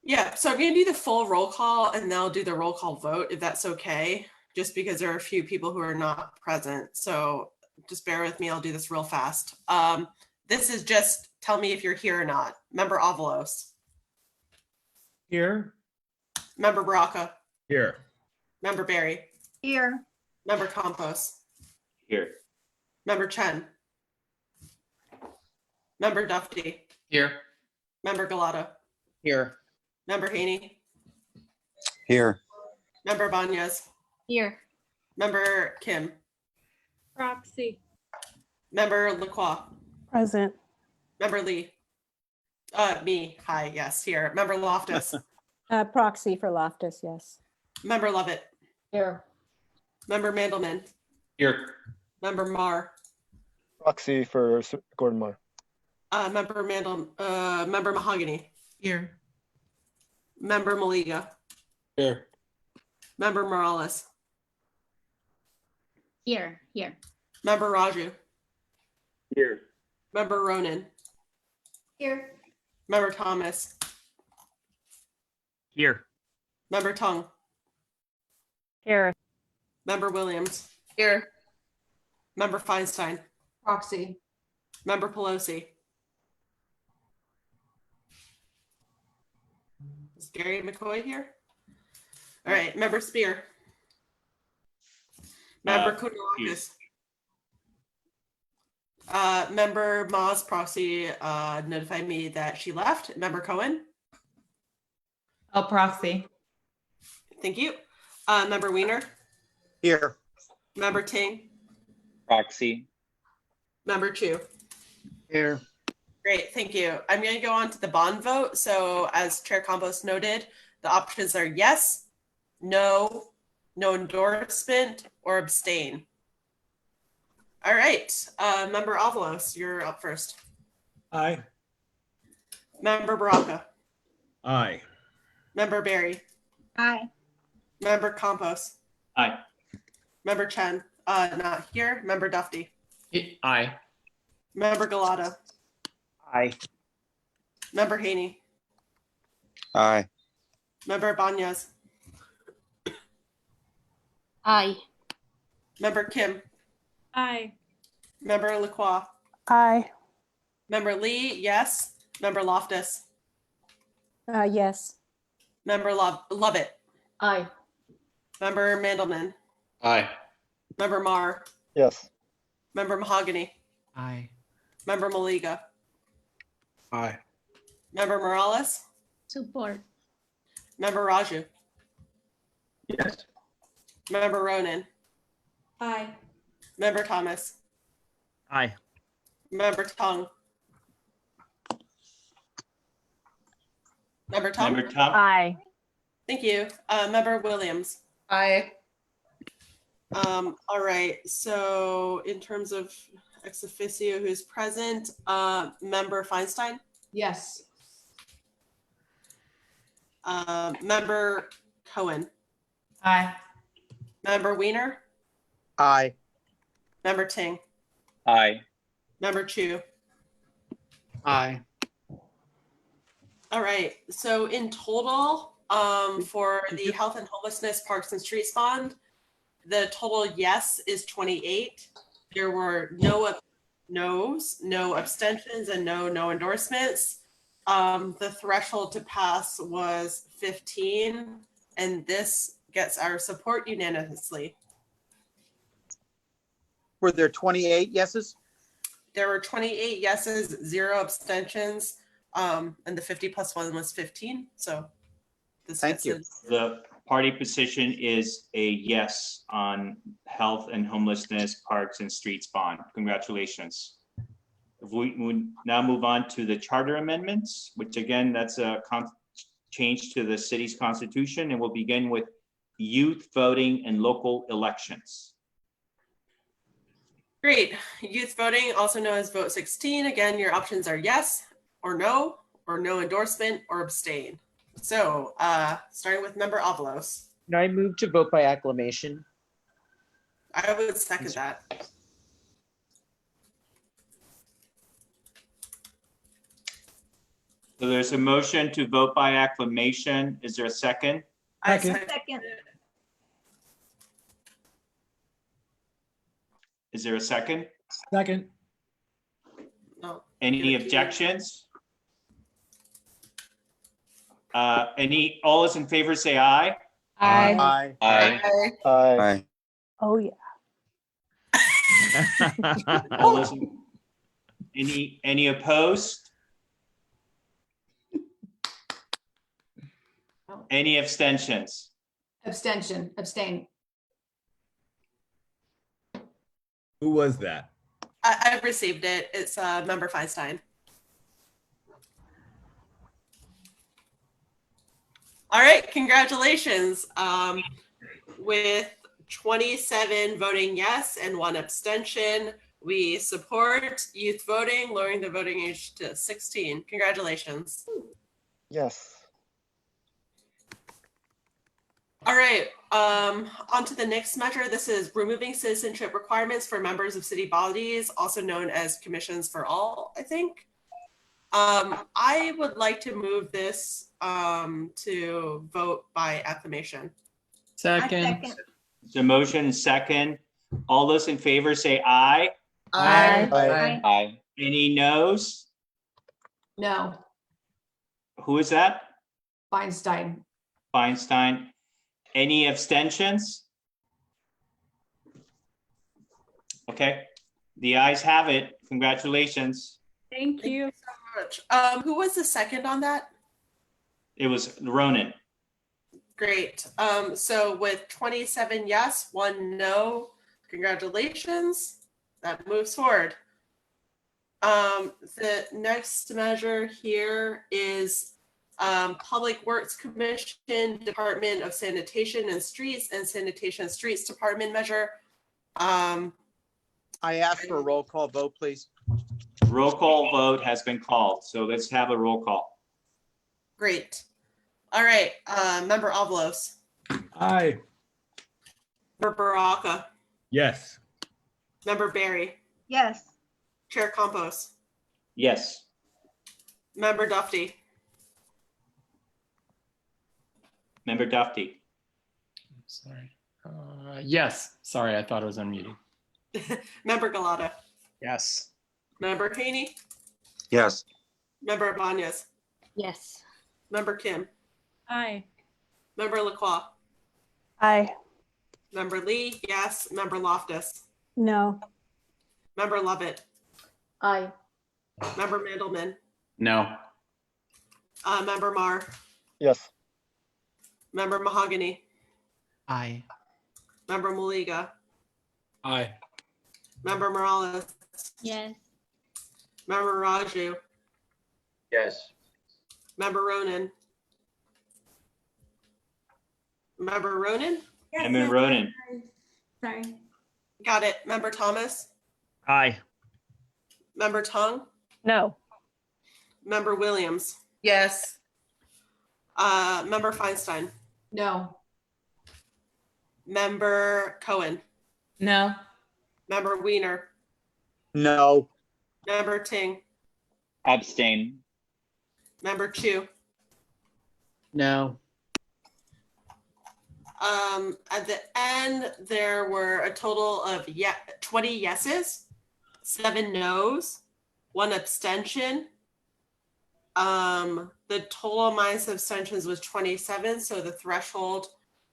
Yeah, so I'm going to do the full roll call and then I'll do the roll call vote if that's okay, just because there are a few people who are not present. So just bear with me, I'll do this real fast. This is just tell me if you're here or not. Member Avalos. Here. Member Baraka. Here. Member Berry. Here. Member Campos. Here. Member Chen. Member Dufty. Here. Member Galata. Here. Member Haney. Here. Member Banyas. Here. Member Kim. Proxy. Member Lacroix. Present. Member Lee. Me. Hi. Yes. Here. Member Loftus. Proxy for Loftus, yes. Member Lovett. Here. Member Mandelman. Here. Member Marr. Proxy for Gordon Marr. Member Member Mahogany. Here. Member Maliga. Here. Member Morales. Here. Member Raju. Here. Member Ronan. Here. Member Thomas. Here. Member Tung. Here. Member Williams. Here. Member Feinstein. Proxy. Member Pelosi. Is Gary McCoy here? All right. Member Spear. Member Koudalakis. Member Ma's proxy notified me that she left. Member Cohen. Oh, proxy. Thank you. Member Weiner. Here. Member Ting. Proxy. Member Chu. Here. Great, thank you. I'm going to go on to the bond vote. So as Chair Campos noted, the options are yes, no, no endorsement, or abstain. All right, Member Avalos, you're up first. Aye. Member Baraka. Aye. Member Barry. Aye. Member Campos. Aye. Member Chen, not here. Member Dufty. Aye. Member Galata. Aye. Member Haney. Aye. Member Banyas. Aye. Member Kim. Aye. Member Lacroix. Aye. Member Lee, yes. Member Loftus. Yes. Member Lovett. Aye. Member Mandelman. Aye. Member Marr. Yes. Member Mahogany. Aye. Member Maliga. Aye. Member Morales. Support. Member Raju. Yes. Member Ronan. Aye. Member Thomas. Aye. Member Tung. Member Tung. Member Tom. Aye. Thank you. Member Williams. Aye. All right, so in terms of ex officio who's present, Member Feinstein, Yes. Member Cohen, Aye. Member Weiner, Aye. Member Ting, Aye. Member Chu. Aye. All right, so in total, for the Health and Homelessness Parks and Streets Bond, the total yes is 28. There were no no's, no abstentions, and no endorsements. The threshold to pass was 15, and this gets our support unanimously. Were there 28 yeses? There were 28 yeses, 0 abstentions, and the 50+1 was 15. So this Thank you. The party position is a yes on health and homelessness, parks and streets bond. Congratulations. If we would now move on to the charter amendments, which again, that's a change to the city's constitution, and we'll begin with youth voting and local elections. Great. Youth voting, also known as vote 16. Again, your options are yes or no endorsement or abstain. So starting with Member Avalos. Can I move to vote by acclamation? I would second that. So there's a motion to vote by acclamation. Is there a second? Second. Is there a second? Second. No. Any objections? All those in favor say aye. Aye. Aye. Aye. Oh, yeah. All those any opposed? Any abstentions? Abstention. Abstain. Who was that? I've received it. It's Member Feinstein. All right, congratulations. With 27 voting yes and 1 abstention, we support youth voting, lowering the voting age to 16. Congratulations. Yes. All right, on to the next measure. This is removing citizenship requirements for members of city bodies, also known as commissions for all, I think. I would like to move this to vote by acclamation. Second. So motion and second. All those in favor say aye. Aye. Aye. Aye. Any noes? No. Who is that? Feinstein. Feinstein. Any abstentions? Okay, the ayes have it. Congratulations. Thank you. So much. Who was the second on that? It was Ronan. Great. So with 27 yes, 1 no, congratulations. That moves forward. The next measure here is Public Works Commission, Department of Sanitation and Streets, and Sanitation and Streets Department measure. I ask for a roll call vote, please. Roll call vote has been called, so let's have a roll call. Great. All right, Member Avalos, Aye. Member Baraka, Yes. Member Barry, Yes. Chair Campos, Yes. Member Duffy, Member Duffy. Sorry. Yes. Sorry, I thought I was unmuted. Member Galata, Yes. Member Haney, Yes. Member Ibanez, Yes. Member Kim, Aye. Member Lacroix, Aye. Member Lee, yes. Member Loftus, No. Member Lovett, Aye. Member Mandelman, No. Member Marr, Yes. Member Mahogany, Aye. Member Maliga, Aye. Member Morales, Yes. Member Raju, Yes. Member Ronan, Member Ronan, Member Ronan. Sorry. got it. Member Thomas, Aye. Member Tung, No. Member Williams, Yes. Member Feinstein, No. Member Cohen, No. Member Weiner, No. Member Ting, Abstain. Member Chu. No. At the end, there were a total of 20 yeses, 7 nos, 1 abstention. The total minus abstentions was 27, so the threshold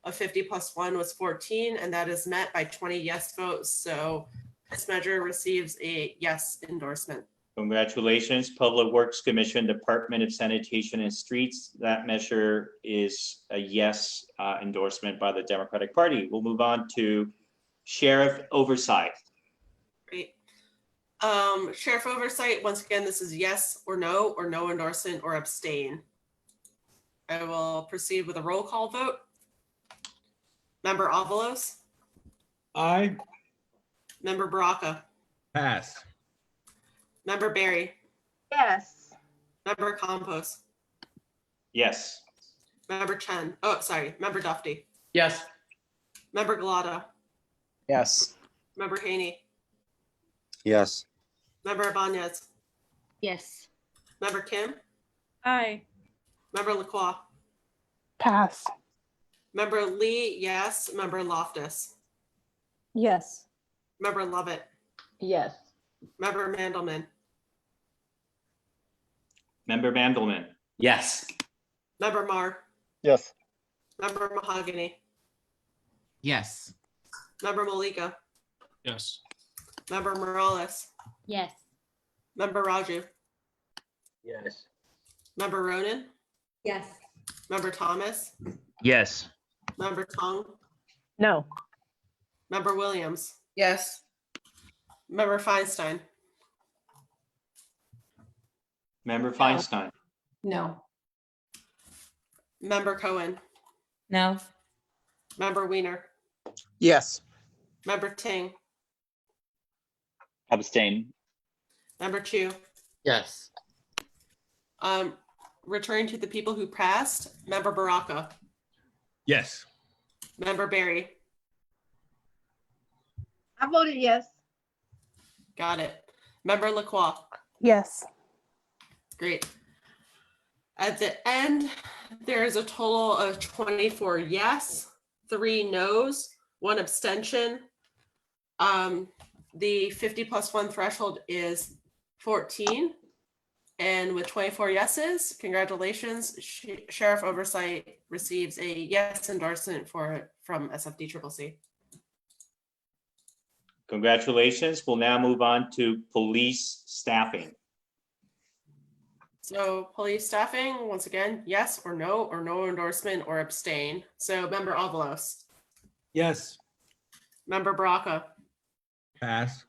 of 50 plus 1 was 14, and that is met by 20 yes votes. So this measure receives a yes endorsement. Congratulations, Public Works Commission, Department of Sanitation and Streets. That measure is a yes endorsement by the Democratic Party. We'll move on to Sheriff Oversight. Great. Sheriff Oversight, once again, this is yes or no endorsement or abstain. I will proceed with a roll call vote. Member Avalos, Aye. Member Baraka, Pass. Member Barry, Yes. Member Campos, Yes. Member Member Duffy, Yes. Member Galata, Yes. Member Haney, Yes. Member Ibanez, Yes. Member Kim, Aye. Member Lacroix, Pass. Member Lee, yes. Member Loftus, Yes. Member Lovett, Yes. Member Mandelman, Member Mandelman. Yes. Member Marr, Yes. Member Mahogany, Yes. Member Maliga, Yes. Member Morales, Yes. Member Raju, Yes. Member Ronan, Yes. Member Thomas, Yes. Member Tung, No. Member Williams, Yes. Member Feinstein. Member Feinstein. No. Member Cohen. No. Member Weiner. Yes. Member Ting. Abstain. Member Chu. Yes. Returning to the people who passed, Member Baraka. Yes. Member Barry. I voted yes. Got it. Member Lacroix. Yes. Great. At the end, there is a total of 24 yes, 3 no's, 1 abstention. The 50+1 threshold is 14. And with 24 yeses, congratulations, Sheriff Oversight receives a yes endorsement from SFDCCC. Congratulations. We'll now move on to police staffing. So police staffing, once again, yes or no endorsement or abstain. So Member Avalos. Yes. Member Baraka. Pass.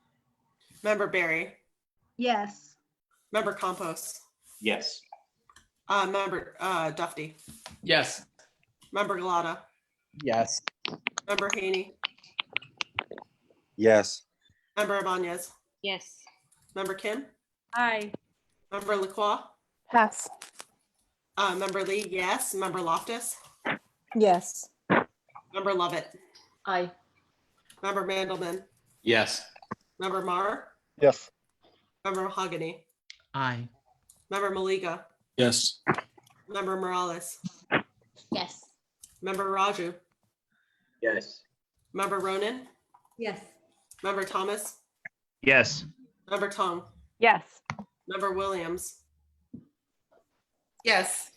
Member Barry. Yes. Member Campos. Yes. Member Dufty. Yes. Member Galata. Yes. Member Haney. Yes. Member Ibanez. Yes. Member Kim. Aye. Member Lacroix. Pass. Member Lee, yes. Member Loftus. Yes. Member Lovett. Aye. Member Mandelman. Yes. Member Marr. Yes. Member Mahogany. Aye. Member Maliga. Yes. Member Morales. Yes. Member Raju. Yes. Member Ronan. Yes. Member Thomas. Yes. Member Tong. Yes. Member Williams. Yes.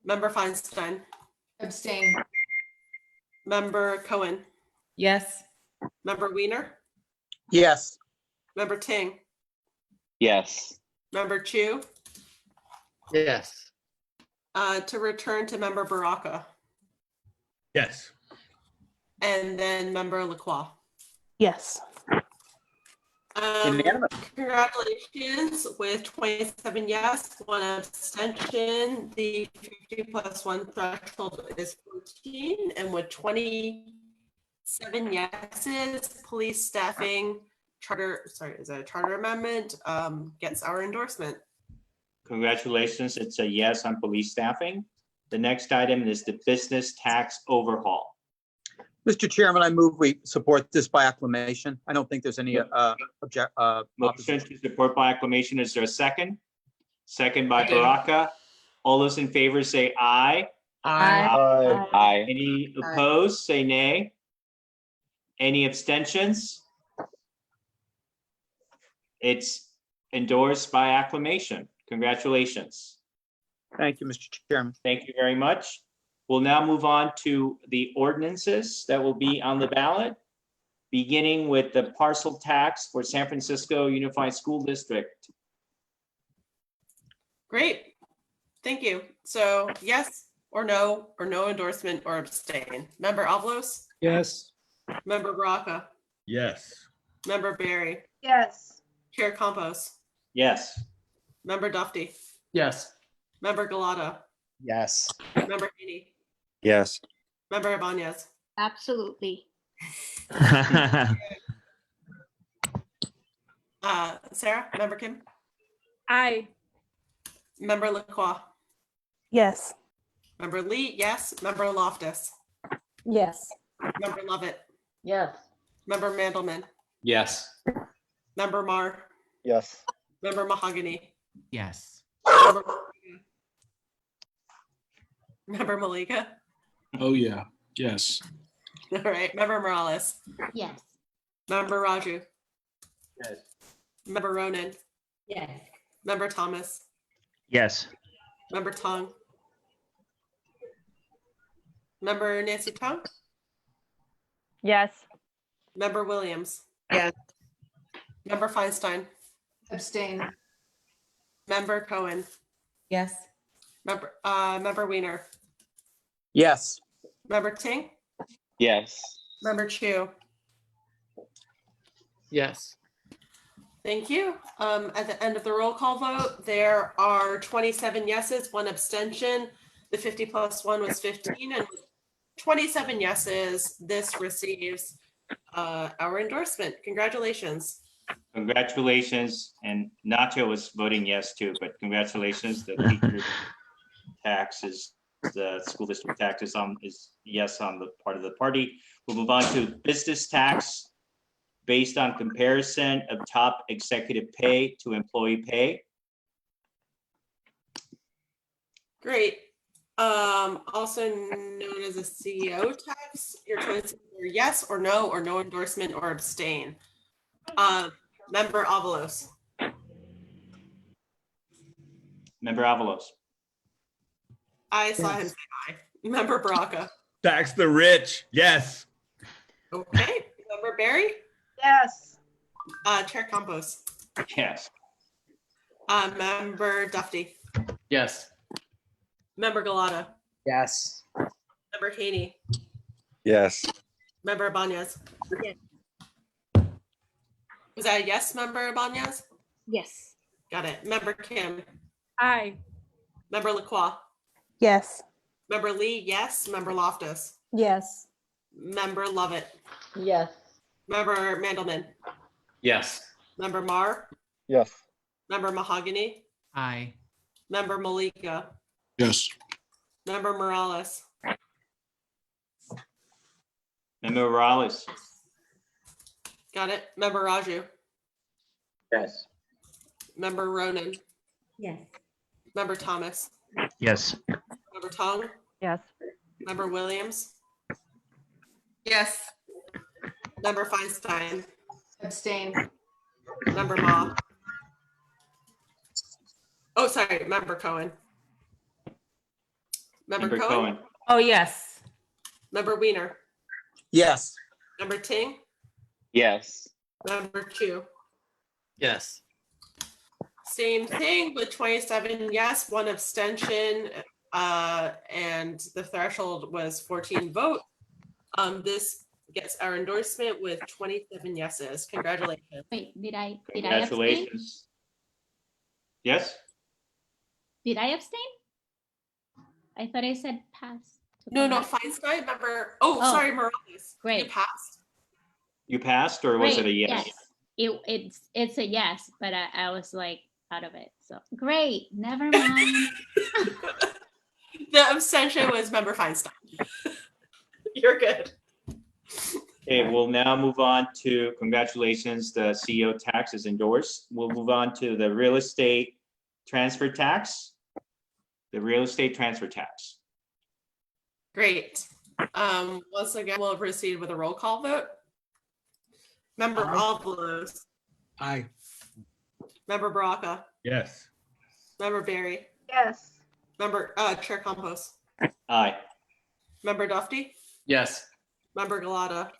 Member Feinstein. Abstain. Member Cohen. Yes. Member Weiner. Yes. Member Ting. Yes. Member Chu. Yes. To return to Member Baraka. Yes. And then Member Lacroix. Yes. Unanimous. Congratulations with 27 yes, 1 abstention. The 50+1 threshold is 14, and with 27 yeses, police staffing is that a charter amendment, gets our endorsement. Congratulations. It's a yes on police staffing. The next item is the business tax overhaul. Mr. Chairman, I move we support this by acclamation. I don't think there's any Motion opposition. to support by acclamation. Is there a second? Second by Baraka. All those in favor say aye. Aye. Aye. Any opposed, say nay. Any abstentions? It's endorsed by acclamation. Congratulations. Thank you, Mr. Chairman. Thank you very much. We'll now move on to the ordinances that will be on the ballot, beginning with the parcel tax for San Francisco Unified School District. Great, thank you. So yes or no endorsement or abstain. Member Avalos. Yes. Member Baraka. Yes. Member Barry. Yes. Chair Campos. Yes. Member Dufty. Yes. Member Galata. Yes. Member Haney. Yes. Member Ibanez. Absolutely. Sarah. Member Kim. Aye. Member Lacroix. Yes. Member Lee, yes. Member Loftus. Yes. Member Lovett. Yes. Member Mandelman. Yes. Member Marr. Yes. Member Mahogany. Yes. Member Malika. Oh, yeah. Yes. All right. Member Morales. Yes. Member Raju. Yes. Member Ronan. Yes. Member Thomas. Yes. Member Tong. Member Nancy Tong. Yes. Member Williams. Yes. Member Feinstein. Abstain. Member Cohen. Yes. Member Weiner. Yes. Member Ting. Yes. Member Chu. Yes. Thank you. At the end of the roll call vote, there are 27 yeses, 1 abstention. The 50 plus 1 was 15, and with 27 yeses, this receives our endorsement. Congratulations. Congratulations. And Nacho was voting yes too, but congratulations. The teacher taxes, the school district tax is yes on the part of the party. We'll move on to business tax based on comparison of top executive pay to employee pay. Great. Also known as a CEO tax, your choices are yes or no endorsement or abstain. Member Avalos. Member Avalos. I saw him say aye. Member Baraka. Tax the rich. Yes. Okay. Member Barry. Yes. Chair Campos. Yes. Member Duffy. Yes. Member Galata. Yes. Member Haney. Yes. Member Ibanez. Yes. Was that a yes, Member Ibanez? Yes. Got it. Member Kim. Aye. Member Lacroix. Yes. Member Lee, yes. Member Loftus. Yes. Member Lovett. Yes. Member Mandelman. Yes. Member Marr. Yes. Member Mahogany. Aye. Member Malika. Yes. Member Morales. Member Morales. Got it. Member Raju. Yes. Member Ronan. Yes. Member Thomas. Yes. Member Tong. Yes. Member Williams. Yes. Member Feinstein. Abstain. Member Ma. Oh, sorry. Member Cohen. Member Cohen. Oh, yes. Member Weiner. Yes. Member Ting. Yes. Member Chu. Yes. Same thing with 27 yes, 1 abstention, and the threshold was 14 votes. This gets our endorsement with 27 yeses. Congratulations. Wait, did I abstain? Congratulations. Yes? Did I abstain? I thought I said pass. No, Feinstein, member. Oh, sorry, Morales. Great. You passed. You passed, or was it a Great, yes? It's a yes, but I was like out of it. So great. Never mind. The abstention was member Feinstein. You're good. Okay, we'll now move on to congratulations. The CEO tax is endorsed. We'll move on to the real estate transfer tax. The real estate transfer tax. Great. Once again, we'll proceed with a roll call vote. Member Avalos. Aye. Member Baraka. Yes. Member Barry. Yes. Member Chair Campos. Aye. Member Duffy. Yes. Member Galata.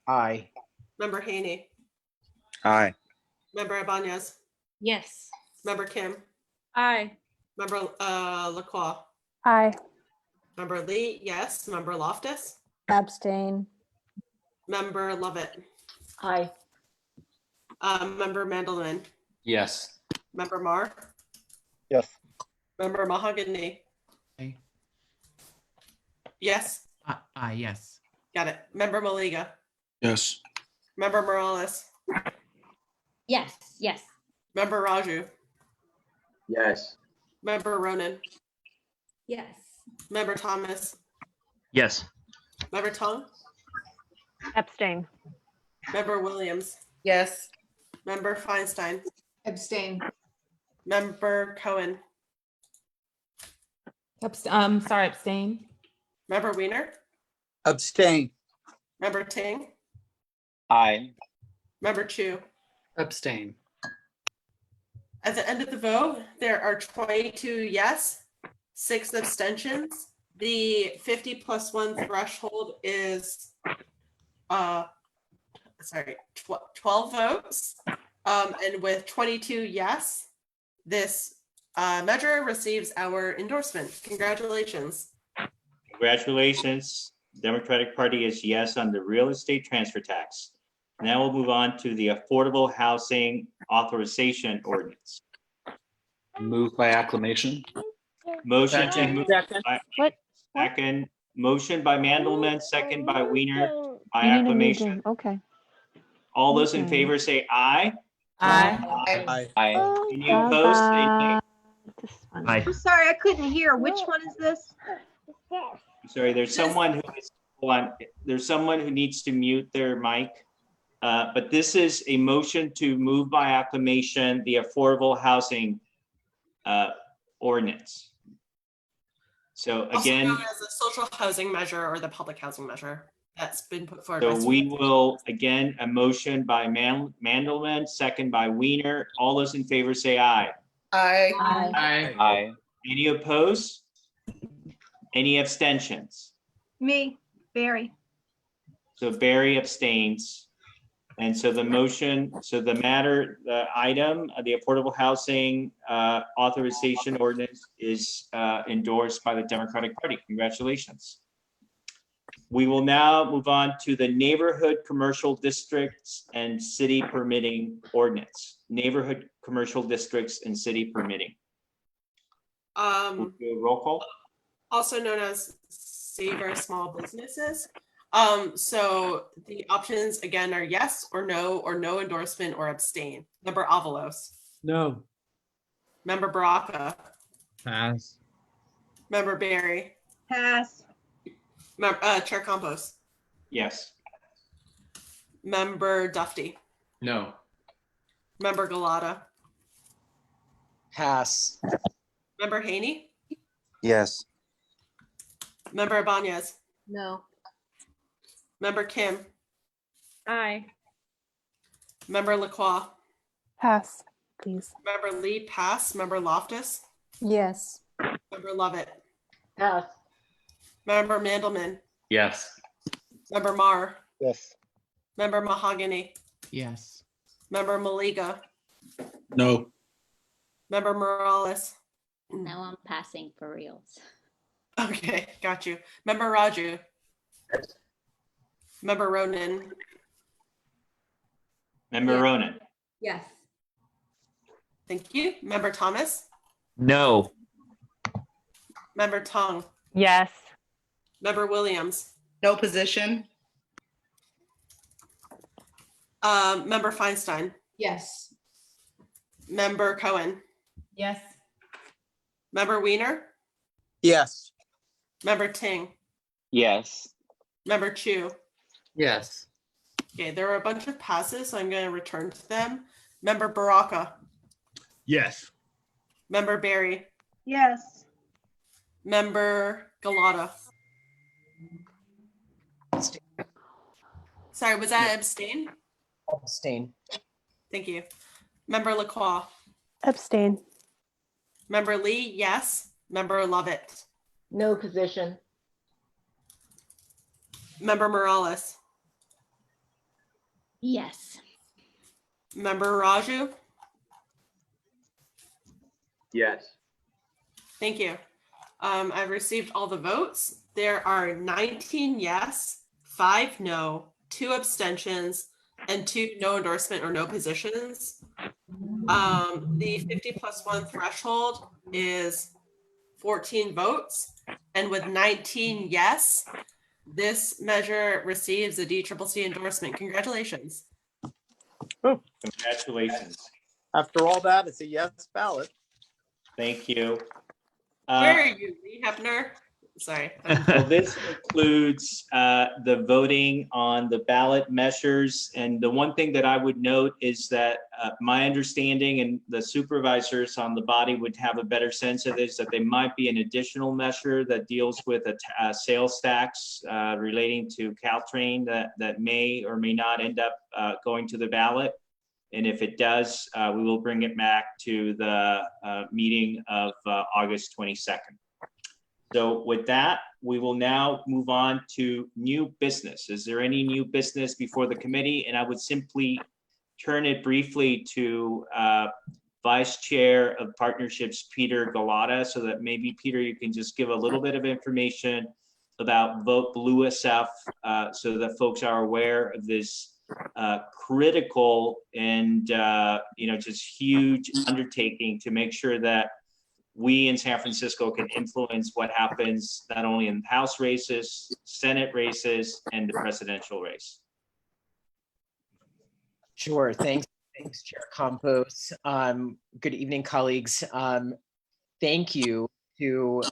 Aye. Member Haney. Aye. Member Ibanez. Yes. Member Kim. Aye. Member Lacroix. Aye. Member Lee, yes. Member Loftus. Abstain. Member Lovett. Aye. Member Mandelman. Yes. Member Marr. Yes. Member Mahogany. Aye. Yes. Aye, yes. Got it. Member Maliga. Yes. Member Morales. Yes. Yes. Member Raju. Yes. Member Ronan. Yes. Member Thomas. Yes. Member Tong. Abstain. Member Williams. Yes. Member Feinstein. Abstain. Member Cohen. Sorry, abstain. Member Weiner. Abstain. Member Ting. Aye. Member Chu. Abstain. At the end of the vote, there are 22 yes, 6 abstentions. The 50 plus 1 threshold is 12 votes. And with 22 yes, this measure receives our endorsement. Congratulations. Congratulations. Democratic Party is yes on the real estate transfer tax. Now we'll move on to the Affordable Housing Authorization Ordinance. Move by acclamation. Motion to Second. move Second. by What? second, motion by Mandelman, second by Weiner by You need a new acclamation. game. Okay. All those in Okay. favor say aye. Aye. Aye. Aye. Any opposed, say nay. This one. Aye. I'm sorry, I couldn't hear. Which one is this? Sorry, there's someone who is, hold on, there's someone who needs to mute their mic. But this is a motion to move by acclamation the affordable housing ordinance. So Also again, known as the social housing measure or the public housing measure that's been put forward. so by we will, again, a motion by Mandelman, second by Weiner. All those in favor say aye. Aye. Aye. Aye. Any opposed? Any abstentions? Me, Barry. So Barry abstains. And so the motion, so the matter, the item, the Affordable Housing Authorization Ordinance is endorsed by the Democratic Party. Congratulations. We will now move on to the Neighborhood Commercial Districts and City Permitting Ordinance. Neighborhood Commercial Districts and City Permitting. We'll do a roll call. Also known as Savor Small Businesses. So the options again are yes or no endorsement or abstain. Member Avalos, No. Member Baraka, Pass. Member Barry, Pass. Chair Campos, Yes. Member Dufty, No. Member Galata, Pass. Member Haney, Yes. Member Ibanez, No. Member Kim, Aye. Member Lacroix, Pass, please. Member Lee, pass. Member Loftus, Yes. Member Lovett, Pass. Member Mandelman, Yes. Member Marr, Yes. Member Mahogany, Yes. Member Maliga, No. Member Morales. Now I'm passing for reals. Okay, got you. Member Raju. Member Ronan. Member Yeah. Ronan. Yes. Thank you. Member Thomas. No. Member Tong. Yes. Member Williams. No position. Member Feinstein. Yes. Member Cohen. Yes. Member Weiner. Yes. Member Ting. Yes. Member Chu. Yes. Okay, there are a bunch of passes, so I'm going to return to them. Member Baraka. Yes. Member Barry. Yes. Member Galata. Sorry, was that abstain? Abstain. Thank you. Member Lacroix. Abstain. Member Lee, yes. Member Lovett. No position. Member Morales. Yes. Member Raju. Yes. Thank you. I've received all the votes. There are 19 yes, 5 no, 2 abstentions, and 2 no endorsement or no positions. The 50+1 threshold is 14 votes. And with 19 yes, this measure receives a DCCC endorsement. Congratulations. Congratulations. After all that, it's a yes ballot. Thank you. Where are you, Lee Hefner? Sorry. So this includes the voting on the ballot measures. And the one thing that I would note is that my understanding, and the supervisors on the body would have a better sense of this, that there might be an additional measure that deals with a sales tax relating to Caltrain that may or may not end up going to the ballot. And if it does, we will bring it back to the meeting of August 22nd. So with that, we will now move on to new business. Is there any new business before the committee? And I would simply turn it briefly to Vice Chair of Partnerships, Peter Galata, so that maybe, Peter, you can just give a little bit of information about Vote Blue SF so that folks are aware of this critical and just huge undertaking to make sure that we in San Francisco can influence what happens not only in House races, Senate races, and the presidential race. Sure. Thanks, Chair Campos. Good evening, colleagues. Thank you to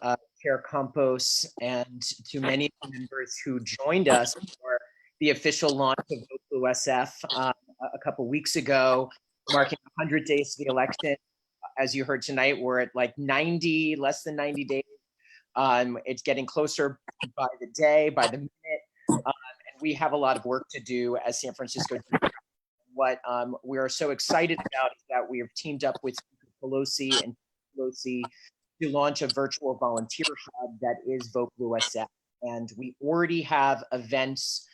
Chair Campos and to many members who joined us for the official launch of Vote Blue SF a couple weeks ago, marking 100 days to the election. As you heard tonight, we're at like less than 90 days. It's getting closer by the day, by the minute, and we have a lot of work to do as San Francisco. What we are so excited about is that we have teamed up with Pelosi to launch a virtual volunteer hub that is Vote Blue SF. And we already have events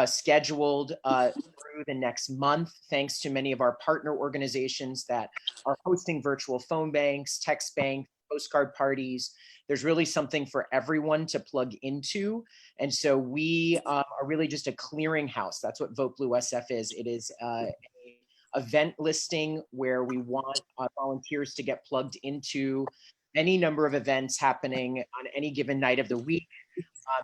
scheduled through the next month, thanks to many of our partner organizations that are hosting virtual phone banks, text banks, postcard parties. There's really something for everyone to plug into. And so we are really just a clearinghouse. That's what Vote Blue SF is. It is an event listing where we want volunteers to get plugged into any number of events happening on any given night of the week.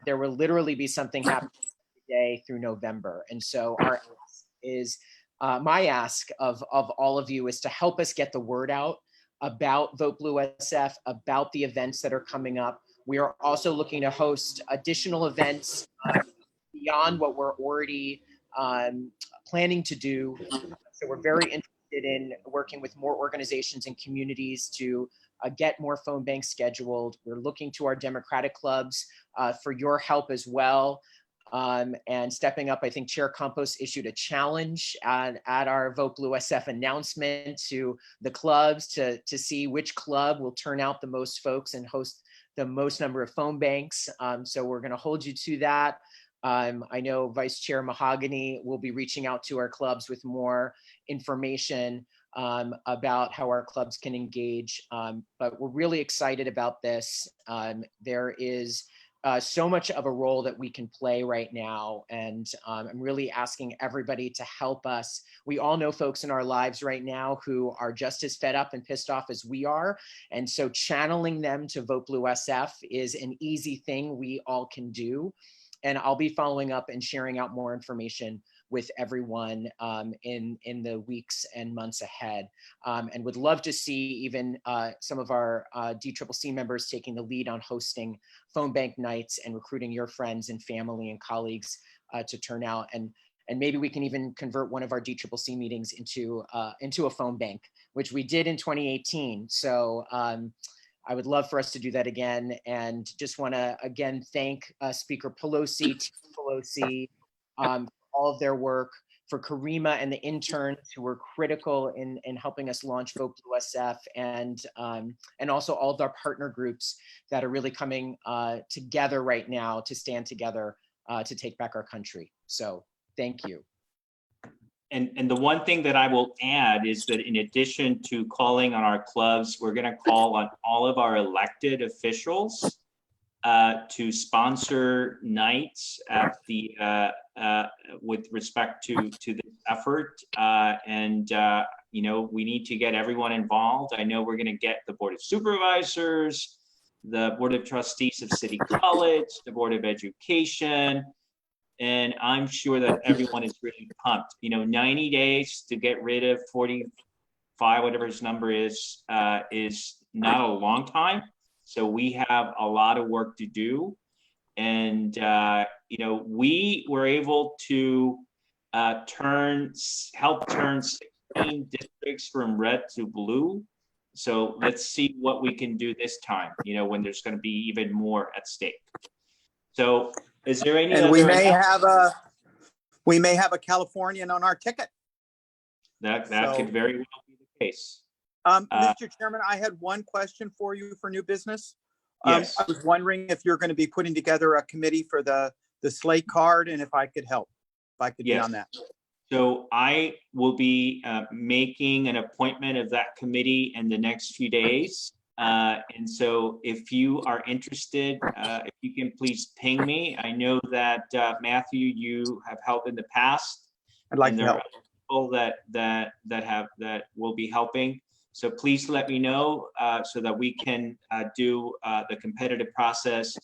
There will literally be something happening every day through November. And so our ask is, my ask of all of you is to help us get the word out about Vote Blue SF, about the events that are coming up. We are also looking to host additional events beyond what we're already planning to do. So we're very interested in working with more organizations and communities to get more phone banks scheduled. We're looking to our Democratic clubs for your help as well. And stepping up, I think Chair Campos issued a challenge at our Vote Blue SF announcement to the clubs to see which club will turn out the most folks and host the most number of phone banks. So we're going to hold you to that. I know Vice Chair Mahogany will be reaching out to our clubs with more information about how our clubs can engage. But we're really excited about this. There is so much of a role that we can play right now. And I'm really asking everybody to help us. We all know folks in our lives right now who are just as fed up and pissed off as we are. And so channeling them to Vote Blue SF is an easy thing we all can do. And I'll be following up and sharing out more information with everyone in the weeks and months ahead. And would love to see even some of our DCCC members taking the lead on hosting phone bank nights and recruiting your friends and family and colleagues to turn out. And maybe we can even convert one of our DCCC meetings into a phone bank, which we did in 2018. So I would love for us to do that again, and just want to again thank Speaker Pelosi, Team Pelosi, all of their work, for Karima and the interns who were critical in helping us launch Vote Blue SF, and also all of our partner groups that are really coming together right now to stand together to take back our country. So thank you. And the one thing that I will add is that in addition to calling on our clubs, we're going to call on all of our elected officials to sponsor nights at the with respect to this effort. We need to get everyone involved. I know we're going to get the Board of Supervisors, the Board of Trustees of City College, the Board of Education. And I'm sure that everyone is really pumped. 90 days to get rid of 45, whatever his number is not a long time. So we have a lot of work to do. And, we were able to help turn 16 districts from red to blue. So let's see what we can do this time, when there's going to be even more at stake. So is there any and other? we may have a Californian on our ticket. That could very well be the case. Mr. Chairman, I had one question for you for new business. Yes. I was wondering if you're going to be putting together a committee for the slate card, and if I could help, if I could be on that. So I will be making an appointment of that committee in the next few days. And so if you are interested, if you can please ping me. I know that Matthew, you have helped in the past I'd like and to there help. are people that will be helping. So please let me know so that we can do the competitive process,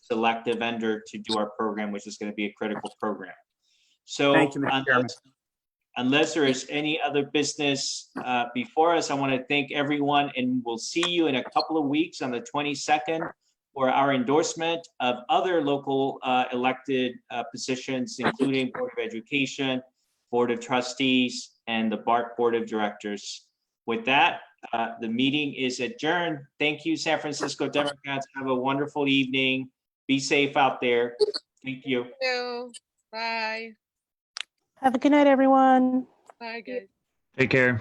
select a vendor to do our program, which is going to be a critical program. So Thank you, Mr. Chairman. unless there is any other business before us, I want to thank everyone, and we'll see you in a couple of weeks on the 22nd for our endorsement of other local elected positions, including Board of Education, Board of Trustees, and the BART Board of Directors. With that, the meeting is adjourned. Thank you, San Francisco Democrats. Have a wonderful evening. Be safe out there. Thank you. Thank you. Bye. Have a good night, everyone. Bye, guys. Take care.